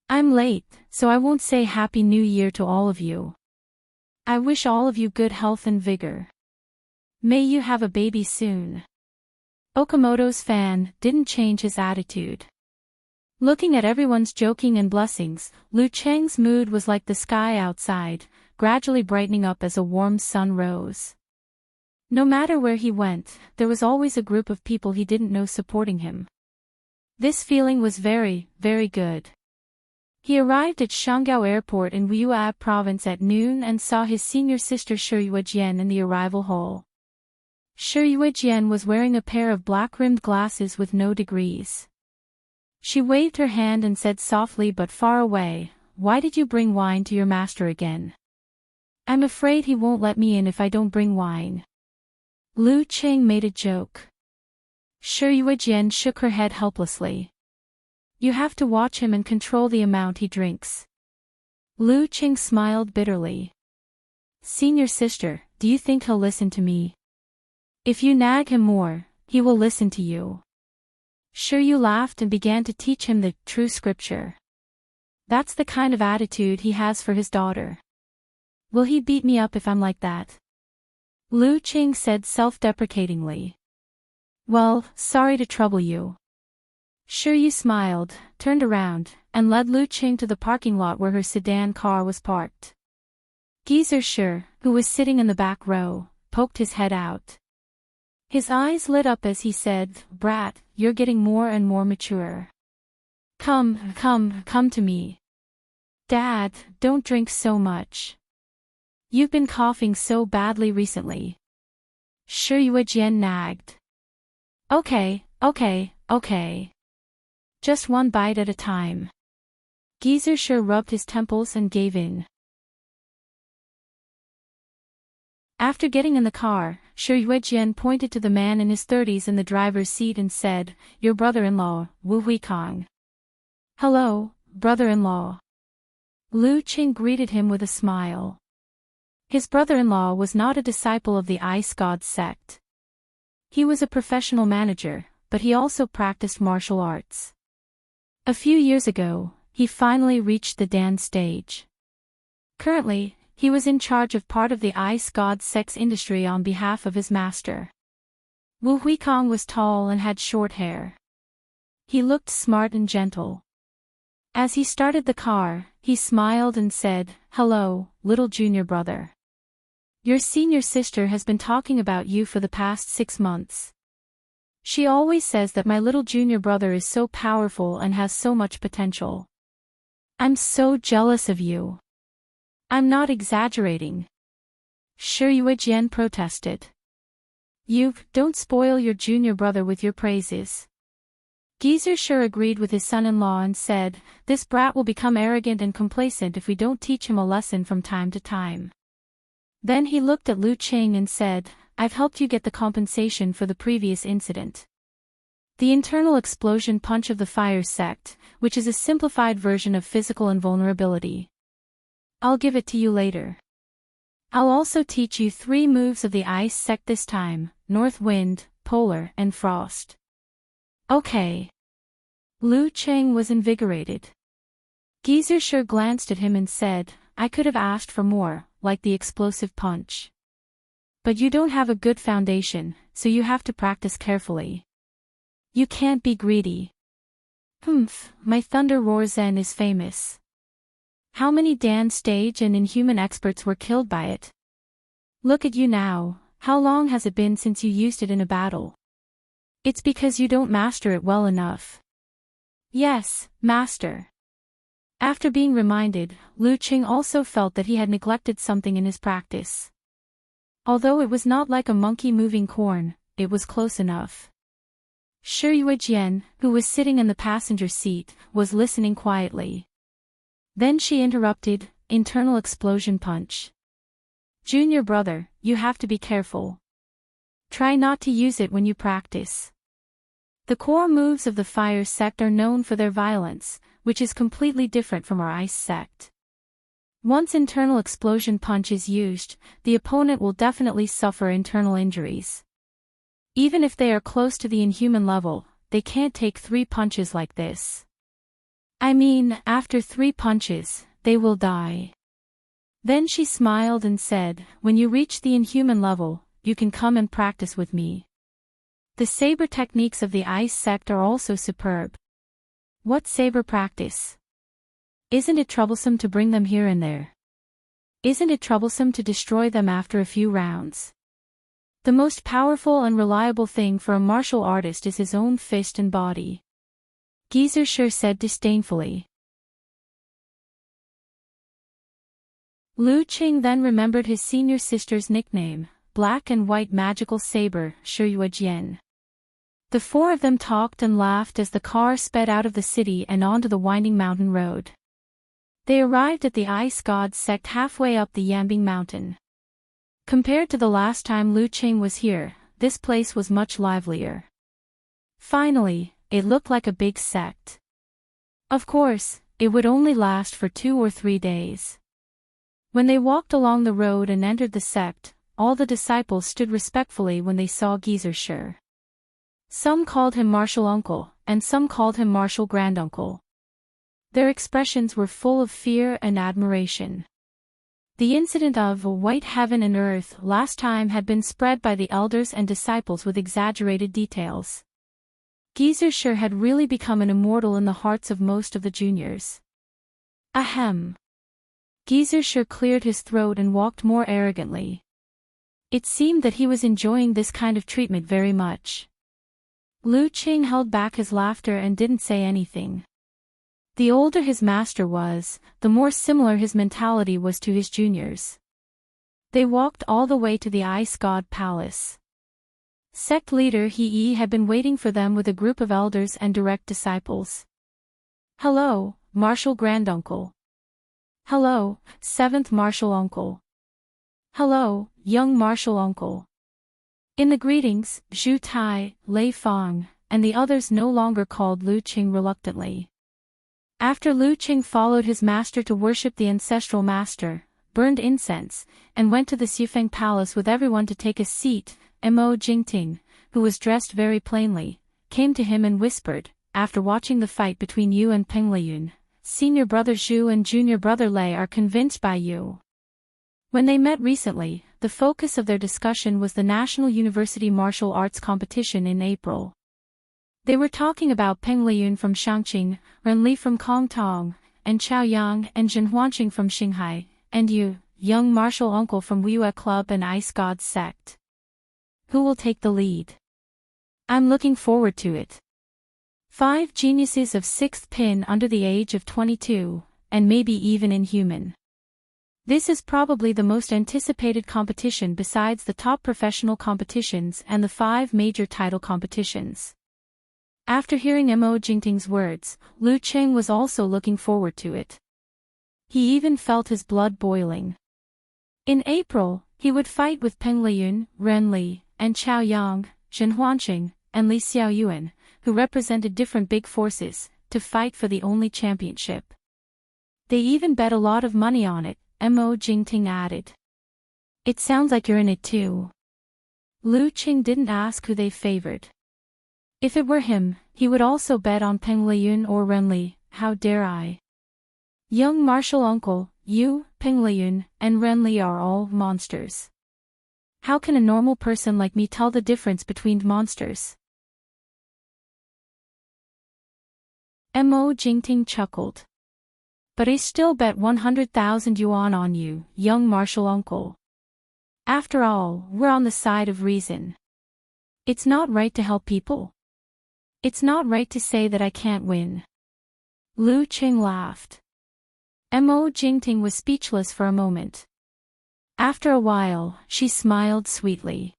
I'm late, so I won't say Happy New Year to all of you. I wish all of you good health and vigor. May you have a baby soon. Okamoto's fan didn't change his attitude. Looking at everyone's joking and blessings, Lu Cheng's mood was like the sky outside, gradually brightening up as a warm sun rose. No matter where he went, there was always a group of people he didn't know supporting him. This feeling was very, very good. He arrived at Shanghao Airport in Wu'ab province at noon and saw his senior sister Shiyuejian in the arrival hall. Shiyuejian was wearing a pair of black-rimmed glasses with no degrees. She waved her hand and said softly but far away, "Why did you bring wine to your master again? I'm afraid he won't let me in if I don't bring wine." Lu Qing made a joke. Shiyuejian shook her head helplessly. "You have to watch him and control the amount he drinks." Lu Qing smiled bitterly. "Senior sister, do you think he'll listen to me? If you nag him more, he will listen to you." Shiryu laughed and began to teach him the true scripture. That's the kind of attitude he has for his daughter. "Will he beat me up if I'm like that?" Lu Qing said self-deprecatingly. "Well, sorry to trouble you." Shiryu smiled, turned around, and led Lu Qing to the parking lot where her sedan car was parked. Geezer Shi, who was sitting in the back row, poked his head out. His eyes lit up as he said, "Brat, you're getting more and more mature. Come to me. Dad, don't drink so much. You've been coughing so badly recently." Shiyuejian nagged. Okay. Just one bite at a time." Geezer Shi rubbed his temples and gave in. After getting in the car, Shiyuejian pointed to the man in his 30s in the driver's seat and said, "Your brother-in-law, Wu Huikang." "Hello, brother-in-law." Lu Qing greeted him with a smile. His brother-in-law was not a disciple of the Ice God sect. He was a professional manager, but he also practiced martial arts. A few years ago, he finally reached the Dan stage. Currently, he was in charge of part of the Ice God sect's industry on behalf of his master. Wu Huikang was tall and had short hair. He looked smart and gentle. As he started the car, he smiled and said, "Hello, little junior brother. Your senior sister has been talking about you for the past 6 months. She always says that my little junior brother is so powerful and has so much potential. I'm so jealous of you." "I'm not exaggerating." Shiyuejian protested. "You don't spoil your junior brother with your praises." Geezer Shi agreed with his son-in-law and said, "This brat will become arrogant and complacent if we don't teach him a lesson from time to time." Then he looked at Lu Qing and said, "I've helped you get the compensation for the previous incident. The internal explosion punch of the fire sect, which is a simplified version of physical invulnerability. I'll give it to you later. I'll also teach you 3 moves of the ice sect this time: North Wind, Polar, and Frost." "Okay." Lu Qing was invigorated. Geezer Shi glanced at him and said, "I could have asked for more, like the explosive punch. But you don't have a good foundation, so you have to practice carefully. You can't be greedy." My Thunder Roar Zen is famous. How many Dan stage and inhuman experts were killed by it? Look at you now, how long has it been since you used it in a battle? It's because you don't master it well enough. Yes, master. After being reminded, Lu Qing also felt that he had neglected something in his practice. Although it was not like a monkey moving corn, it was close enough. Shiyuejian, who was sitting in the passenger seat, was listening quietly. Then she interrupted, "Internal explosion punch. Junior brother, you have to be careful. Try not to use it when you practice. The core moves of the fire sect are known for their violence, which is completely different from our ice sect. Once internal explosion punch is used, the opponent will definitely suffer internal injuries. Even if they are close to the inhuman level, they can't take 3 punches like this. I mean, after 3 punches, they will die." Then she smiled and said, "When you reach the inhuman level, you can come and practice with me. The saber techniques of the ice sect are also superb." "What saber practice? Isn't it troublesome to bring them here and there? Isn't it troublesome to destroy them after a few rounds? The most powerful and reliable thing for a martial artist is his own fist and body. Geezer said disdainfully. Lu Qing then remembered his senior sister's nickname, Black and White Magical Saber, Shiyuejian. The four of them talked and laughed as the car sped out of the city and onto the winding mountain road. They arrived at the ice god sect halfway up the Yambing Mountain. Compared to the last time Lu Qing was here, this place was much livelier. Finally, it looked like a big sect. Of course, it would only last for 2 or 3 days. When they walked along the road and entered the sect, all the disciples stood respectfully when they saw Geezer. Some called him Martial Uncle, and some called him Martial Granduncle. Their expressions were full of fear and admiration. The incident of a white heaven and earth last time had been spread by the elders and disciples with exaggerated details. Geezer had really become an immortal in the hearts of most of the juniors. Ahem. Geezer cleared his throat and walked more arrogantly. It seemed that he was enjoying this kind of treatment very much. Lu Qing held back his laughter and didn't say anything. The older his master was, the more similar his mentality was to his juniors. They walked all the way to the ice god palace. Sect leader He had been waiting for them with a group of elders and direct disciples. Hello, Martial Granduncle. Hello, 7th Martial Uncle. Hello, young Martial Uncle. In the greetings, Zhu Tai, Lei Fang, and the others no longer called Lu Qing reluctantly. After Lu Qing followed his master to worship the ancestral master, burned incense, and went to the Xifeng Palace with everyone to take a seat, Mo Jingting, who was dressed very plainly, came to him and whispered, after watching the fight between you and Peng Liyun, senior brother Zhu and junior brother Lei are convinced by you. When they met recently, the focus of their discussion was the National University Martial Arts Competition in April. They were talking about Peng Liyun from Shangqing, Ren Li from Kongtong, and Chao Yang and Zhen Huanqing from Xinghai, and you, young Martial Uncle from Wuyue Club and Ice God Sect. Who will take the lead? I'm looking forward to it. 5 geniuses of 6th pin under the age of 22, and maybe even inhuman. This is probably the most anticipated competition besides the top professional competitions and the 5 major title competitions. After hearing Mo Jingting's words, Lu Qing was also looking forward to it. He even felt his blood boiling. In April, he would fight with Peng Liyun, Ren Li, and Chao Yang, Zhen Huanqing, and Li Xiaoyuan, who represented different big forces, to fight for the only championship. They even bet a lot of money on it, Mo Jingting added. It sounds like you're in it too. Lu Qing didn't ask who they favored. If it were him, he would also bet on Peng Liyun or Ren Li, how dare I? Young Martial Uncle, you, Peng Liyun, and Ren Li are all monsters. How can a normal person like me tell the difference between monsters? Mo Jingting chuckled. But I still bet 100,000 yuan on you, young Martial Uncle. After all, we're on the side of reason. It's not right to help people. It's not right to say that I can't win. Lu Qing laughed. Mo Jingting was speechless for a moment. After a while, she smiled sweetly.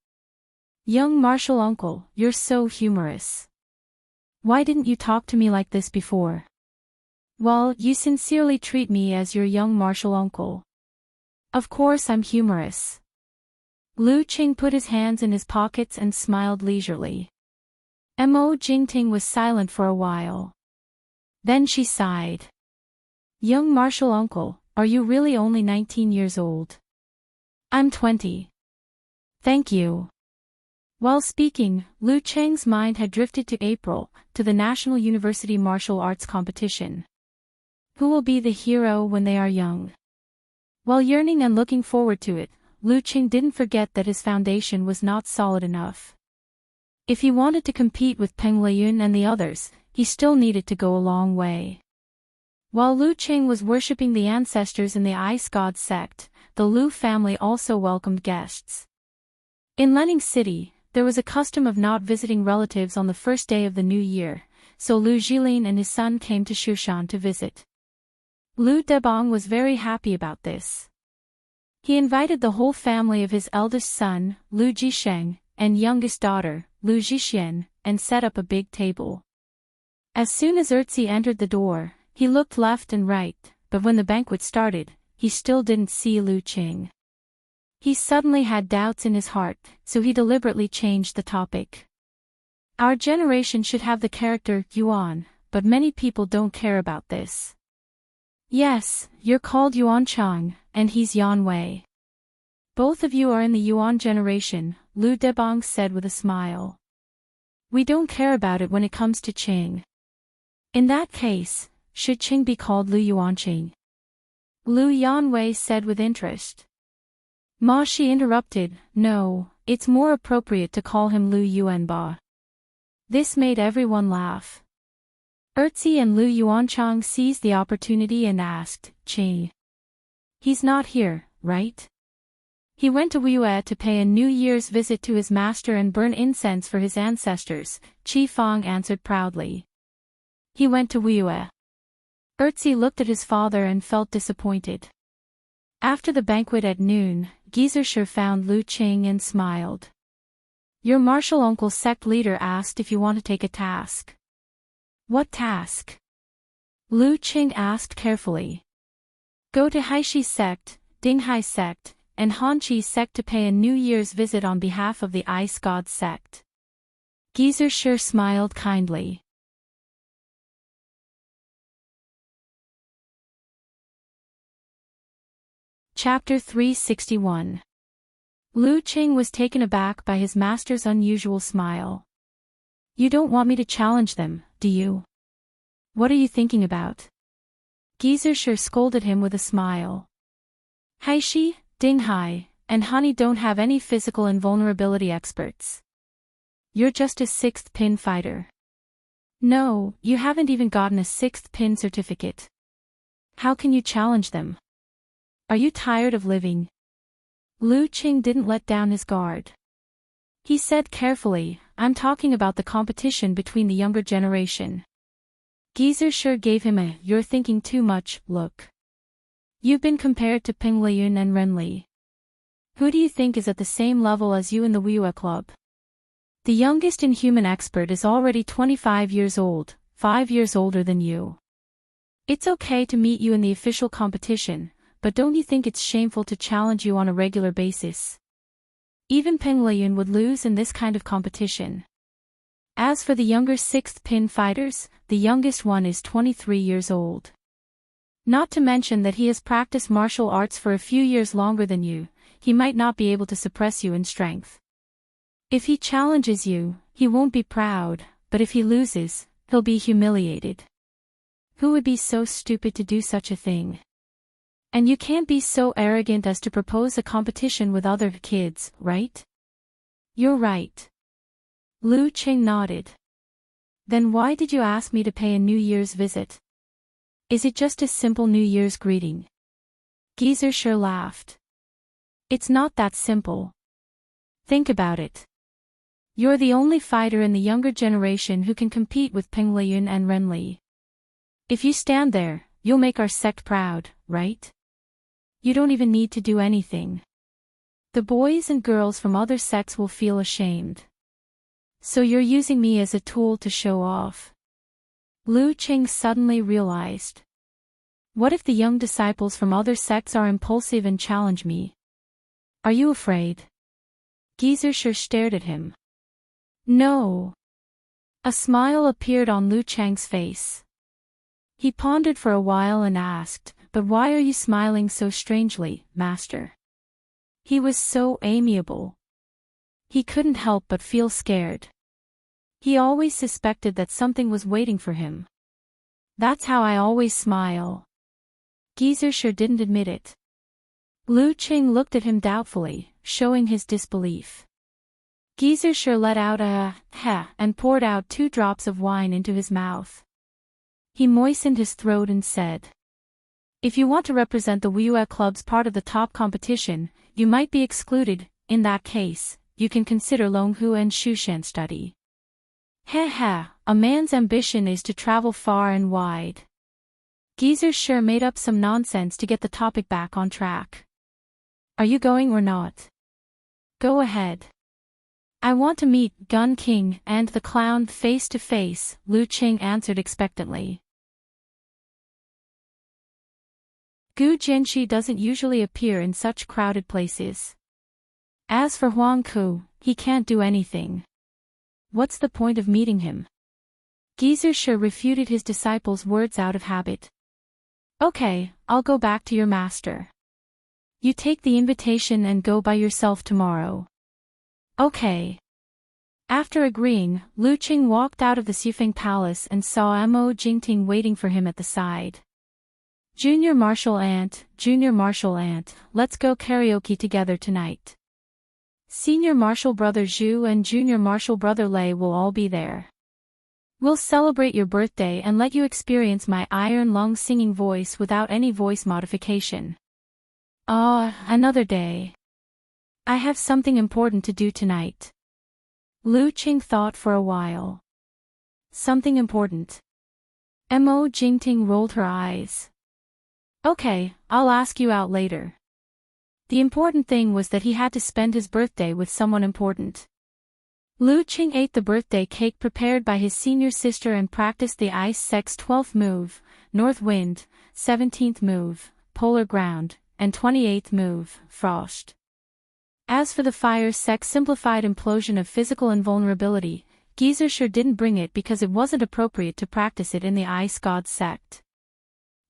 Young Martial Uncle, you're so humorous. Why didn't you talk to me like this before? Well, you sincerely treat me as your young Martial Uncle. Of course I'm humorous. Lu Qing put his hands in his pockets and smiled leisurely. Mo Jingting was silent for a while. Then she sighed. Young Martial Uncle, are you really only 19 years old? I'm 20. Thank you. While speaking, Lu Qing's mind had drifted to April, to the National University Martial Arts Competition. Who will be the hero when they are young? While yearning and looking forward to it, Lu Qing didn't forget that his foundation was not solid enough. If he wanted to compete with Peng Liyun and the others, he still needed to go a long way. While Lu Qing was worshipping the ancestors in the Ice God sect, the Lu family also welcomed guests. In Lenning City, there was a custom of not visiting relatives on the first day of the new year, so Lu Jilin and his son came to Shushan to visit. Lu Debong was very happy about this. He invited the whole family of his eldest son, Lu Jisheng, and youngest daughter, Lu Jixian, and set up a big table. As soon as Erzi entered the door, he looked left and right, but when the banquet started, he still didn't see Lu Qing. He suddenly had doubts in his heart, so he deliberately changed the topic. Our generation should have the character Yuan, but many people don't care about this. Yes, you're called Yuan Chang, and he's Yan Wei. Both of you are in the Yuan generation, Lu Debong said with a smile. We don't care about it when it comes to Qing. In that case, should Qing be called Lu Yuanqing? Lu Yanwei said with interest. Ma Shi interrupted, no, it's more appropriate to call him Lu Yuanba. This made everyone laugh. Erzi and Lu Yuanchang seized the opportunity and asked, Qing. He's not here, right? He went to Wuyue to pay a New Year's visit to his master and burn incense for his ancestors, Qi Fang answered proudly. He went to Wuyue. Erzi looked at his father and felt disappointed. After the banquet at noon, Gizershur found Lu Qing and smiled. Your martial uncle sect leader asked if you want to take a task. What task? Lu Qing asked carefully. Go to Haishi sect, Dinghai sect, and Hanqi sect to pay a New Year's visit on behalf of the Ice God sect. Gizershur smiled kindly. Chapter 361. Lu Qing was taken aback by his master's unusual smile. You don't want me to challenge them, do you? What are you thinking about? Gizershur scolded him with a smile. Haishi, Dinghai, and Hani don't have any physical invulnerability experts. You're just a sixth pin fighter. No, you haven't even gotten a sixth pin certificate. How can you challenge them? Are you tired of living? Lu Qing didn't let down his guard. He said carefully, I'm talking about the competition between the younger generation. Gizershur gave him a you're thinking too much look. You've been compared to Ping Liyun and Ren Li. Who do you think is at the same level as you in the Wuyue Club? The youngest inhuman expert is already 25 years old, 5 years older than you. It's okay to meet you in the official competition, but don't you think it's shameful to challenge you on a regular basis? Even Peng Liyun would lose in this kind of competition. As for the younger sixth pin fighters, the youngest one is 23 years old. Not to mention that he has practiced martial arts for a few years longer than you, he might not be able to suppress you in strength. If he challenges you, he won't be proud, but if he loses, he'll be humiliated. Who would be so stupid to do such a thing? And you can't be so arrogant as to propose a competition with other kids, right? You're right. Lu Qing nodded. Then why did you ask me to pay a New Year's visit? Is it just a simple New Year's greeting? Gizershur laughed. It's not that simple. Think about it. You're the only fighter in the younger generation who can compete with Peng Liyun and Ren Li. If you stand there, you'll make our sect proud, right? You don't even need to do anything. The boys and girls from other sects will feel ashamed. So you're using me as a tool to show off. Lu Qing suddenly realized. What if the young disciples from other sects are impulsive and challenge me? Are you afraid? Gizershur stared at him. No. A smile appeared on Lu Chang's face. He pondered for a while and asked, but why are you smiling so strangely, master? He was so amiable. He couldn't help but feel scared. He always suspected that something was waiting for him. That's how I always smile. Gizershur didn't admit it. Lu Qing looked at him doubtfully, showing his disbelief. Gizershur let out a heh and poured out 2 drops of wine into his mouth. He moistened his throat and said, if you want to represent the Wuyue Club's part of the top competition, you might be excluded. In that case, you can consider Longhu and Shushan study. Heh heh, a man's ambition is to travel far and wide. Geezer sure made up some nonsense to get the topic back on track. Are you going or not? Go ahead. I want to meet Gun King and the clown face to face, Lu Qing answered expectantly. Gu Jianxi doesn't usually appear in such crowded places. As for Huang Ku, he can't do anything. What's the point of meeting him? Geezer sure refuted his disciple's words out of habit. Okay, I'll go back to your master. You take the invitation and go by yourself tomorrow. Okay. After agreeing, Lu Qing walked out of the Xifeng Palace and saw Mo Jingting waiting for him at the side. Junior Martial Aunt, let's go karaoke together tonight. Senior Martial Brother Zhu and Junior Martial Brother Lei will all be there. We'll celebrate your birthday and let you experience my iron lung singing voice without any voice modification. Another day. I have something important to do tonight. Lu Qing thought for a while. Something important. Mo Jingting rolled her eyes. Okay, I'll ask you out later. The important thing was that he had to spend his birthday with someone important. Lu Qing ate the birthday cake prepared by his senior sister and practiced the ice sex 12th move, North Wind, 17th move, Polar Ground, and 28th move, Frost. As for the fire sex simplified implosion of physical invulnerability, Geezer sure didn't bring it because it wasn't appropriate to practice it in the ice god sect.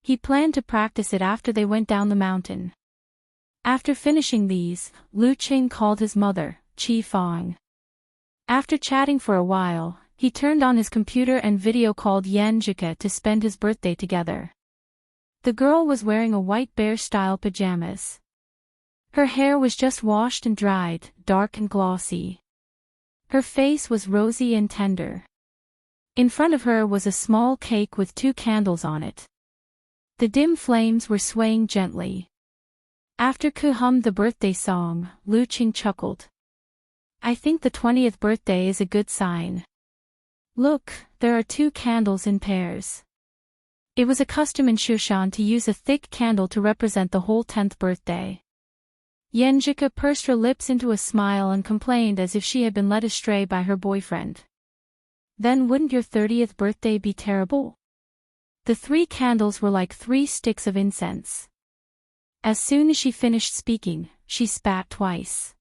He planned to practice it after they went down the mountain. After finishing these, Lu Qing called his mother, Qi Fang. After chatting for a while, he turned on his computer and video called Yan Zhike to spend his birthday together. The girl was wearing a white bear-style pajamas. Her hair was just washed and dried, dark and glossy. Her face was rosy and tender. In front of her was a small cake with 2 candles on it. The dim flames were swaying gently. After Ku hummed the birthday song, Lu Qing chuckled. I think the 20th birthday is a good sign. Look, there are 2 candles in pairs. It was a custom in Shushan to use a thick candle to represent the whole 10th birthday. Yanjika pursed her lips into a smile and complained as if she had been led astray by her boyfriend. Then wouldn't your 30th birthday be terrible? The 3 candles were like 3 sticks of incense. As soon as she finished speaking, she spat twice.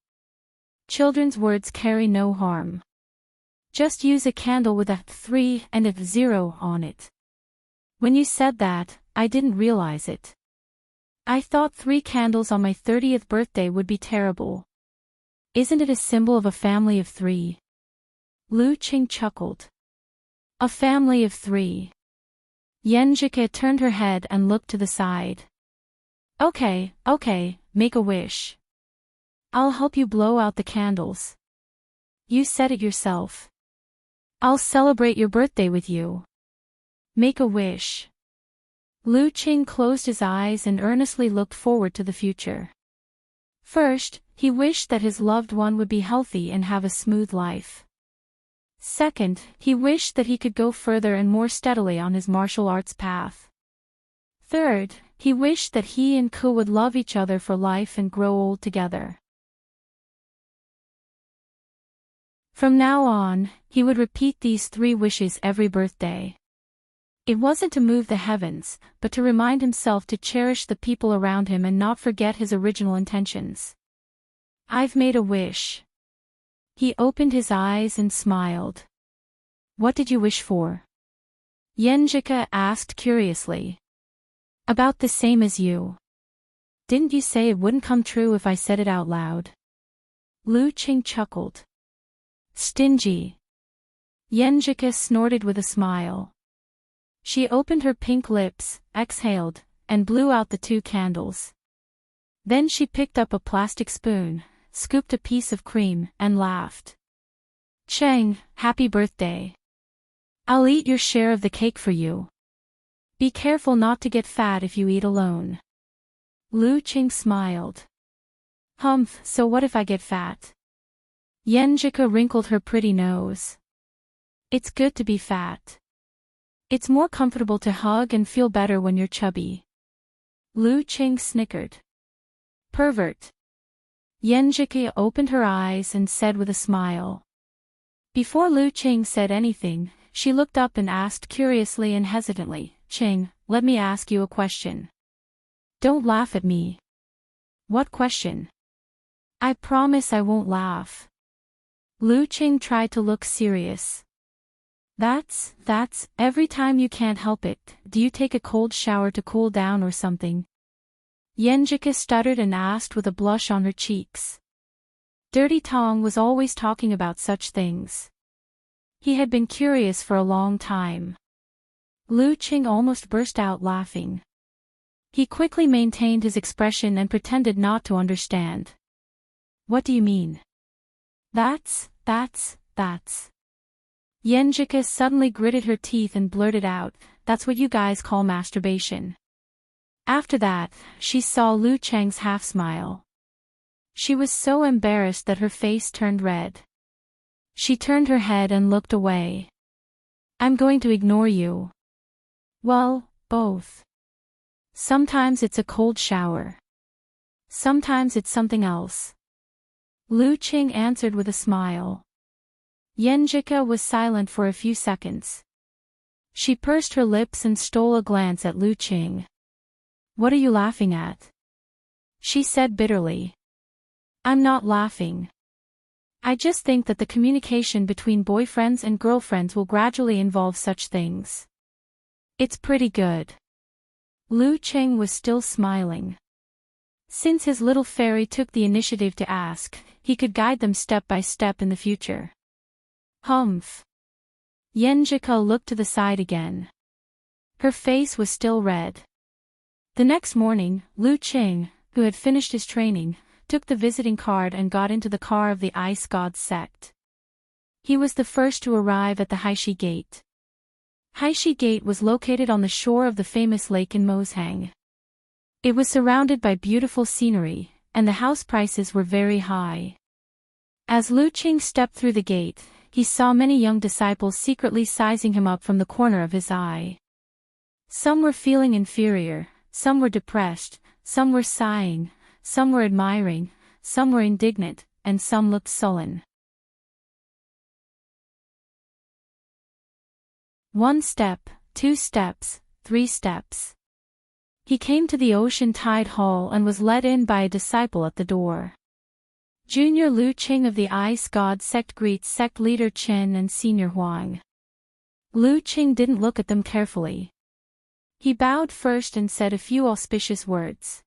Children's words carry no harm. Just use a candle with a 3 and a 0 on it. When you said that, I didn't realize it. I thought 3 candles on my 30th birthday would be terrible. Isn't it a symbol of a family of 3? Lu Qing chuckled. A family of 3. Yanjike turned her head and looked to the side. Okay, make a wish. I'll help you blow out the candles. You said it yourself. I'll celebrate your birthday with you. Make a wish. Lu Qing closed his eyes and earnestly looked forward to the future. First, he wished that his loved one would be healthy and have a smooth life. Second, he wished that he could go further and more steadily on his martial arts path. Third, he wished that he and Ku would love each other for life and grow old together. From now on, he would repeat these 3 wishes every birthday. It wasn't to move the heavens, but to remind himself to cherish the people around him and not forget his original intentions. I've made a wish. He opened his eyes and smiled. What did you wish for? Yanjika asked curiously. About the same as you. Didn't you say it wouldn't come true if I said it out loud? Lu Qing chuckled. Stingy. Yanjika snorted with a smile. She opened her pink lips, exhaled, and blew out the 2 candles. Then she picked up a plastic spoon, scooped a piece of cream, and laughed. Cheng, happy birthday. I'll eat your share of the cake for you. Be careful not to get fat if you eat alone. Lu Qing smiled. Humph, so what if I get fat? Yanjika wrinkled her pretty nose. It's good to be fat. It's more comfortable to hug and feel better when you're chubby. Lu Qing snickered. Pervert. Yenjike opened her eyes and said with a smile. Before Lu Qing said anything, she looked up and asked curiously and hesitantly, Qing, let me ask you a question. Don't laugh at me. What question? I promise I won't laugh. Lu Qing tried to look serious. That's, every time you can't help it, do you take a cold shower to cool down or something? Yenjike stuttered and asked with a blush on her cheeks. Dirty Tong was always talking about such things. He had been curious for a long time. Lu Qing almost burst out laughing. He quickly maintained his expression and pretended not to understand. What do you mean? That's. Yenjike suddenly gritted her teeth and blurted out, that's what you guys call masturbation. After that, she saw Lu Cheng's half-smile. She was so embarrassed that her face turned red. She turned her head and looked away. I'm going to ignore you. Well, both. Sometimes it's a cold shower. Sometimes it's something else. Lu Qing answered with a smile. Yenjike was silent for a few seconds. She pursed her lips and stole a glance at Lu Qing. What are you laughing at? She said bitterly. I'm not laughing. I just think that the communication between boyfriends and girlfriends will gradually involve such things. It's pretty good. Lu Qing was still smiling. Since his little fairy took the initiative to ask, he could guide them step by step in the future. Humph. Yenjike looked to the side again. Her face was still red. The next morning, Lu Qing, who had finished his training, took the visiting card and got into the car of the Ice God sect. He was the first to arrive at the Haishi Gate. Haishi Gate was located on the shore of the famous lake in Moshang. It was surrounded by beautiful scenery, and the house prices were very high. As Lu Qing stepped through the gate, he saw many young disciples secretly sizing him up from the corner of his eye. Some were feeling inferior, some were depressed, some were sighing, some were admiring, some were indignant, and some looked sullen. 1 step, 2 steps, 3 steps. He came to the Ocean Tide Hall and was let in by a disciple at the door. Junior Lu Qing of the Ice God sect greets sect leader Chen and senior Huang. Lu Qing didn't look at them carefully. He bowed first and said a few auspicious words.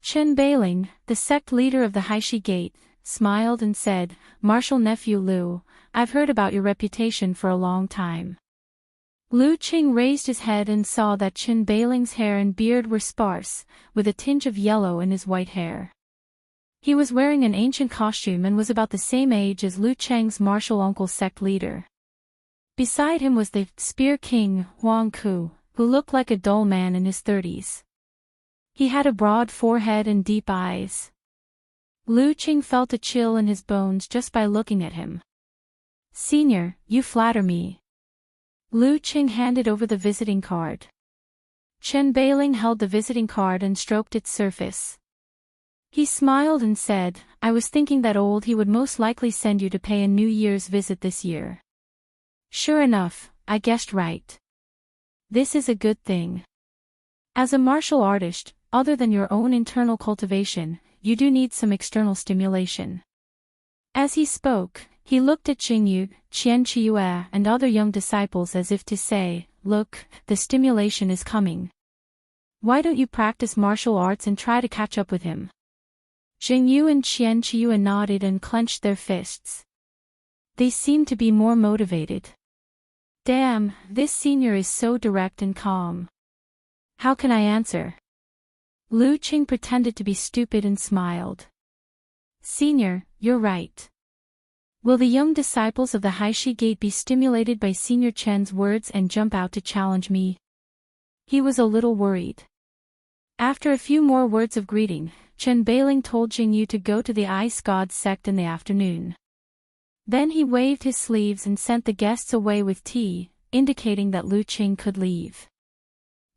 Chen Beiling, the sect leader of the Haishi Gate, smiled and said, Martial nephew Lu, I've heard about your reputation for a long time. Lu Qing raised his head and saw that Chen Beiling's hair and beard were sparse, with a tinge of yellow in his white hair. He was wearing an ancient costume and was about the same age as Lu Cheng's martial uncle sect leader. Beside him was the Spear King, Huang Ku, who looked like a dull man in his 30s. He had a broad forehead and deep eyes. Lu Qing felt a chill in his bones just by looking at him. Senior, you flatter me. Lu Qing handed over the visiting card. Chen Beiling held the visiting card and stroked its surface. He smiled and said, I was thinking that he would most likely send you to pay a New Year's visit this year. Sure enough, I guessed right. This is a good thing. As a martial artist, other than your own internal cultivation, you do need some external stimulation. As he spoke, he looked at Qingyu, Qian Chiyue and other young disciples as if to say, look, the stimulation is coming. Why don't you practice martial arts and try to catch up with him? Jingyu and Qian Chiyue nodded and clenched their fists. They seemed to be more motivated. Damn, this senior is so direct and calm. How can I answer? Lu Qing pretended to be stupid and smiled. Senior, you're right. Will the young disciples of the Haishi Gate be stimulated by Senior Chen's words and jump out to challenge me? He was a little worried. After a few more words of greeting, Chen Beiling told Jingyu to go to the Ice God sect in the afternoon. Then he waved his sleeves and sent the guests away with tea, indicating that Lu Qing could leave.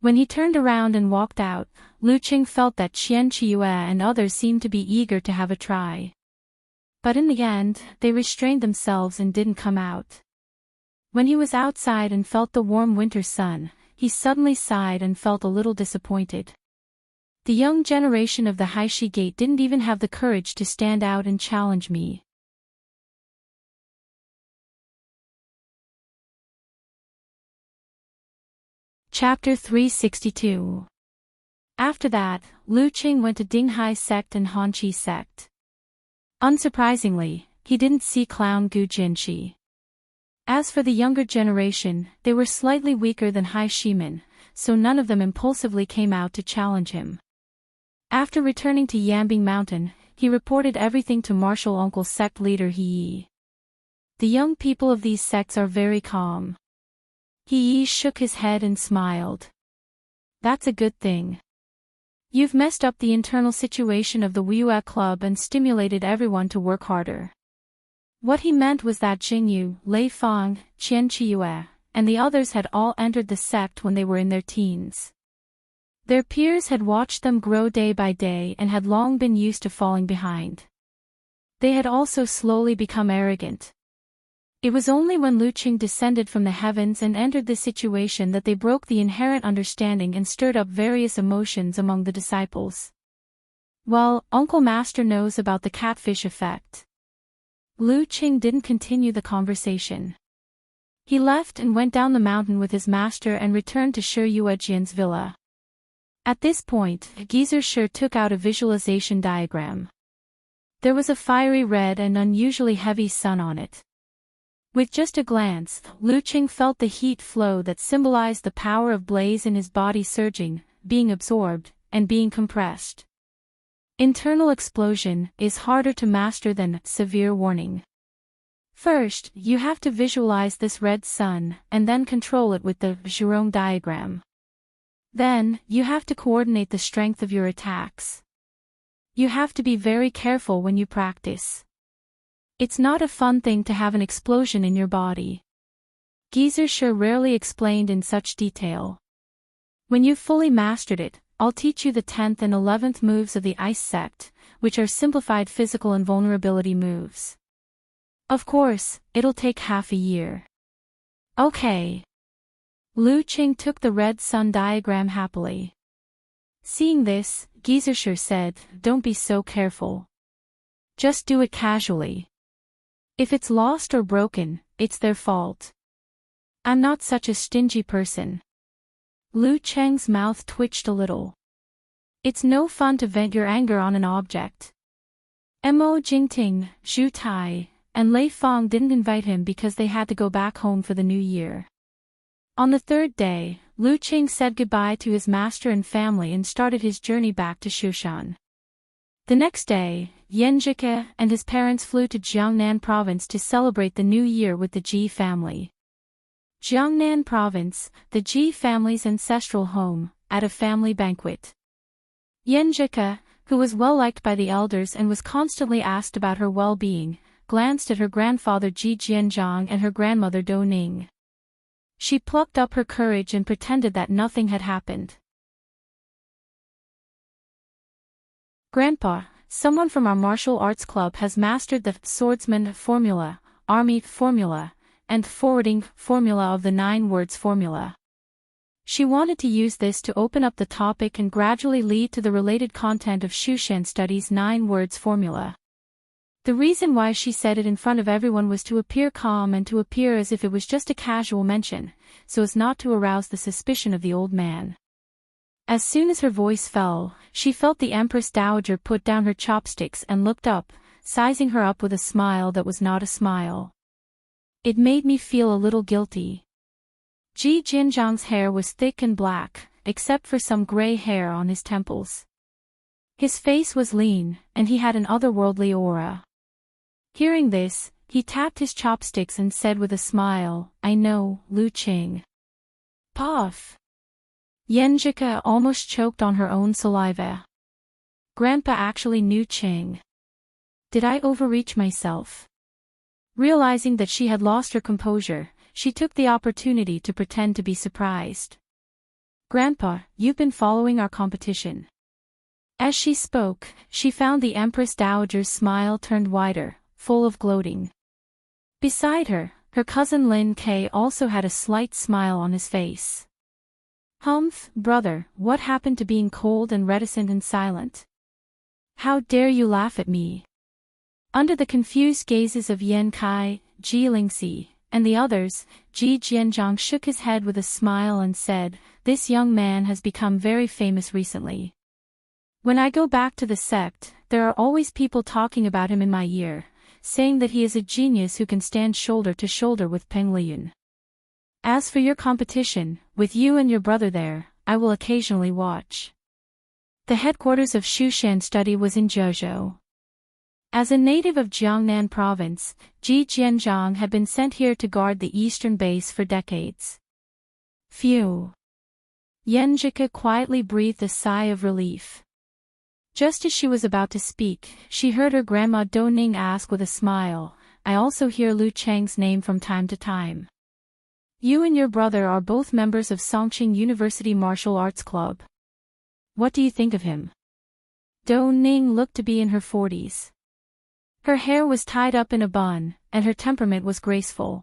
When he turned around and walked out, Lu Qing felt that Qian Chiyue and others seemed to be eager to have a try. But in the end, they restrained themselves and didn't come out. When he was outside and felt the warm winter sun, he suddenly sighed and felt a little disappointed. The young generation of the Haishi Gate didn't even have the courage to stand out and challenge me. Chapter 362. After that, Lu Qing went to Dinghai sect and Hanqi sect. Unsurprisingly, he didn't see Clown Gu Jinshi. As for the younger generation, they were slightly weaker than Hai Shimen, so none of them impulsively came out to challenge him. After returning to Yambing Mountain, he reported everything to martial uncle sect leader He Yi. The young people of these sects are very calm. He Yi shook his head and smiled. That's a good thing. You've messed up the internal situation of the Wiyue Club and stimulated everyone to work harder. What he meant was that Jingyu, Lei Fang, Qian Chiyue, and the others had all entered the sect when they were in their teens. Their peers had watched them grow day by day and had long been used to falling behind. They had also slowly become arrogant. It was only when Lu Qing descended from the heavens and entered the situation that they broke the inherent understanding and stirred up various emotions among the disciples. Well, Uncle Master knows about the catfish effect. Lu Qing didn't continue the conversation. He left and went down the mountain with his master and returned to Shi Yuejian's villa. At this point, Geezer Shi took out a visualization diagram. There was a fiery red and unusually heavy sun on it. With just a glance, Lu Qing felt the heat flow that symbolized the power of blaze in his body surging, being absorbed, and being compressed. Internal explosion is harder to master than severe warning. First, you have to visualize this red sun, and then control it with the Zhurong diagram. Then, you have to coordinate the strength of your attacks. You have to be very careful when you practice. It's not a fun thing to have an explosion in your body. Geezer Shi rarely explained in such detail. When you've fully mastered it, I'll teach you the 10th and 11th moves of the Ice Sect, which are simplified physical invulnerability moves. Of course, it'll take half a year. Okay. Lu Qing took the red sun diagram happily. Seeing this, Geezer Shi said, "Don't be so careful. Just do it casually. If it's lost or broken, it's their fault. I'm not such a stingy person." Lu Cheng's mouth twitched a little. It's no fun to vent your anger on an object. Mo Jingting, Zhu Tai, and Lei Fang didn't invite him because they had to go back home for the new year. On the third day, Lu Qing said goodbye to his master and family and started his journey back to Shushan. The next day, Yan Zhike and his parents flew to Jiangnan Province to celebrate the new year with the Ji family. Jiangnan Province, the Ji family's ancestral home, at a family banquet. Yan Zhike, who was well liked by the elders and was constantly asked about her well-being, glanced at her grandfather Ji Jianzhang and her grandmother Dou Ning. She plucked up her courage and pretended that nothing had happened. "Grandpa, someone from our martial arts club has mastered the swordsman formula, army formula, and forwarding formula of the 9 words formula. She wanted to use this to open up the topic and gradually lead to the related content of Shushan Studies' 9 words formula. The reason why she said it in front of everyone was to appear calm and to appear as if it was just a casual mention, so as not to arouse the suspicion of the old man. As soon as her voice fell, she felt the Empress Dowager put down her chopsticks and looked up, sizing her up with a smile that was not a smile. It made me feel a little guilty. Ji Jinzhang's hair was thick and black, except for some gray hair on his temples. His face was lean, and he had an otherworldly aura. Hearing this, he tapped his chopsticks and said with a smile, "I know, Lu Qing." Puff! Yan Zhike almost choked on her own saliva. Grandpa actually knew Qing. Did I overreach myself? Realizing that she had lost her composure, she took the opportunity to pretend to be surprised. "Grandpa, you've been following our competition." As she spoke, she found the Empress Dowager's smile turned wider, full of gloating. Beside her, her cousin Lin Kei also had a slight smile on his face. "Humph, brother, what happened to being cold and reticent and silent? How dare you laugh at me?" Under the confused gazes of Yan Kai, Ji Lingxi, and the others, Ji Jianzhang shook his head with a smile and said, "This young man has become very famous recently. When I go back to the sect, there are always people talking about him in my ear, saying that he is a genius who can stand shoulder to shoulder with Peng Liyun. As for your competition, with you and your brother there, I will occasionally watch." The headquarters of Shushan study was in Zhezhou. As a native of Jiangnan province, Ji Jianzhang had been sent here to guard the eastern base for decades. Phew! Yenjika quietly breathed a sigh of relief. Just as she was about to speak, she heard her grandma Do Ning ask with a smile, "I also hear Lu Cheng's name from time to time. You and your brother are both members of Songqing University Martial Arts Club. What do you think of him?" Do Ning looked to be in her 40s. Her hair was tied up in a bun, and her temperament was graceful.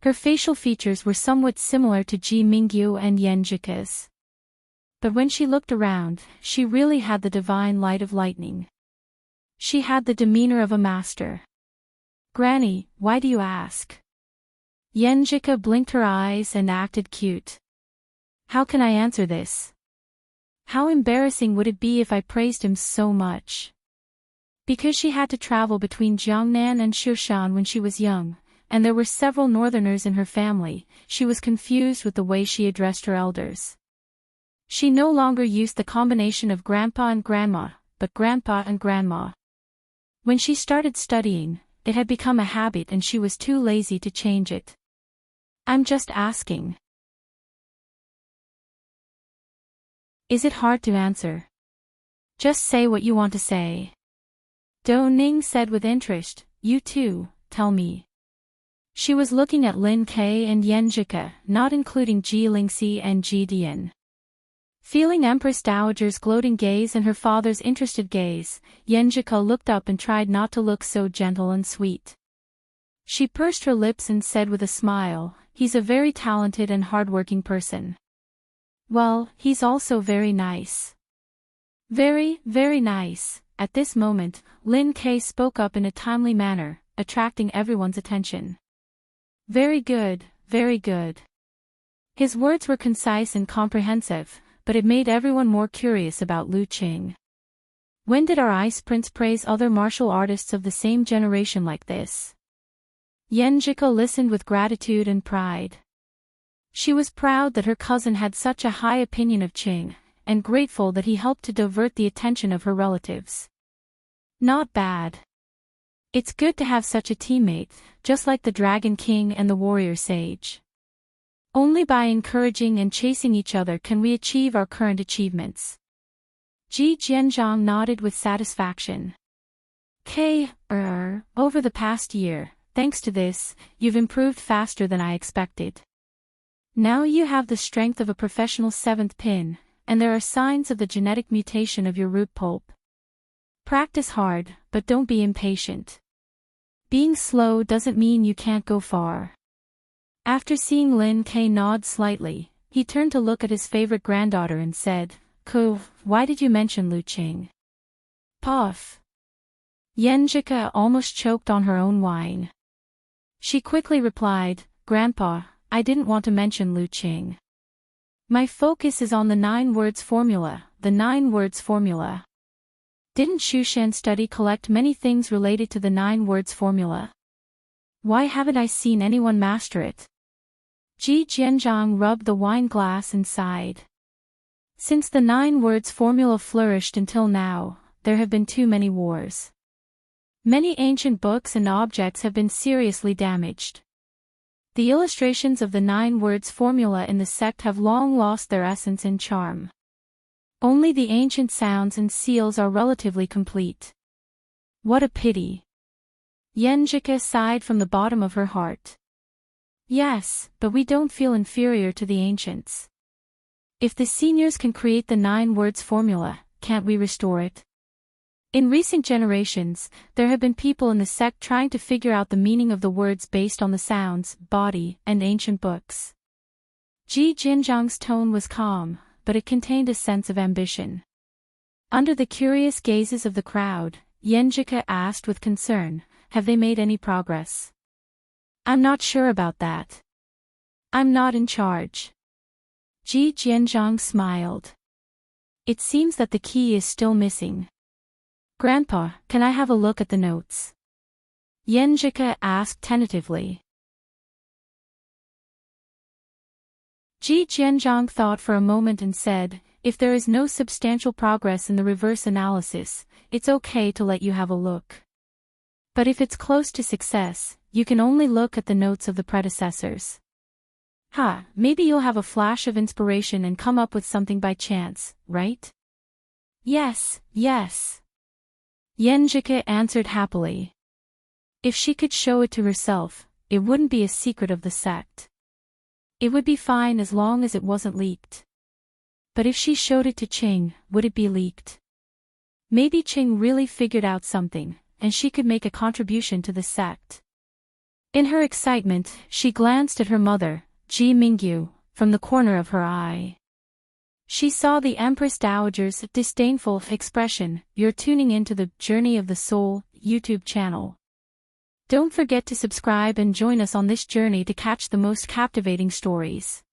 Her facial features were somewhat similar to Ji Mingyu and Yenjika's. But when she looked around, she really had the divine light of lightning. She had the demeanor of a master. "Granny, why do you ask?" Yenjika blinked her eyes and acted cute. "How can I answer this? How embarrassing would it be if I praised him so much?" Because she had to travel between Jiangnan and Shushan when she was young, and there were several northerners in her family, she was confused with the way she addressed her elders. She no longer used the combination of grandpa and grandma, but grandpa and grandma. When she started studying, it had become a habit and she was too lazy to change it. "I'm just asking." "Is it hard to answer? Just say what you want to say." Do Ning said with interest, "You too, tell me." She was looking at Lin Kei and Yenjika, not including Ji Lingxi and Ji Dian. Feeling Empress Dowager's gloating gaze and her father's interested gaze, Yenjika looked up and tried not to look so gentle and sweet. She pursed her lips and said with a smile, "He's a very talented and hardworking person. Well, he's also very nice." "Very, very nice." At this moment, Lin Kei spoke up in a timely manner, attracting everyone's attention. "Very good, very good." His words were concise and comprehensive, but it made everyone more curious about Lu Qing. When did our ice prince praise other martial artists of the same generation like this? Yenjika listened with gratitude and pride. She was proud that her cousin had such a high opinion of Qing, and grateful that he helped to divert the attention of her relatives. Not bad. It's good to have such a teammate, just like the Dragon King and the Warrior Sage. Only by encouraging and chasing each other can we achieve our current achievements. Ji Jianzhang nodded with satisfaction. Over the past year, thanks to this, you've improved faster than I expected. Now you have the strength of a professional seventh pin, and there are signs of the genetic mutation of your root pulp. Practice hard, but don't be impatient. Being slow doesn't mean you can't go far. After seeing Lin Kei nod slightly, he turned to look at his favorite granddaughter and said, Why did you mention Lu Qing?" Puff. Yenjika almost choked on her own wine. She quickly replied, "Grandpa, I didn't want to mention Lu Qing. My focus is on the 9 words formula, the 9 words formula. Didn't Shushan study collect many things related to the 9 words formula? Why haven't I seen anyone master it?" Ji Jianzhang rubbed the wine glass and sighed. Since the 9 words formula flourished until now, there have been too many wars. Many ancient books and objects have been seriously damaged. The illustrations of the 9 words formula in the sect have long lost their essence and charm. Only the ancient sounds and seals are relatively complete. What a pity. Yenjika sighed from the bottom of her heart. Yes, but we don't feel inferior to the ancients. If the seniors can create the 9 words formula, can't we restore it? In recent generations, there have been people in the sect trying to figure out the meaning of the words based on the sounds, body, and ancient books. Ji Jinjiang's tone was calm, but it contained a sense of ambition. Under the curious gazes of the crowd, Yenjika asked with concern, have they made any progress? I'm not sure about that. I'm not in charge. Ji Jianzhang smiled. It seems that the key is still missing. Grandpa, can I have a look at the notes? Yenjika asked tentatively. Ji Jianzhang thought for a moment and said, if there is no substantial progress in the reverse analysis, it's okay to let you have a look. But if it's close to success, you can only look at the notes of the predecessors. Maybe you'll have a flash of inspiration and come up with something by chance, right? Yes. Yenjika answered happily. If she could show it to herself, it wouldn't be a secret of the sect. It would be fine as long as it wasn't leaked. But if she showed it to Qing, would it be leaked? Maybe Qing really figured out something, and she could make a contribution to the sect. In her excitement, she glanced at her mother, Ji Mingyu, from the corner of her eye. She saw the Empress Dowager's disdainful expression. You're tuning into the Journey of the Soul YouTube channel. Don't forget to subscribe and join us on this journey to catch the most captivating stories.